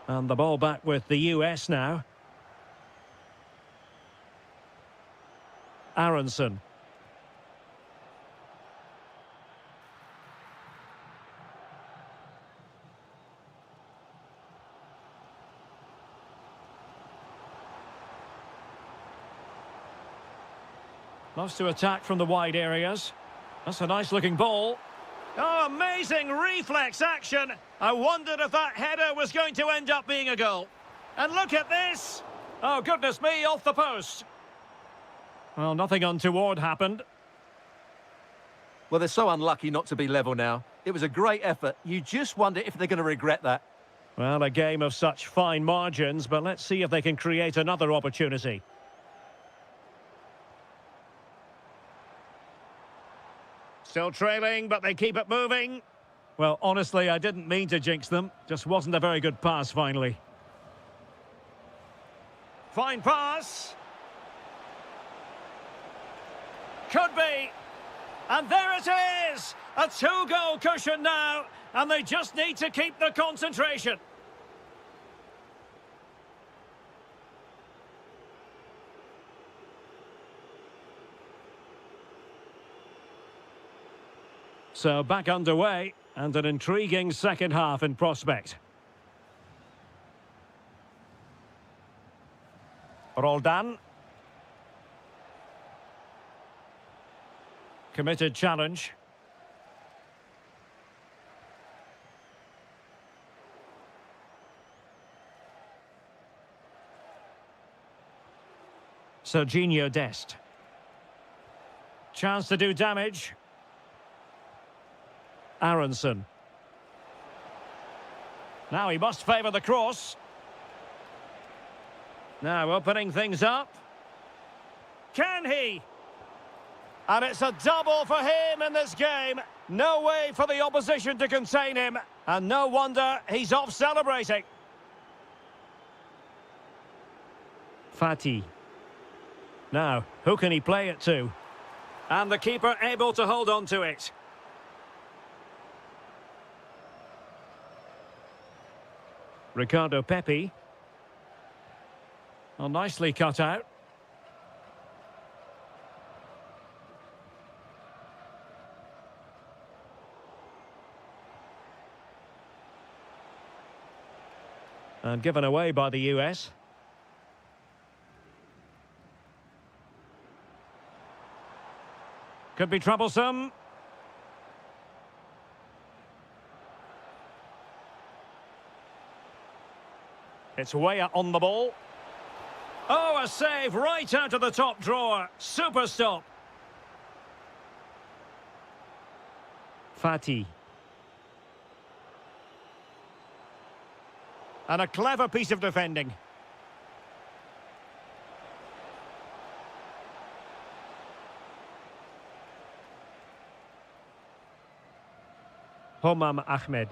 And the ball back with the US now. Aronson. Loves to attack from the wide areas. That's a nice looking ball. Oh, amazing reflex action. I wondered if that header was going to end up being a goal. And look at this. Oh, goodness me, off the post. Well, nothing untoward happened. Well, they're so unlucky not to be level now. It was a great effort. You just wonder if they're going to regret that. Well, a game of such fine margins, but let's see if they can create another opportunity. Still trailing, but they keep it moving. Well, honestly, I didn't mean to jinx them. Just wasn't a very good pass, finally. Fine pass. Could be. And there it is! A 2-goal cushion now, and they just need to keep the concentration. So back underway, and an intriguing second half in prospect. Roldan. Committed challenge. Serginho Dest. Chance to do damage. Aronson. Now he must favour the cross. Now opening things up. Can he? And it's a double for him in this game. No way for the opposition to contain him. And no wonder he's off celebrating. Fati. Now, who can he play it to? And the keeper able to hold on to it. Ricardo Pepi. Well, nicely cut out. And given away by the US. Could be troublesome. It's Weah on the ball. Oh, a save right out of the top drawer. Super stop. Fati. And a clever piece of defending. Homam Ahmed.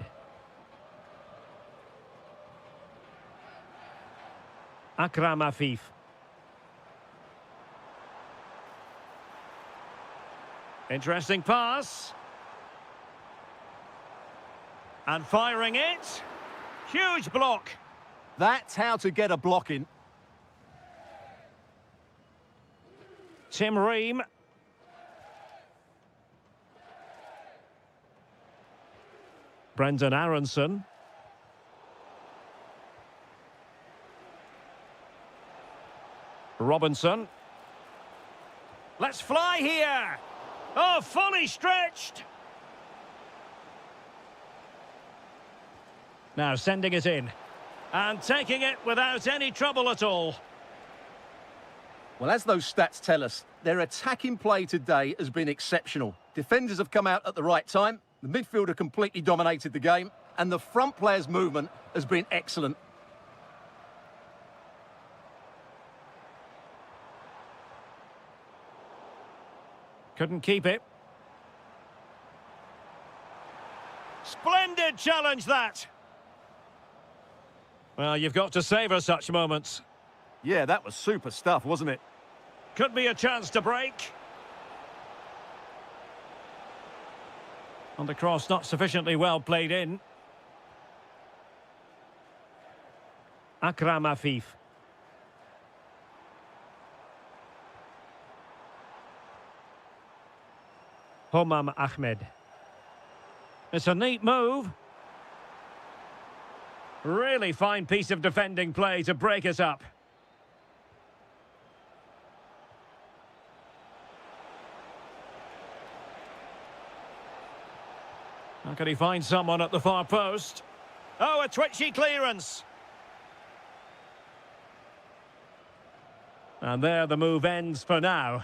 Akram Afif. Interesting pass. And firing it. Huge block. That's how to get a block in. Tim Ream. Brendan Aronson. Robinson. Let's fly here. Oh, fully stretched. Now sending it in. And taking it without any trouble at all. Well, as those stats tell us, their attacking play today has been exceptional. Defenders have come out at the right time, the midfielder completely dominated the game, and the front player's movement has been excellent. Couldn't keep it. Splendid challenge, that. Well, you've got to savour such moments. Yeah, that was super stuff, wasn't it? Could be a chance to break. On the cross, not sufficiently well played in. Akram Afif. Homam Ahmed. It's a neat move. Really fine piece of defending play to break us up. How can he find someone at the far post? Oh, a twitchy clearance. And there the move ends for now.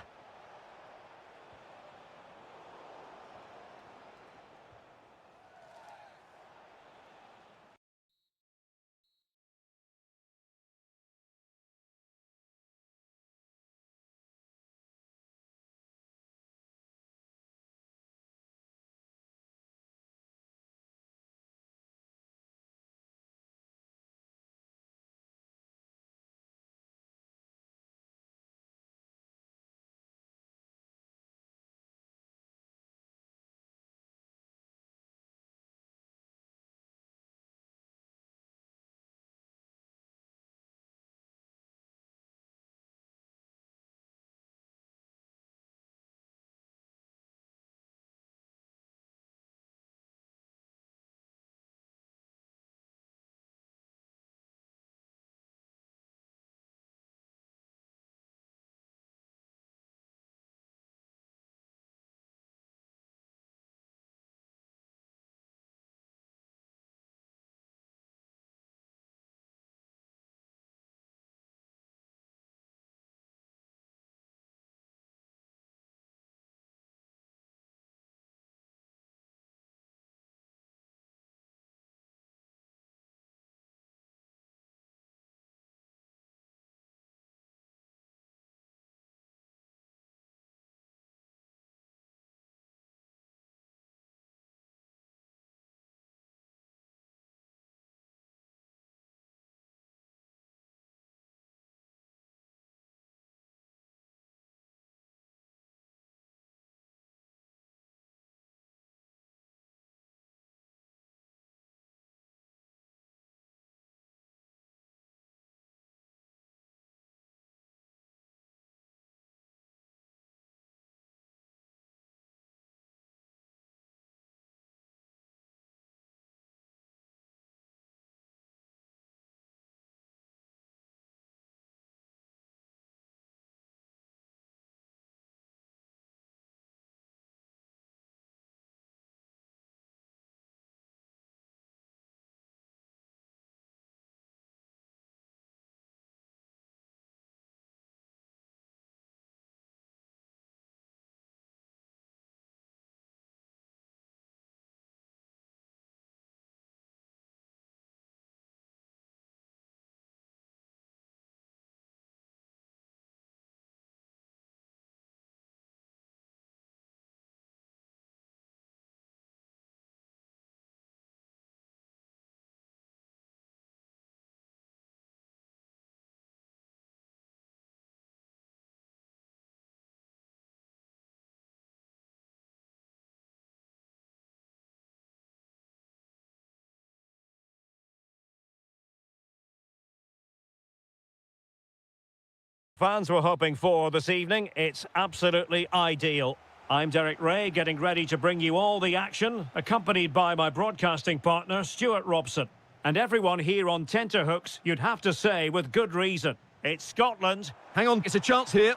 fans were hoping for this evening. It's absolutely ideal. I'm Derek Ray, getting ready to bring you all the action, accompanied by my broadcasting partner, Stuart Robson. And everyone here on tenterhooks, you'd have to say with good reason. It's Scotland. Hang on, it's a chance here.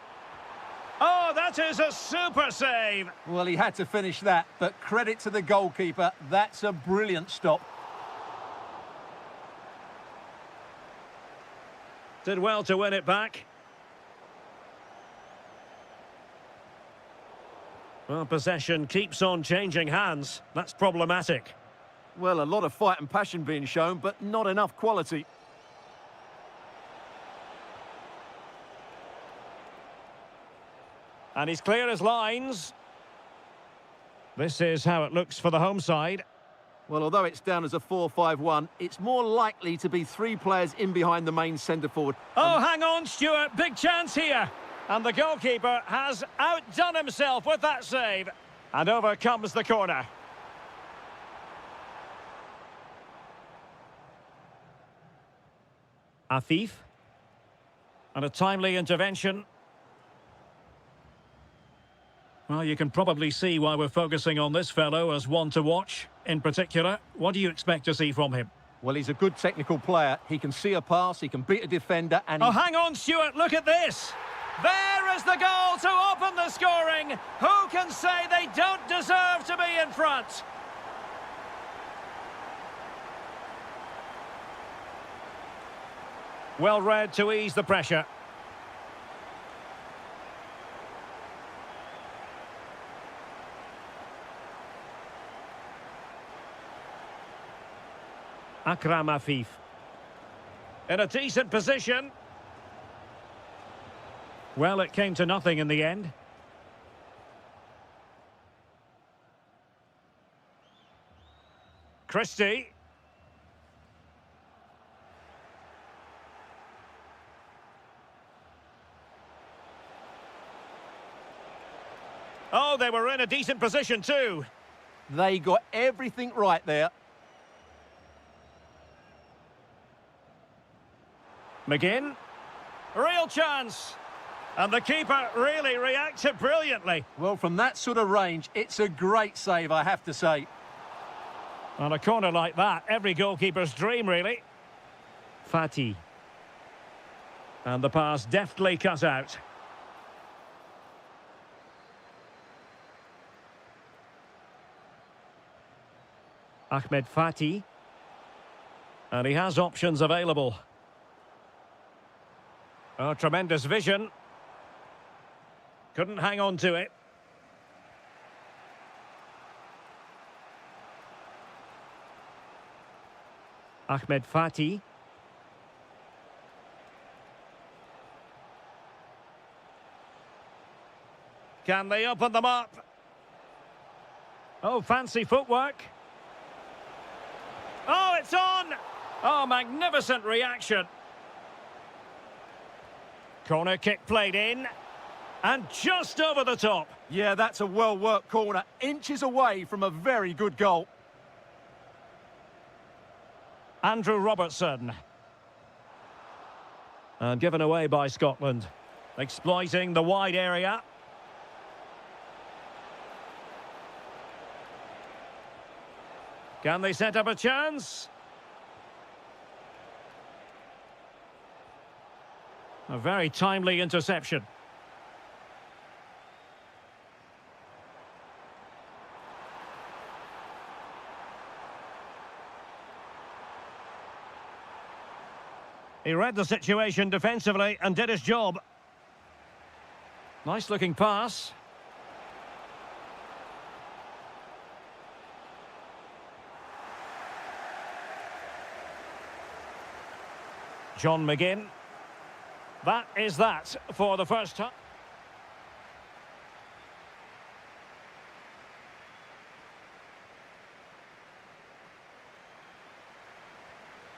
Oh, that is a super save. Well, he had to finish that, but credit to the goalkeeper. That's a brilliant stop. Did well to win it back. Well, possession keeps on changing hands. That's problematic. Well, a lot of fight and passion being shown, but not enough quality. And he's clear as lines. This is how it looks for the home side. Well, although it's down as a 4-5-1, it's more likely to be 3 players in behind the main centre-forward. Oh, hang on, Stuart. Big chance here. And the goalkeeper has outdone himself with that save. And over comes the corner. Afif. And a timely intervention. Well, you can probably see why we're focusing on this fellow as one to watch. In particular, what do you expect to see from him? Well, he's a good technical player. He can see a pass, he can beat a defender, and Oh, hang on, Stuart, look at this. There is the goal to open the scoring. Who can say they don't deserve to be in front? Well read to ease the pressure. Akram Afif. In a decent position. Well, it came to nothing in the end. Christie. Oh, they were in a decent position too. they got everything right there. McGinn. Real chance. And the keeper really reacted brilliantly. Well, from that sort of range, it's a great save, I have to say. On a corner like that, every goalkeeper's dream, really. Fatih. And the pass deftly cut out. Ahmed Fatih. And he has options available. Oh, tremendous vision. Couldn't hang on to it. Ahmed Fatih. Can they open them up? Oh, fancy footwork. Oh, it's on! Oh, magnificent reaction. Corner kick played in. And just over the top. Yeah, that's a well-worked corner. Inches away from a very good goal. Andrew Robertson. And given away by Scotland. Exploiting the wide area. Can they set up a chance? A very timely interception. He read the situation defensively and did his job. Nice looking pass. John McGinn. That is that for the first time.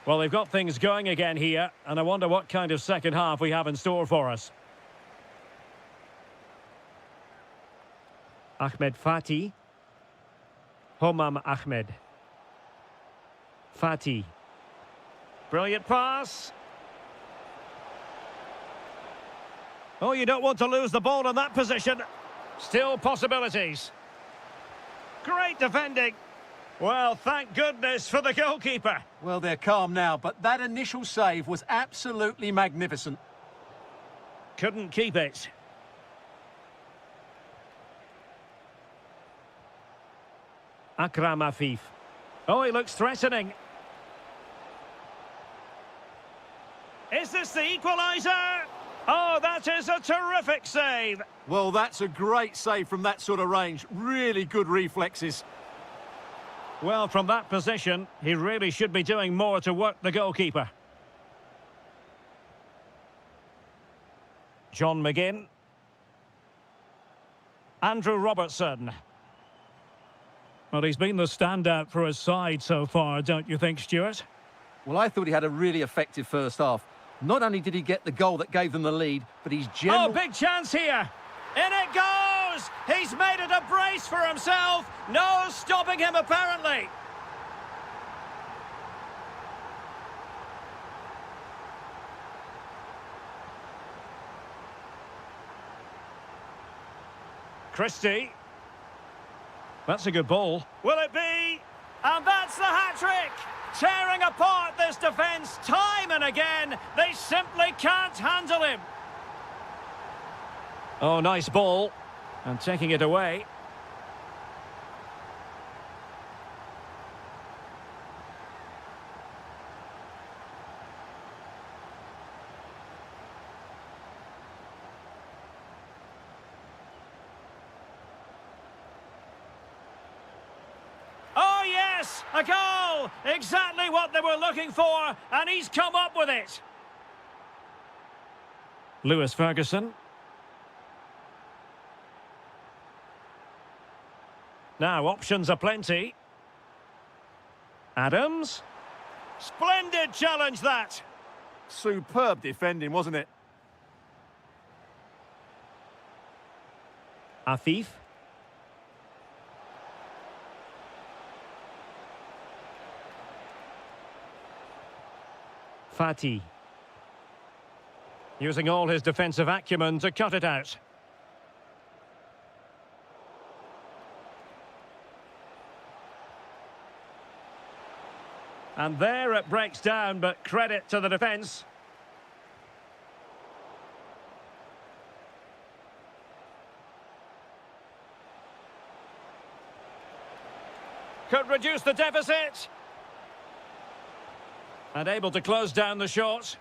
Well, they've got things going again here, and I wonder what kind of second half we have in store for us. Ahmed Fatih. Homam Ahmed. Fatih. Brilliant pass. Oh, you don't want to lose the ball in that position. Still possibilities. Great defending. Well, thank goodness for the goalkeeper. Well, they're calm now, but that initial save was absolutely magnificent. Couldn't keep it. Akram Afif. Oh, he looks threatening. Is this the equaliser? Oh, that is a terrific save. Well, that's a great save from that sort of range. Really good reflexes. Well, from that position, he really should be doing more to work the goalkeeper. John McGinn. Andrew Robertson. Well, he's been the standout for his side so far, don't you think, Stuart? Well, I thought he had a really effective first half. Not only did he get the goal that gave them the lead, but he's Oh, big chance here. In it goes! He's made it a brace for himself. No stopping him, apparently. Christie. That's a good ball. Will it be? And that's the hat-trick! Tearing apart this defence time and again. They simply can't handle him. Oh, nice ball. And taking it away. Oh, yes! A goal! Exactly what they were looking for, and he's come up with it. Lewis Ferguson. Now, options are plenty. Adams. Splendid challenge, that. Superb defending, wasn't it? Afif. Fatih. Using all his defensive acumen to cut it out. And there it breaks down, but credit to the defence. Could reduce the deficit. And able to close down the shot.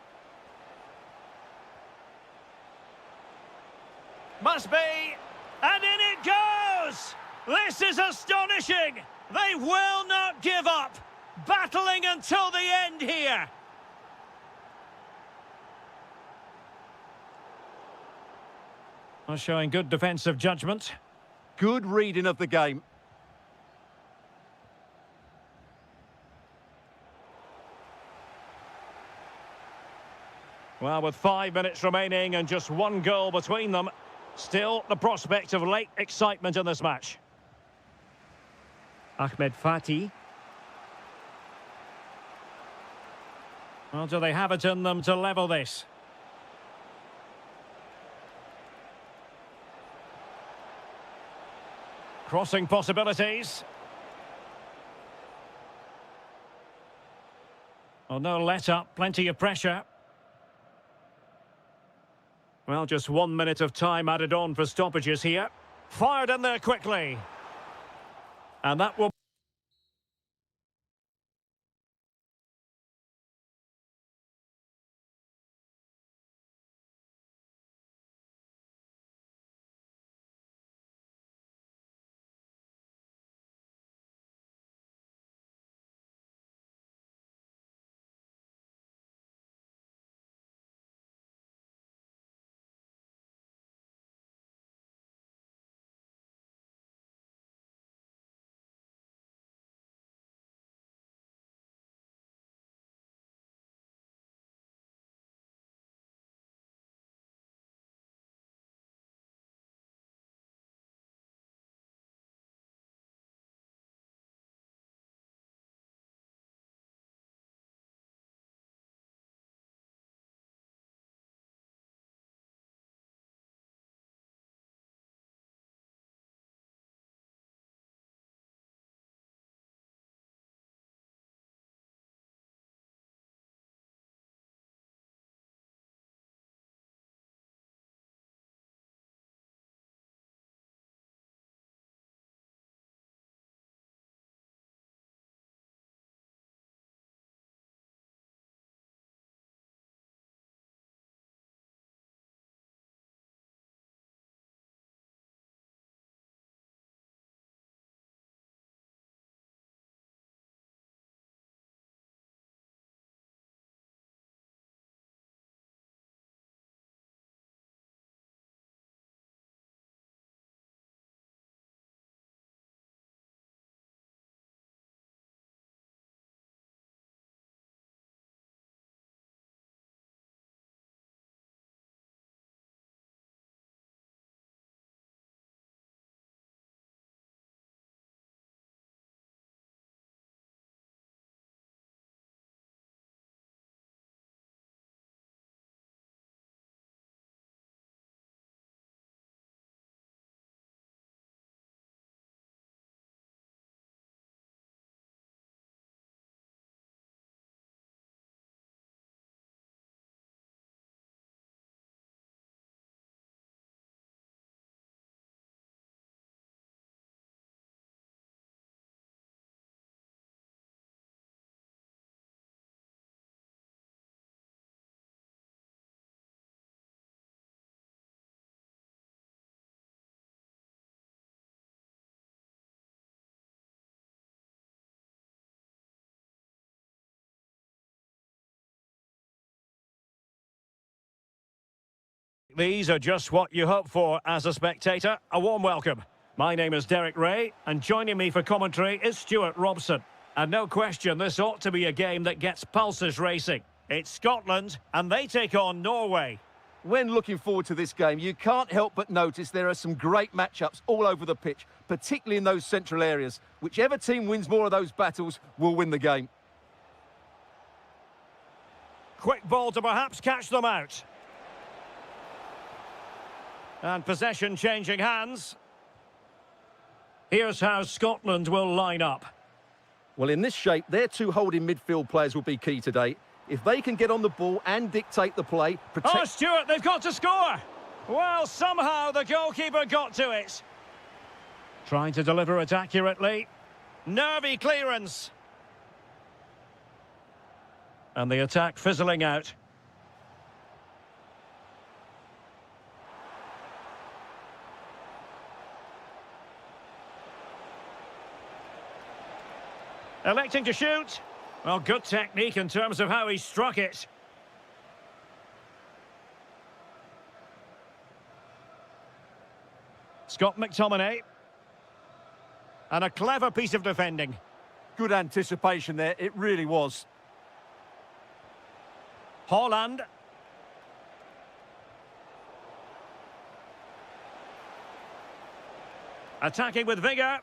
Must be. And in it goes! This is astonishing! They will not give up! Battling until the end here. Well, showing good defensive judgment. Good reading of the game. Well, with 5 minutes remaining and just one goal between them, still the prospect of late excitement in this match. Ahmed Fatih. Well, do they have it in them to level this? Crossing possibilities. Oh, no let up, plenty of pressure. Well, just 1 minute of time added on for stoppages here. Fired in there quickly. And that will... these are just what you hope for as a spectator. A warm welcome. My name is Derek Ray, and joining me for commentary is Stuart Robson. And no question, this ought to be a game that gets pulses racing. It's Scotland, and they take on Norway. When looking forward to this game, you can't help but notice there are some great matchups all over the pitch, particularly in those central areas. Whichever team wins more of those battles will win the game. Quick ball to perhaps catch them out. And possession changing hands. Here's how Scotland will line up. Well, in this shape, their two holding midfield players will be key today. If they can get on the ball and dictate the play, Oh, Stuart, they've got to score! Well, somehow the goalkeeper got to it. Trying to deliver it accurately. Nervy clearance. And the attack fizzling out. Electing to shoot. Well, good technique in terms of how he struck it. Scott McTominay. And a clever piece of defending. Good anticipation there, it really was. Holland. Attacking with vigour.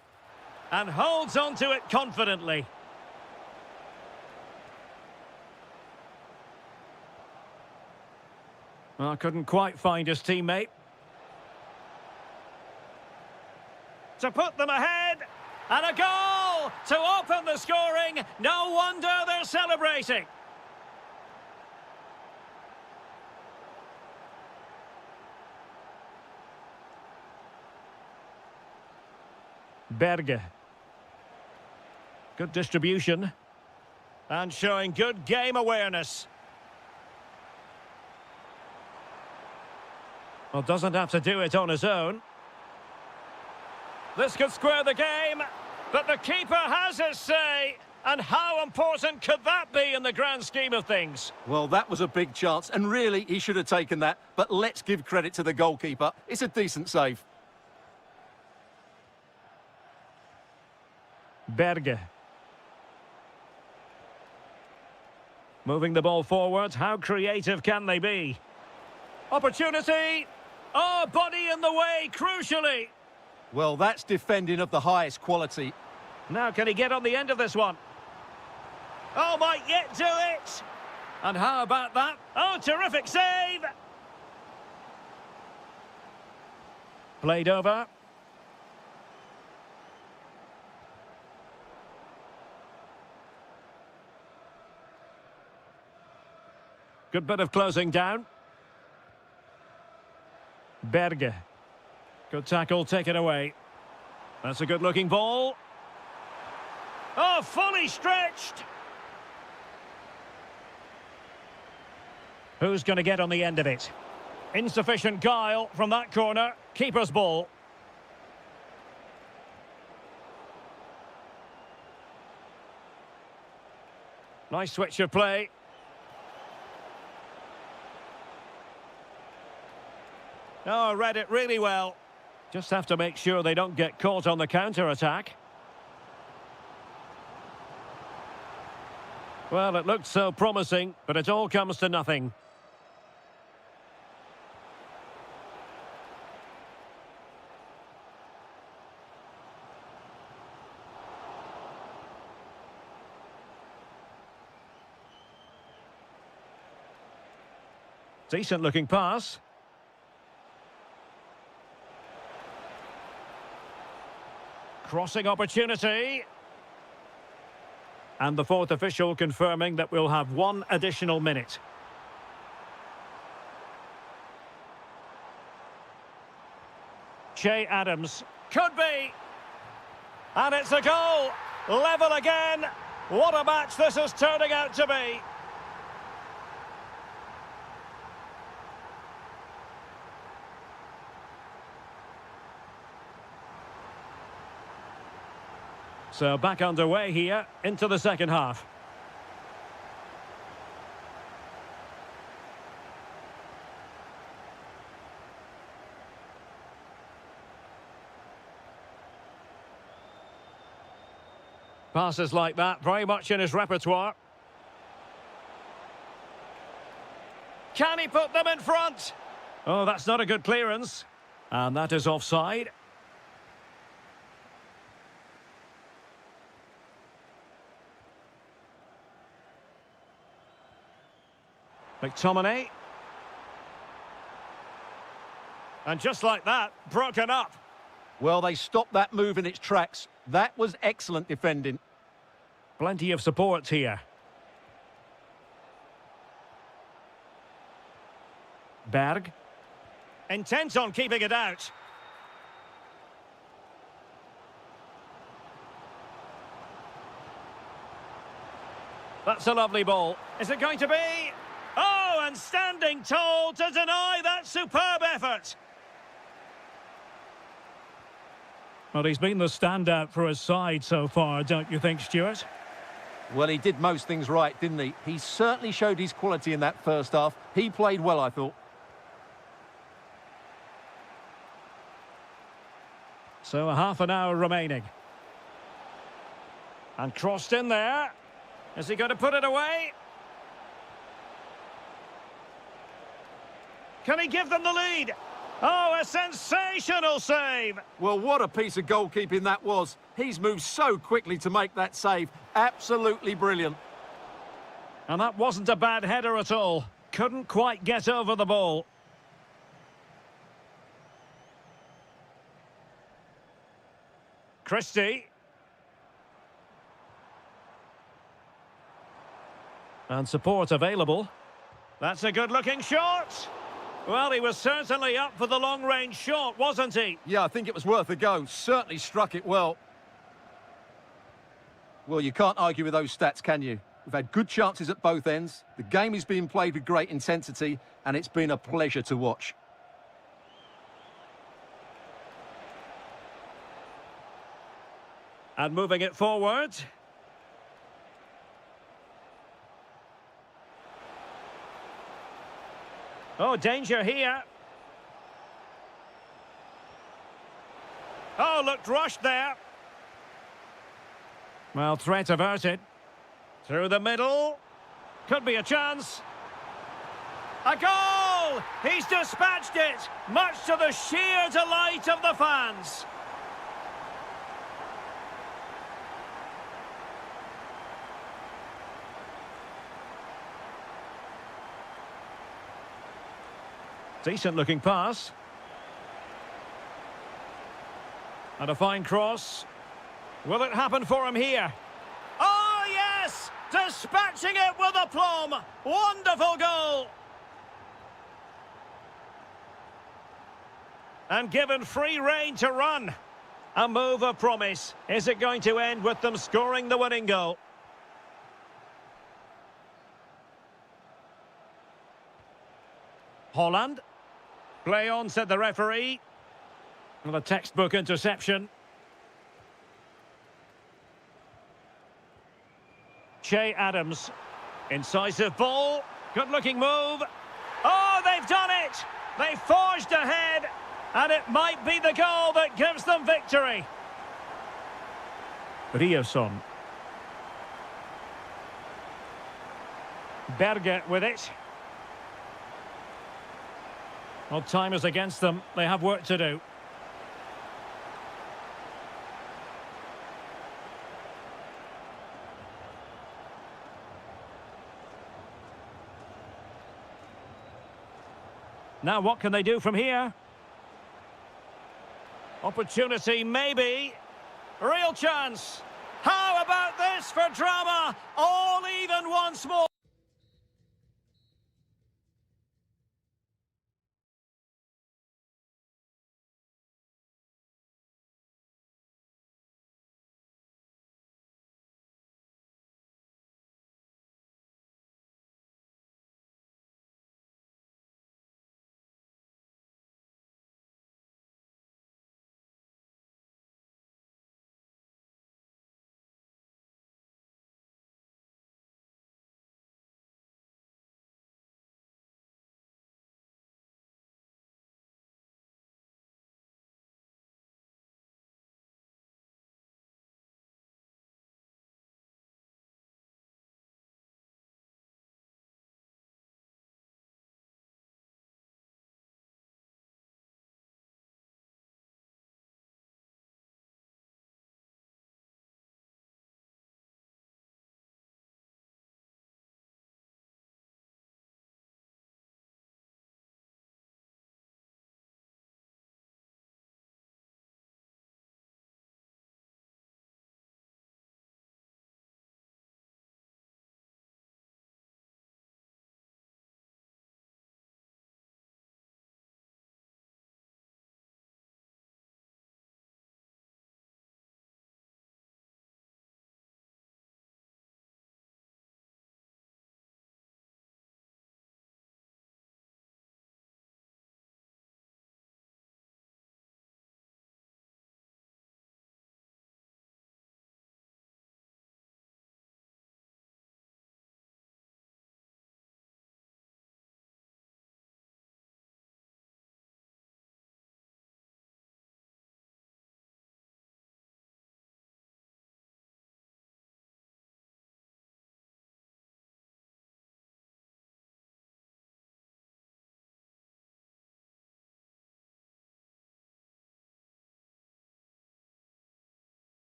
And holds on to it confidently. Well, couldn't quite find his teammate. To put them ahead. And a goal to open the scoring. No wonder they're celebrating. Berge. Good distribution. And showing good game awareness. Well, doesn't have to do it on his own. This could square the game, but the keeper has his say. And how important could that be in the grand scheme of things? Well, that was a big chance, and really, he should have taken that. But let's give credit to the goalkeeper. It's a decent save. Berge. Moving the ball forward, how creative can they be? Opportunity! Oh, body in the way, crucially! Well, that's defending of the highest quality. Now can he get on the end of this one? Oh, might yet do it! And how about that? Oh, terrific save! Played over. Good bit of closing down. Berge. Good tackle, taken away. That's a good-looking ball. Oh, fully stretched! Who's going to get on the end of it? Insufficient guile from that corner. Keeper's ball. Nice switch of play. Oh, read it really well. Just have to make sure they don't get caught on the counter-attack. Well, it looked so promising, but it all comes to nothing. Decent-looking pass. Crossing opportunity. And the fourth official confirming that we'll have one additional minute. Che Adams. Could be. And it's a goal. Level again. What a match this is turning out to be. So back underway here into the second half. Passes like that, very much in his repertoire. Can he put them in front? Oh, that's not a good clearance. And that is offside. McTominay. And just like that, broken up. Well, they stopped that move in its tracks. That was excellent defending. Plenty of support here. Berg. Intent on keeping it out. That's a lovely ball. Is it going to be? Oh, and standing tall to deny that superb effort. Well, he's been the standout for his side so far, don't you think, Stuart? Well, he did most things right, didn't he? He certainly showed his quality in that first half. He played well, I thought. So a half an hour remaining. And crossed in there. Is he going to put it away? Can he give them the lead? Oh, a sensational save! Well, what a piece of goalkeeping that was. He's moved so quickly to make that save. Absolutely brilliant. And that wasn't a bad header at all. Couldn't quite get over the ball. Christie. And support available. That's a good-looking shot. Well, he was certainly up for the long-range shot, wasn't he? Yeah, I think it was worth a go. Certainly struck it well. Well, you can't argue with those stats, can you? We've had good chances at both ends. The game is being played with great intensity, and it's been a pleasure to watch. And moving it forward. Oh, danger here. Oh, looked rushed there. Well, threat averted. Through the middle. Could be a chance. A goal! He's dispatched it, much to the sheer delight of the fans. Decent looking pass. And a fine cross. Will it happen for him here? Oh, yes! Dispatching it with aplomb. Wonderful goal. And given free rein to run. A move of promise. Is it going to end with them scoring the winning goal? Holland. Play on, said the referee. Well, a textbook interception. Che Adams. Incisive ball. Good-looking move. Oh, they've done it! They forged ahead, and it might be the goal that gives them victory. Riosson. Berger with it. Well, time is against them. They have work to do. Now, what can they do from here? Opportunity, maybe. Real chance. How about this for drama? All even once more.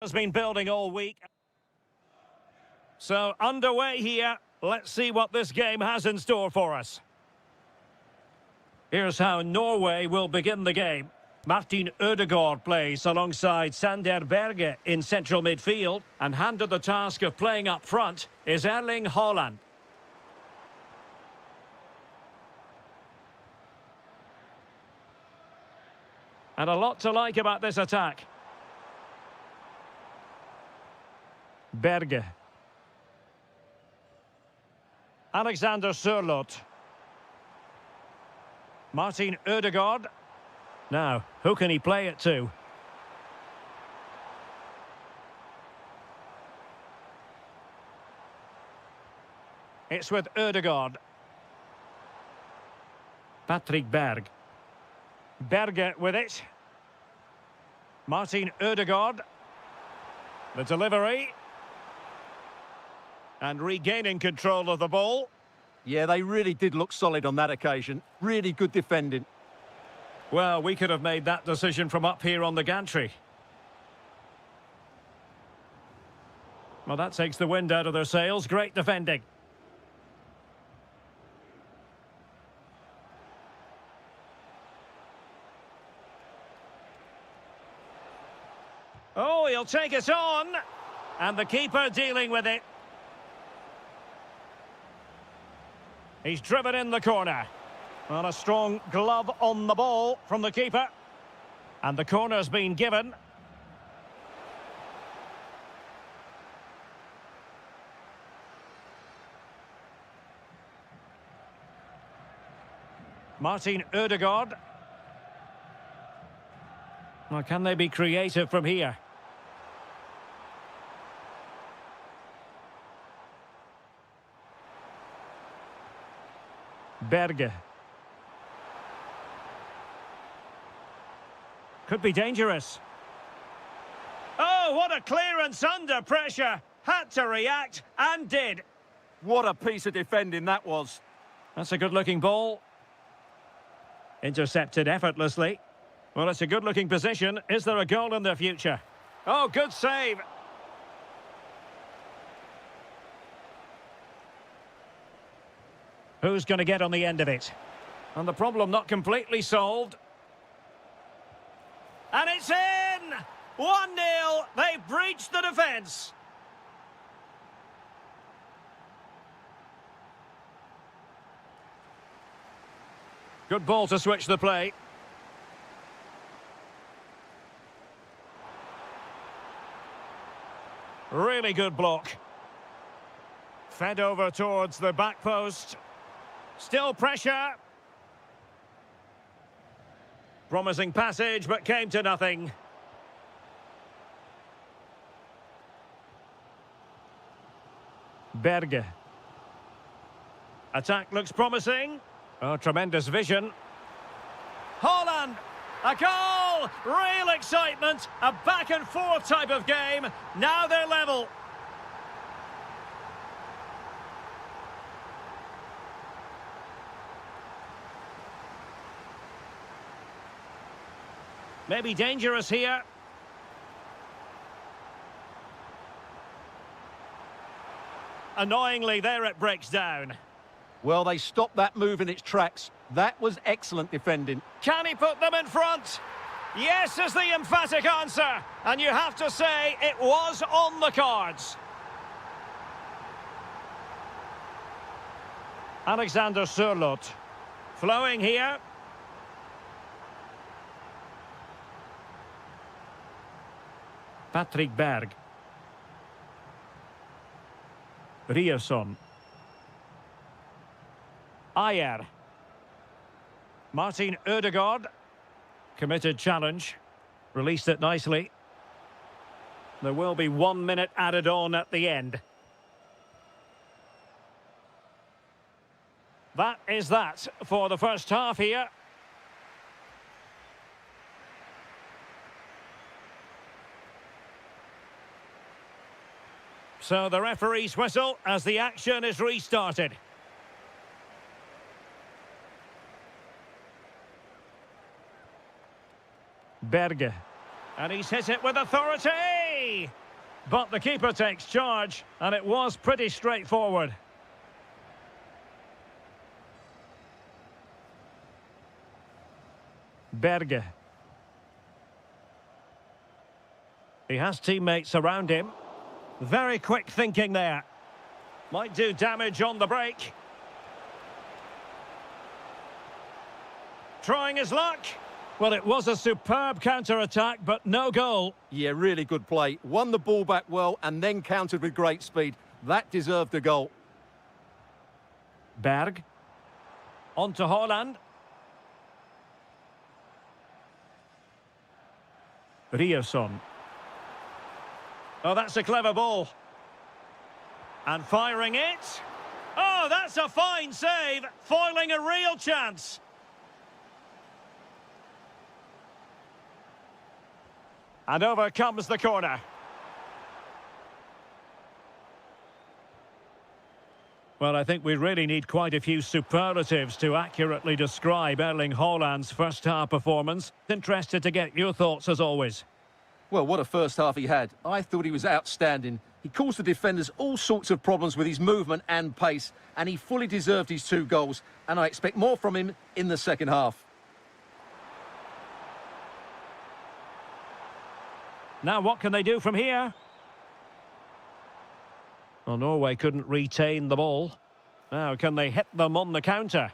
Has been building all week. So underway here. Let's see what this game has in store for us. Here's how Norway will begin the game. Martin Ødegaard plays alongside Sander Berge in central midfield, and handed the task of playing up front is Erling Haaland. And a lot to like about this attack. Berge. Alexander Sørloth. Martin Ødegaard. Now, who can he play it to? It's with Ødegaard. Patrick Berg. Berge with it. Martin Ødegaard. The delivery. And regaining control of the ball. Yeah, they really did look solid on that occasion. Really good defending. Well, we could have made that decision from up here on the gantry. Well, that takes the wind out of their sails. Great defending. Oh, he'll take it on. And the keeper dealing with it. He's driven in the corner. And a strong glove on the ball from the keeper. And the corner's been given. Martin Ødegaard. Well, can they be creative from here? Berge. Could be dangerous. Oh, what a clearance under pressure. Had to react and did. What a piece of defending that was. That's a good-looking ball. Intercepted effortlessly. Well, it's a good-looking position. Is there a goal in the future? Oh, good save. Who's going to get on the end of it? And the problem not completely solved. And it's in! 1-0. They've breached the defence. Good ball to switch the play. Really good block. Fed over towards the back post. Still pressure. Promising passage, but came to nothing. Berge. Attack looks promising. Oh, tremendous vision. Haaland! A goal! Real excitement. A back-and-forth type of game. Now they're level. Maybe dangerous here. Annoyingly, there it breaks down. Well, they stopped that move in its tracks. That was excellent defending. Can he put them in front? Yes is the emphatic answer. And you have to say it was on the cards. Alexander Sørloth. Flowing here. Patrick Berg. Ryerson. Ayer. Martin Ødegaard. Committed challenge. Released it nicely. There will be 1 minute added on at the end. That is that for the first half here. So the referee's whistle as the action is restarted. Berge. And he's hit it with authority! But the keeper takes charge, and it was pretty straightforward. Berge. He has teammates around him. Very quick thinking there. Might do damage on the break. Trying his luck. Well, it was a superb counter-attack, but no goal. Yeah, really good play. Won the ball back well and then countered with great speed. That deserved a goal. Berg. On to Haaland. Ryerson. Oh, that's a clever ball. And firing it. Oh, that's a fine save. Foiling a real chance. And over comes the corner. Well, I think we really need quite a few superlatives to accurately describe Erling Haaland's first-half performance. Interested to get your thoughts as always. Well, what a first half he had. I thought he was outstanding. He caused the defenders all sorts of problems with his movement and pace, and he fully deserved his 2 goals, and I expect more from him in the second half. Now, what can they do from here? Well, Norway couldn't retain the ball. Now, can they hit them on the counter?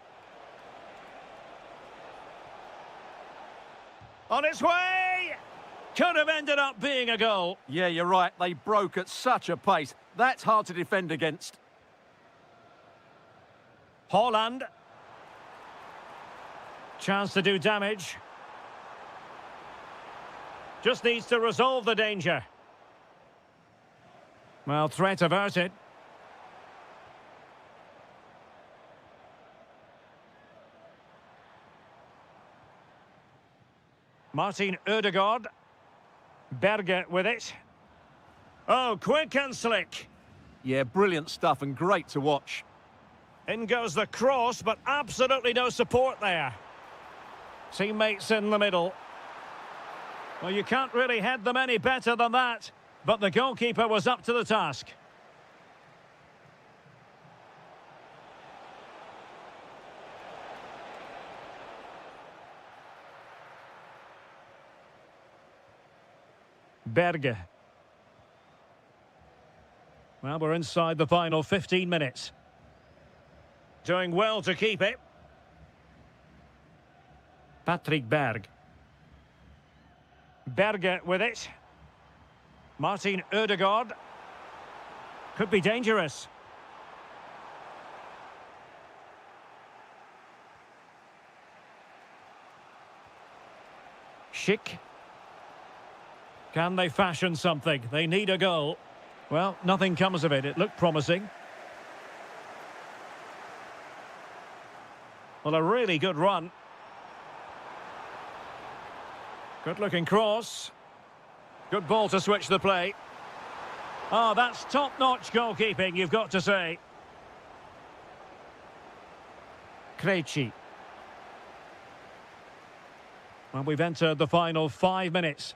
On its way! Could have ended up being a goal. Yeah, you're right. They broke at such a pace. That's hard to defend against. Haaland. Chance to do damage. Just needs to resolve the danger. Well, threat averted. Martin Ødegaard. Berge with it. Oh, quick and slick. Yeah, brilliant stuff and great to watch. In goes the cross, but absolutely no support there. Teammates in the middle. Well, you can't really head them any better than that, but the goalkeeper was up to the task. Berge. Well, we're inside the final 15 minutes. Doing well to keep it. Patrick Berg. Berge with it. Martin Ødegaard. Could be dangerous. Schick. Can they fashion something? They need a goal. Well, nothing comes of it. It looked promising. Well, a really good run. Good-looking cross. Good ball to switch the play. Oh, that's top-notch goalkeeping, you've got to say. Krejci. Well, we've entered the final 5 minutes.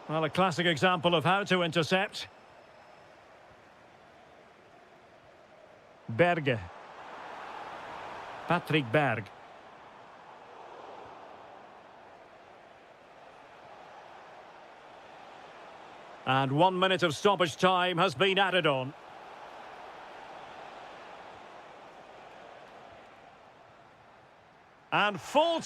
Well, a classic example of how to intercept. Berge. Patrick Berg. And 1 minute of stoppage time has been added on. And full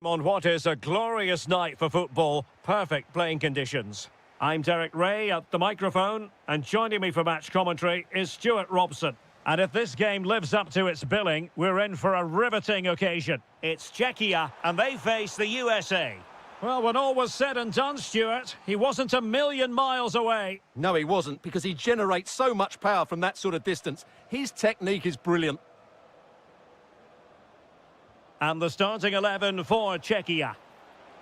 On what is a glorious night for football, perfect playing conditions. I'm Derek Ray at the microphone, and joining me for match commentary is Stuart Robson. And if this game lives up to its billing, we're in for a riveting occasion. It's Czechia, and they face the USA. Well, when all was said and done, Stuart, he wasn't a million miles away. No, he wasn't, because he generates so much power from that sort of distance. His technique is brilliant. And the starting 11 for Czechia.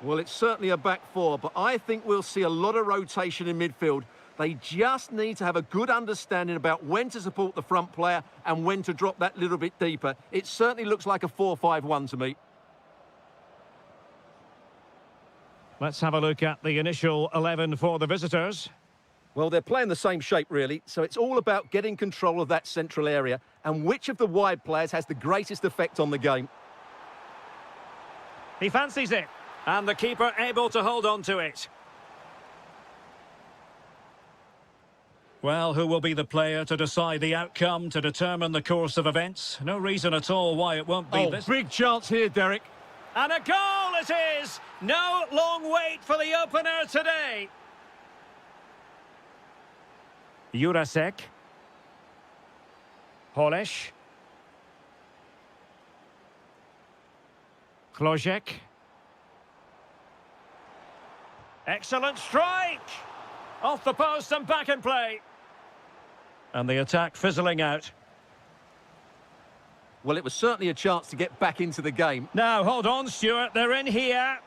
Well, it's certainly a back four, but I think we'll see a lot of rotation in midfield. They just need to have a good understanding about when to support the front player and when to drop that little bit deeper. It certainly looks like a 4-5-1 to me. Let's have a look at the initial 11 for the visitors. Well, they're playing the same shape, really, so it's all about getting control of that central area and which of the wide players has the greatest effect on the game. He fancies it, and the keeper able to hold on to it. Well, who will be the player to decide the outcome, to determine the course of events? No reason at all why it won't be this. Big chance here, Derek. And a goal it is! No long wait for the opener today. Jurasek. Polish. Klozek. Excellent strike! Off the post and back in play. And the attack fizzling out. Well, it was certainly a chance to get back into the game. Now, hold on, Stuart. They're in here.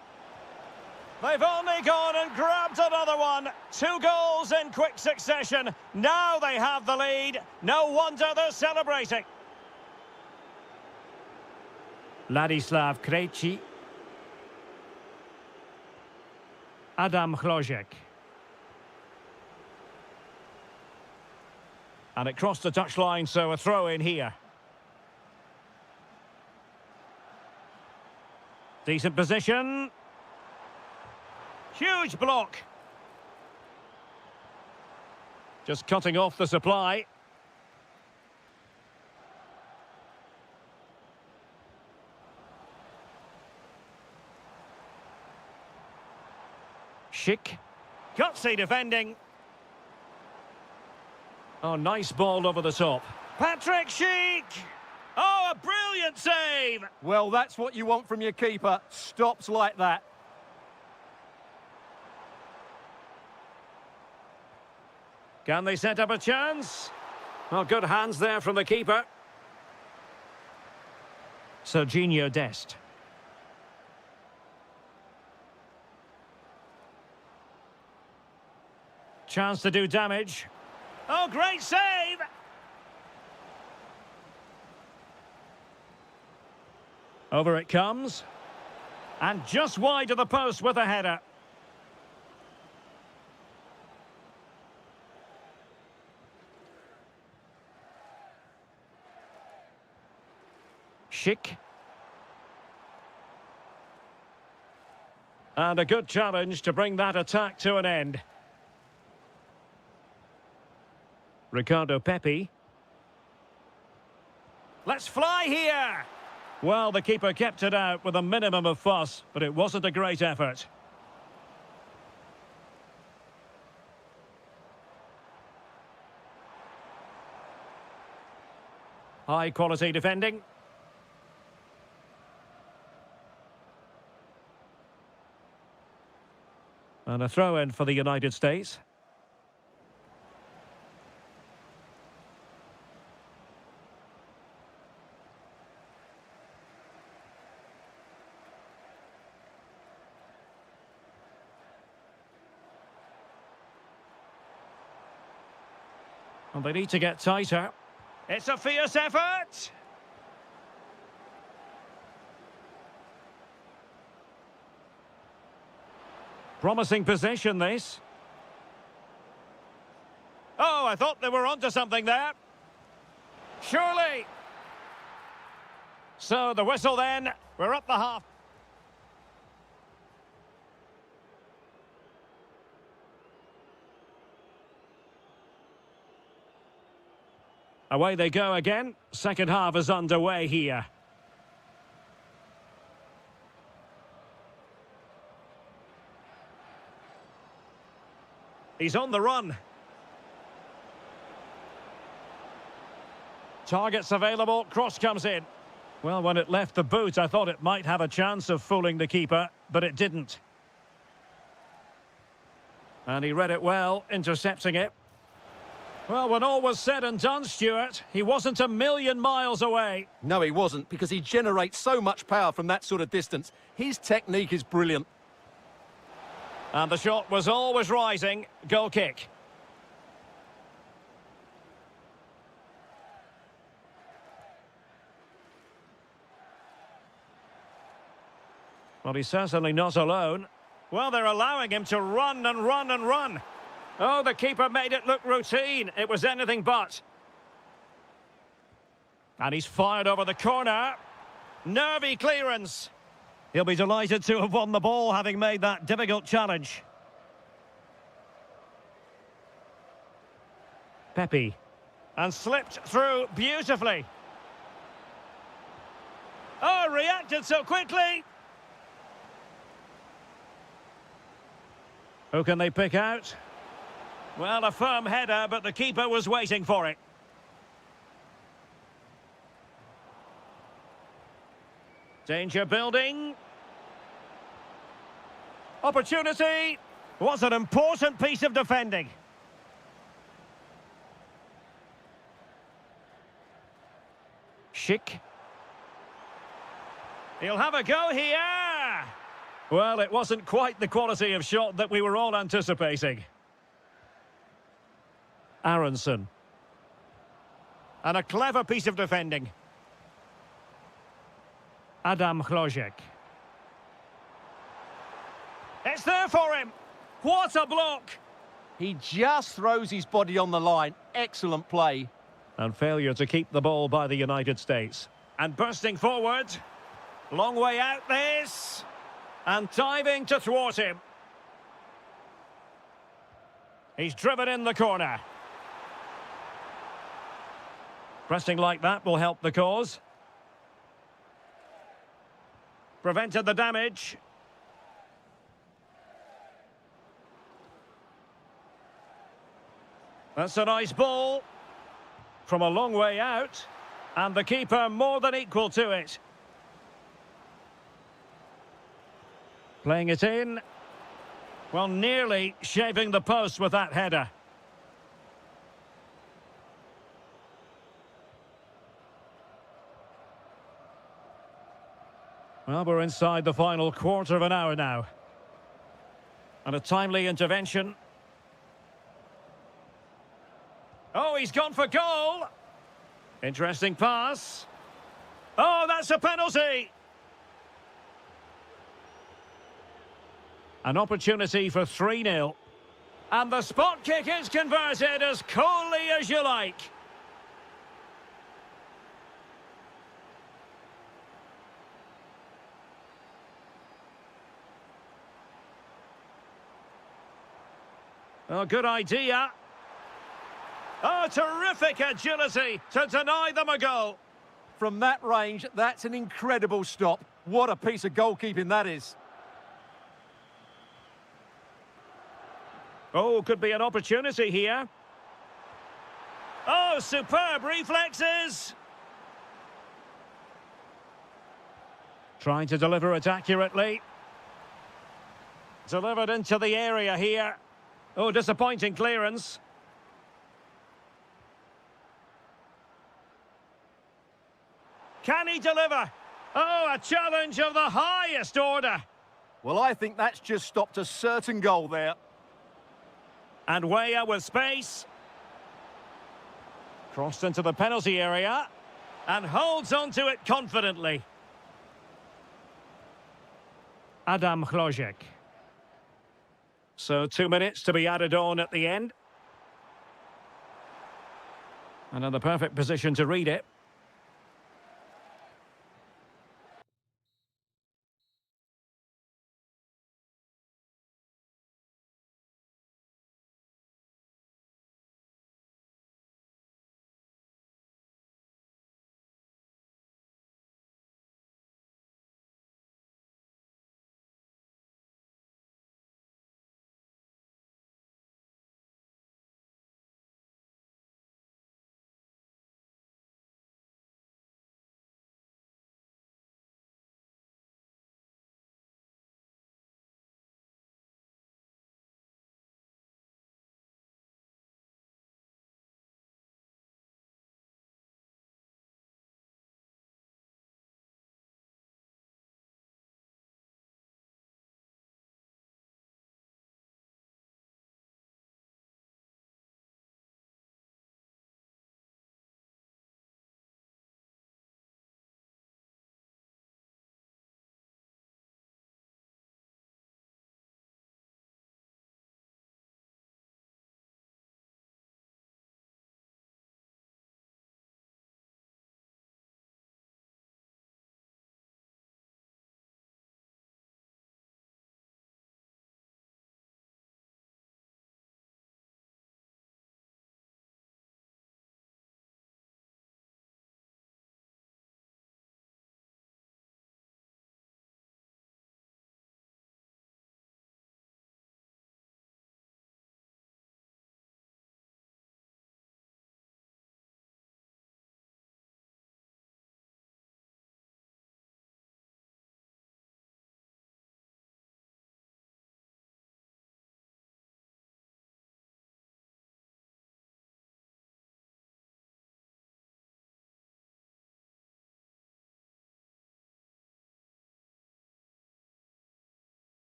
They've only gone and grabbed another one. 2 goals in quick succession. Now they have the lead. No wonder they're celebrating. Ladislav Krejci. Adam Klozek. And it crossed the touchline, so a throw in here. Decent position. Huge block. Just cutting off the supply. Schick. Gutsy defending. Oh, nice ball over the top. Patrick Schick! Oh, a brilliant save! Well, that's what you want from your keeper. Stops like that. Can they set up a chance? Oh, good hands there from the keeper. Serginho Dest. Chance to do damage. Oh, great save! Over it comes. And just wide of the post with a header. Schick. And a good challenge to bring that attack to an end. Ricardo Pepi. Let's fly here! Well, the keeper kept it out with a minimum of fuss, but it wasn't a great effort. High quality defending. And a throw in for the United States. And they need to get tighter. It's a fierce effort. Promising position, this. Oh, I thought they were onto something there. Surely. So the whistle then. We're up the half. Away they go again. Second half is underway here. He's on the run. Targets available, cross comes in. Well, when it left the boot, I thought it might have a chance of fooling the keeper, but it didn't. And he read it well, intercepting it. Well, when all was said and done, Stuart, he wasn't a million miles away. No, he wasn't, because he generates so much power from that sort of distance. His technique is brilliant. And the shot was always rising. Goal kick. Well, he's certainly not alone. Well, they're allowing him to run and run and run. Oh, the keeper made it look routine. It was anything but. And he's fired over the corner. Nervy clearance. He'll be delighted to have won the ball, having made that difficult challenge. Pepe. And slipped through beautifully. Oh, reacted so quickly. Who can they pick out? Well, a firm header, but the keeper was waiting for it. Danger building. Opportunity. Was an important piece of defending. Schick. He'll have a go here. Well, it wasn't quite the quality of shot that we were all anticipating. Aronson. And a clever piece of defending. Adam Chlojek. It's there for him. What a block. He just throws his body on the line. Excellent play. And failure to keep the ball by the United States. And bursting forward. Long way out this. And diving to thwart him. He's driven in the corner. Pressing like that will help the cause. Prevented the damage. That's a nice ball. From a long way out. And the keeper more than equal to it. Playing it in. Well, nearly shaving the post with that header. Well, we're inside the final quarter of an hour now. And a timely intervention. Oh, he's gone for goal. Interesting pass. Oh, that's a penalty. An opportunity for 3-0. And the spot kick is converted as coolly as you like. Oh, good idea. Oh, terrific agility to deny them a goal. From that range, that's an incredible stop. What a piece of goalkeeping that is. Oh, could be an opportunity here. Oh, superb reflexes. Trying to deliver it accurately. Delivered into the area here. Oh, disappointing clearance. Can he deliver? Oh, a challenge of the highest order. Well, I think that's just stopped a certain goal there. And Weah with space. Crossed into the penalty area. And holds onto it confidently. Adam Chlojek. So 2 minutes to be added on at the end. And in the perfect position to read it.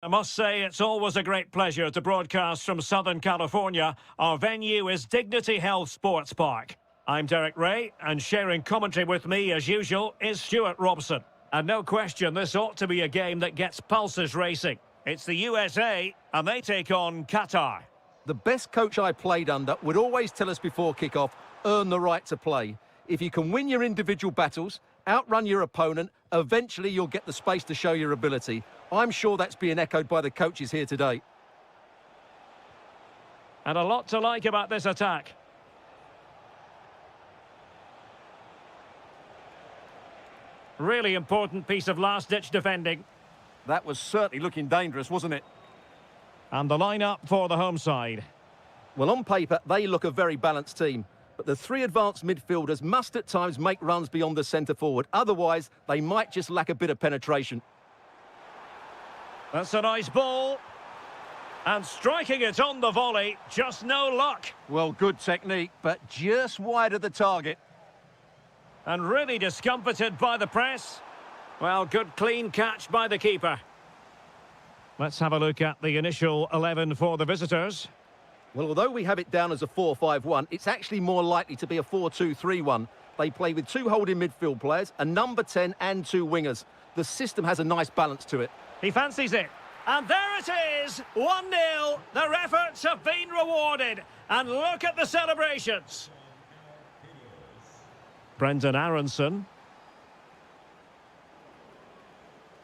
I must say it's always a great pleasure to broadcast from Southern California. Our venue is Dignity Health Sports Park. I'm Derek Ray, and sharing commentary with me, as usual, is Stuart Robson. And no question, this ought to be a game that gets pulses racing. It's the USA, and they take on Qatar. The best coach I played under would always tell us before kick-off, earn the right to play. If you can win your individual battles, outrun your opponent, eventually you'll get the space to show your ability. I'm sure that's being echoed by the coaches here today. And a lot to like about this attack. Really important piece of last-ditch defending. That was certainly looking dangerous, wasn't it? And the lineup for the home side. Well, on paper, they look a very balanced team. But the three advanced midfielders must at times make runs beyond the centre-forward. Otherwise, they might just lack a bit of penetration. That's a nice ball. And striking it on the volley, just no luck. Well, good technique, but just wide of the target. And really discomfited by the press. Well, good clean catch by the keeper. Let's have a look at the initial 11 for the visitors. Well, although we have it down as a 4-5-1, it's actually more likely to be a 4-2-3-1. They play with two holding midfield players, a number 10 and two wingers. The system has a nice balance to it. He fancies it. And there it is, 1-0. Their efforts have been rewarded. And look at the celebrations. Brendan Aronson.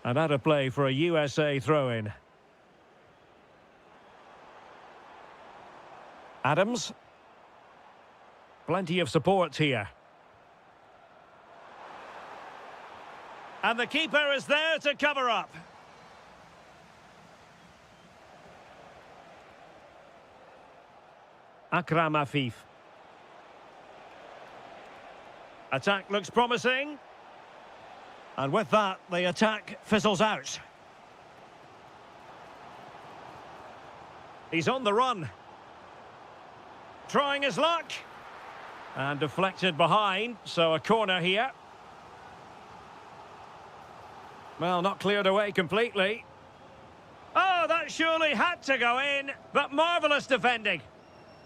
And out of play for a USA throw-in. Adams. Plenty of support here. And the keeper is there to cover up. Akram Afif. Attack looks promising. And with that, the attack fizzles out. He's on the run. Trying his luck. And deflected behind, so a corner here. Well, not cleared away completely. Oh, that surely had to go in, but marvellous defending.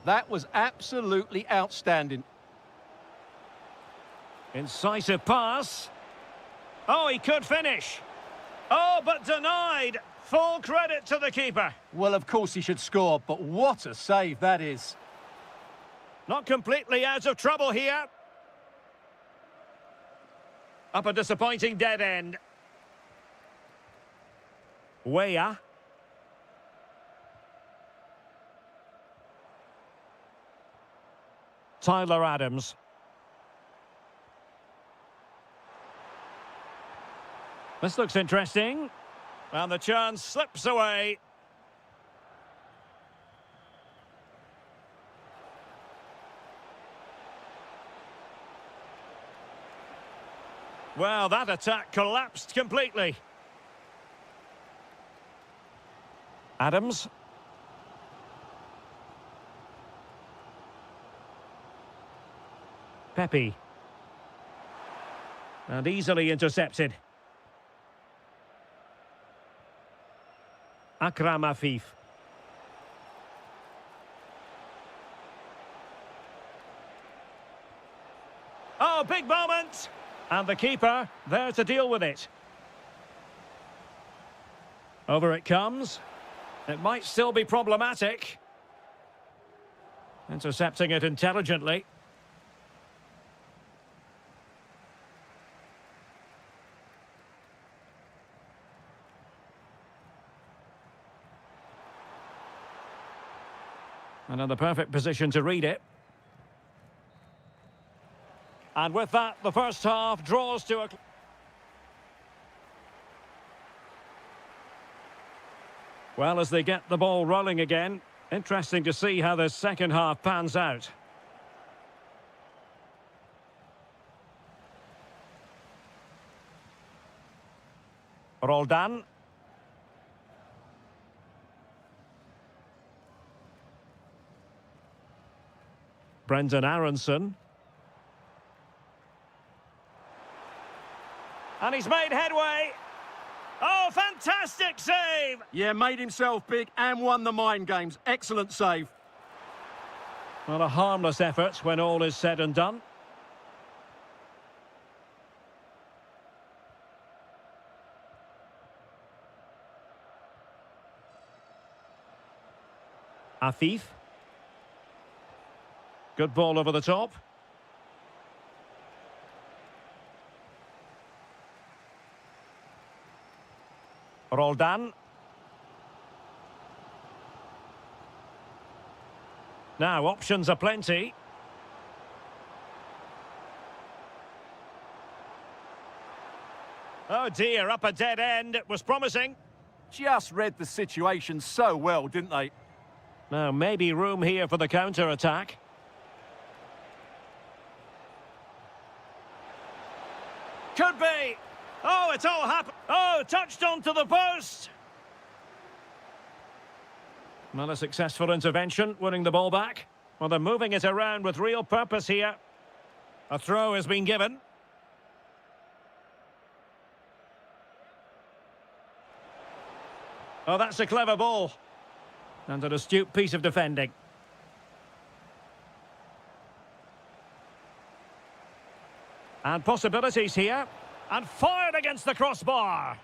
That was absolutely outstanding. Incisive pass. Oh, he could finish. Oh, but denied. Full credit to the keeper. Well, of course he should score, but what a save that is. Not completely out of trouble here. Up a disappointing dead end. Weah. Tyler Adams. This looks interesting. And the chance slips away. Well, that attack collapsed completely. Adams. Pepe. And easily intercepted. Akram Afif. Oh, big moment! And the keeper there to deal with it. Over it comes. It might still be problematic. Intercepting it intelligently. And in the perfect position to read it. And with that, the first half draws to a... Well, as they get the ball rolling again, interesting to see how the second half pans out. Roldan. Brendan Aronson. And he's made headway. Oh, fantastic save! Yeah, made himself big and won the mind games. Excellent save. Well, a harmless effort when all is said and done. Afif. Good ball over the top. Roldan. Now, options are plenty. Oh dear, up a dead end. It was promising. Just read the situation so well, didn't they? Now, maybe room here for the counter-attack. Could be. Oh, it's all happened. Oh, touched onto the post. Not a successful intervention, winning the ball back. Well, they're moving it around with real purpose here. A throw has been given. Oh, that's a clever ball. And an astute piece of defending. And possibilities here. And fired against the crossbar.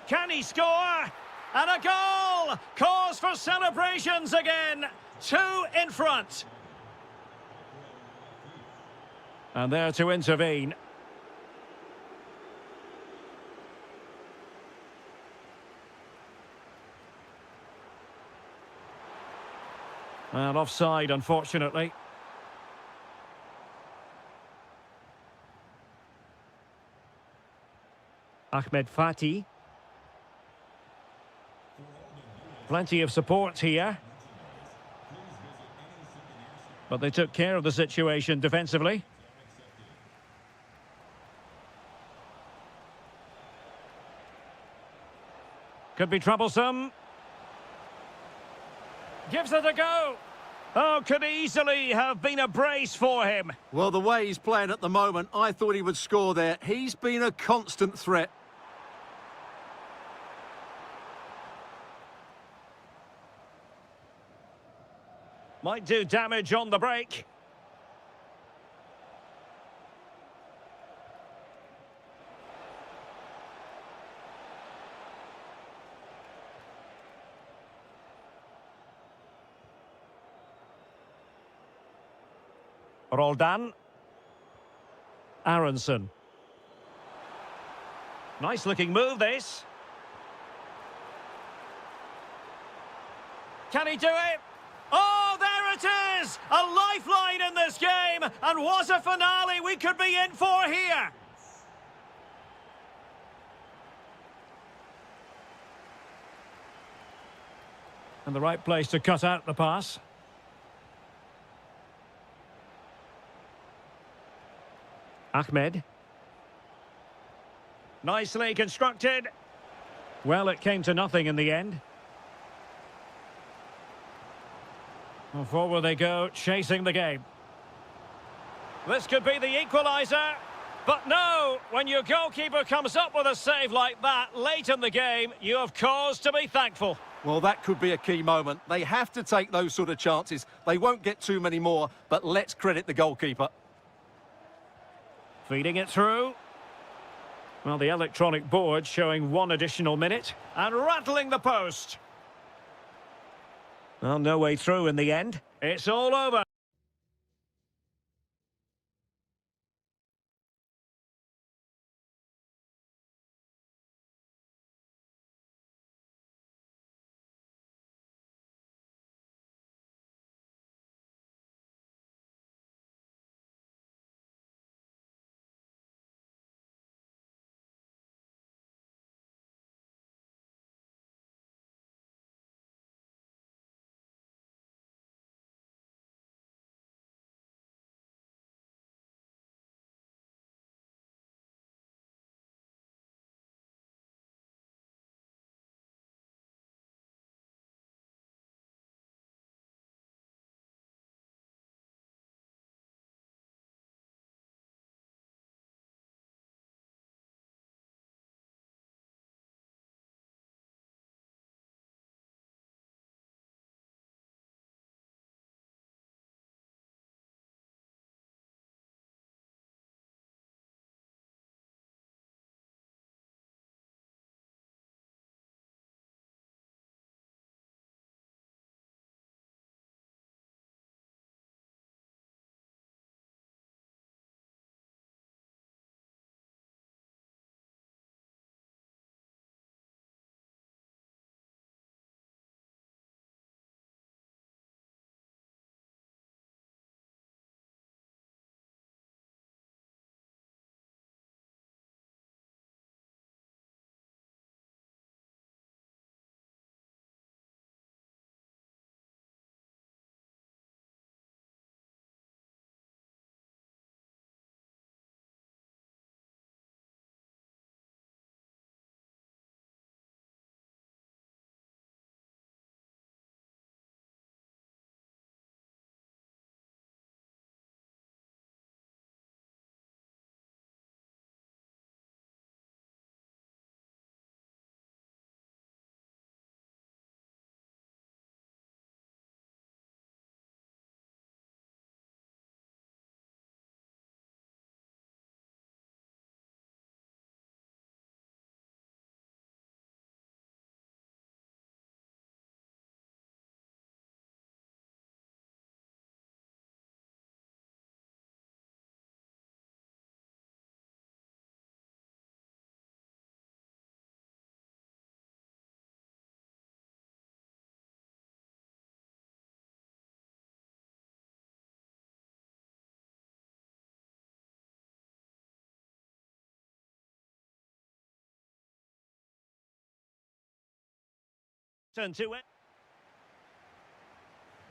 Can he score? And a goal! Cause for celebrations again. 2 in front. And there to intervene. And offside, unfortunately. Ahmed Fati. Plenty of support here. But they took care of the situation defensively. Could be troublesome. Gives it a go. Oh, could easily have been a brace for him. Well, the way he's playing at the moment, I thought he would score there. He's been a constant threat. Might do damage on the break. Roldan. Aronson. Nice looking move, this. Can he do it? Oh, there it is! A lifeline in this game, and what a finale we could be in for here! And the right place to cut out the pass. Ahmed. Nicely constructed. Well, it came to nothing in the end. Well, forward they go, chasing the game. This could be the equaliser. But no, when your goalkeeper comes up with a save like that late in the game, you have cause to be thankful. Well, that could be a key moment. They have to take those sort of chances. They won't get too many more, but let's credit the goalkeeper. Feeding it through. Well, the electronic board showing 1 additional minute. And rattling the post. Well, no way through in the end. It's all over.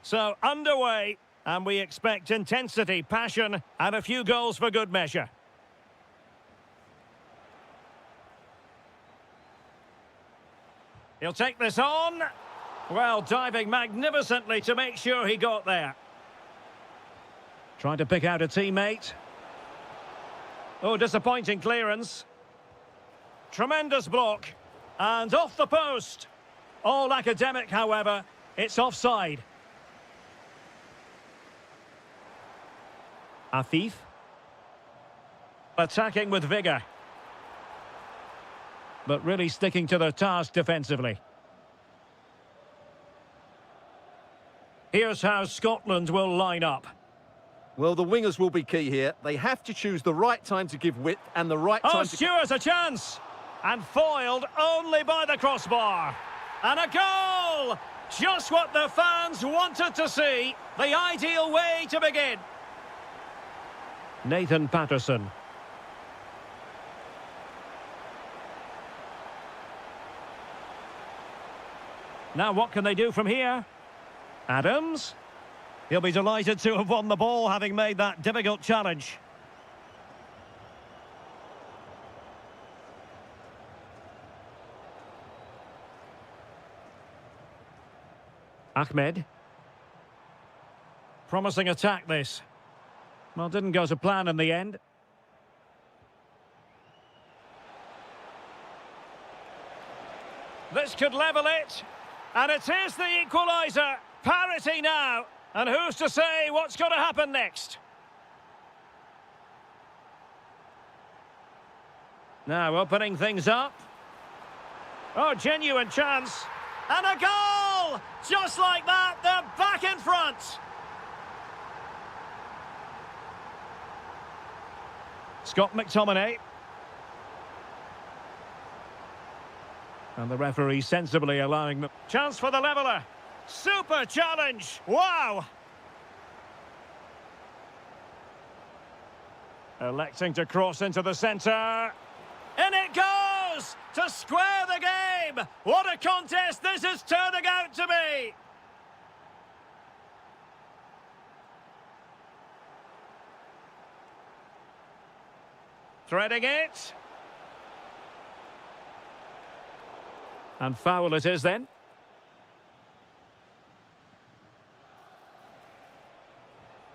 So, underway, and we expect intensity, passion, and a few goals for good measure. He'll take this on. Well, diving magnificently to make sure he got there. Trying to pick out a teammate. Oh, disappointing clearance. Tremendous block. And off the post. All academic, however. It's offside. Afif. Attacking with vigour. But really sticking to their task defensively. Here's how Scotland will line up. Well, the wingers will be key here. They have to choose the right time to give width and the right time to... Oh, Stewart's a chance! And foiled only by the crossbar. And a goal! Just what the fans wanted to see. The ideal way to begin. Nathan Patterson. Now what can they do from here? Adams. He'll be delighted to have won the ball, having made that difficult challenge. Ahmed. Promising attack, this. Well, didn't go to plan in the end. This could level it. And it is the equaliser. Parity now. And who's to say what's going to happen next? Now opening things up. Oh, genuine chance. And a goal! Just like that, they're back in front. Scott McTominay. And the referee sensibly allowing them. Chance for the leveller. Super challenge. Wow. Electing to cross into the centre. In it goes! To square the game! What a contest this is turning out to be! Threading it. And foul it is then.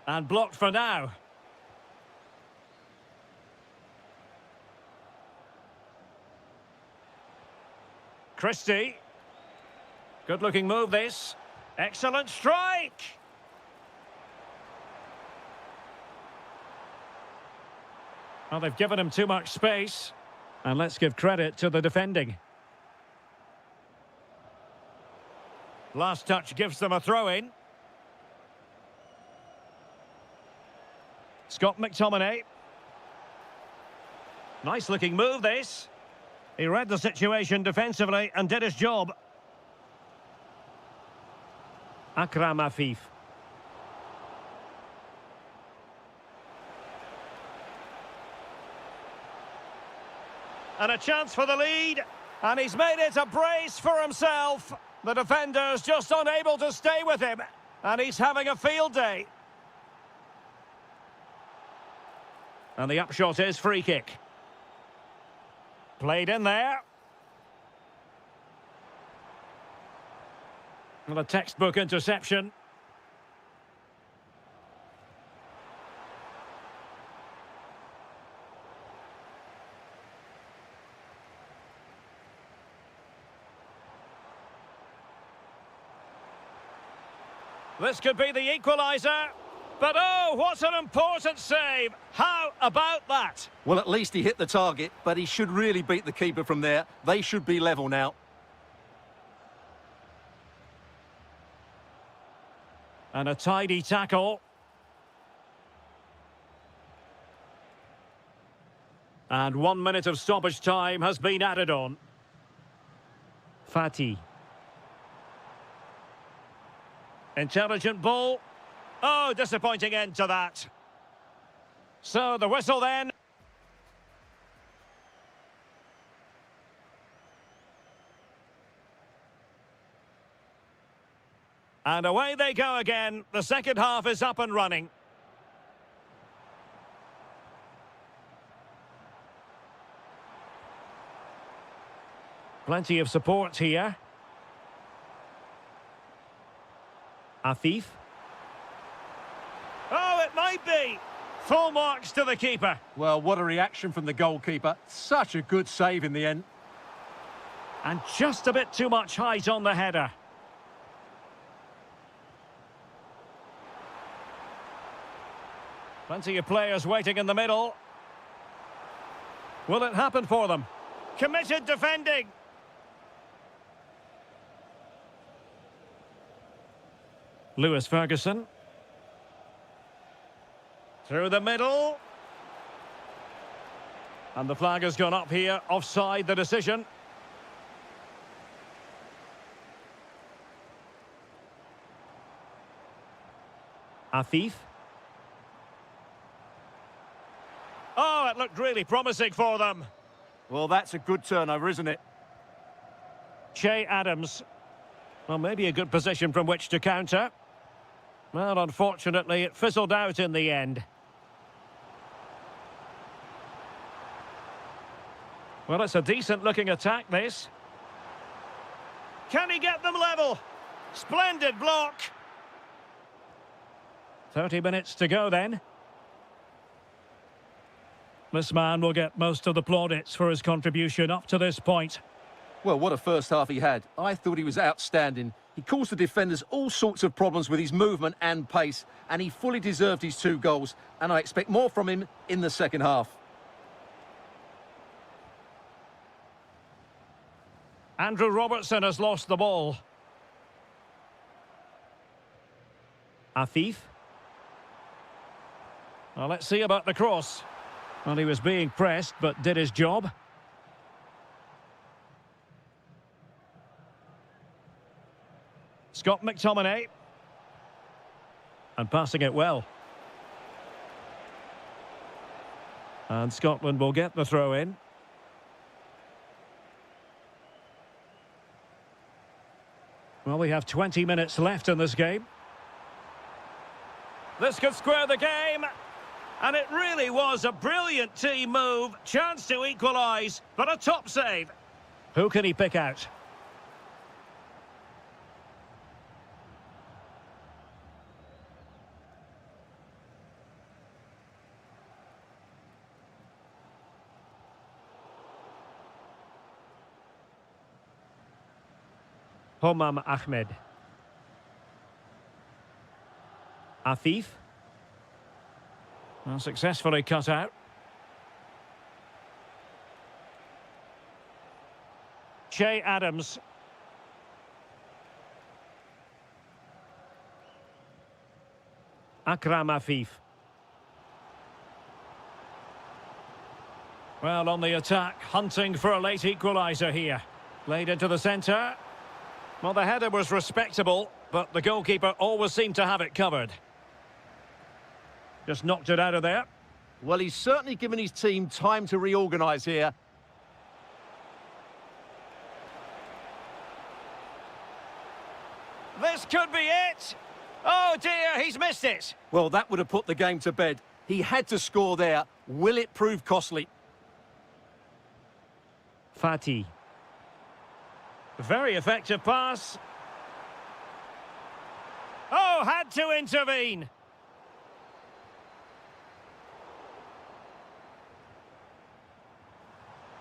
And blocked for now. Christie. Good looking move this. Excellent strike. Well, they've given him too much space. And let's give credit to the defending. Last touch gives them a throw-in. Scott McTominay. Nice looking move this. He read the situation defensively and did his job. Akram Afif. And a chance for the lead. And he's made it a brace for himself. The defender's just unable to stay with him. And he's having a field day. And the upshot is free kick. Played in there. And a textbook interception. This could be the equaliser. But oh, what an important save. How about that? Well, at least he hit the target, but he should really beat the keeper from there. They should be level now. And a tidy tackle. And 1 minute of stoppage time has been added on. Fati. Intelligent ball. Oh, disappointing end to that. So the whistle then. And away they go again. The second half is up and running. Plenty of support here. Afif. Oh, it might be. Full marks to the keeper. Well, what a reaction from the goalkeeper. Such a good save in the end. And just a bit too much height on the header. Plenty of players waiting in the middle. Will it happen for them? Committed defending. Lewis Ferguson. Through the middle. And the flag has gone up here. Offside the decision. Afif. Oh, it looked really promising for them. Well, that's a good turnover, isn't it? Che Adams. Well, maybe a good position from which to counter. Well, unfortunately, it fizzled out in the end. Well, it's a decent-looking attack, this. Can he get them level? Splendid block. 30 minutes to go, then. This man will get most of the plaudits for his contribution up to this point. Well, what a first half he had. I thought he was outstanding. He caused the defenders all sorts of problems with his movement and pace, and he fully deserved his 2 goals, and I expect more from him in the second half. Andrew Robertson has lost the ball. Afif. Well, let's see about the cross. Well, he was being pressed, but did his job. Scott McTominay. And passing it well. And Scotland will get the throw in. Well, we have 20 minutes left in this game. This could square the game. And it really was a brilliant team move. Chance to equalise, but a top save. Who can he pick out? Homam Ahmed. Afif. Well, successfully cut out. Che Adams. Akram Afif. Well, on the attack, hunting for a late equaliser here. Played into the centre. Well, the header was respectable, but the goalkeeper always seemed to have it covered. Just knocked it out of there. Well, he's certainly given his team time to reorganise here. This could be it. Oh dear, he's missed it. Well, that would have put the game to bed. He had to score there. Will it prove costly? Fatih. Very effective pass. Oh, had to intervene.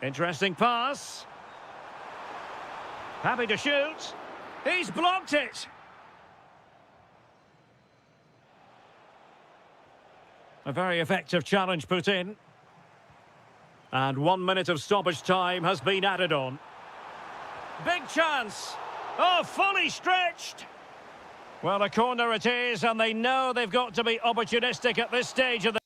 Interesting pass. Happy to shoot. He's blocked it. A very effective challenge put in. And 1 minute of stoppage time has been added on. Big chance. Oh, fully stretched. Well, a corner it is, and they know they've got to be opportunistic at this stage of the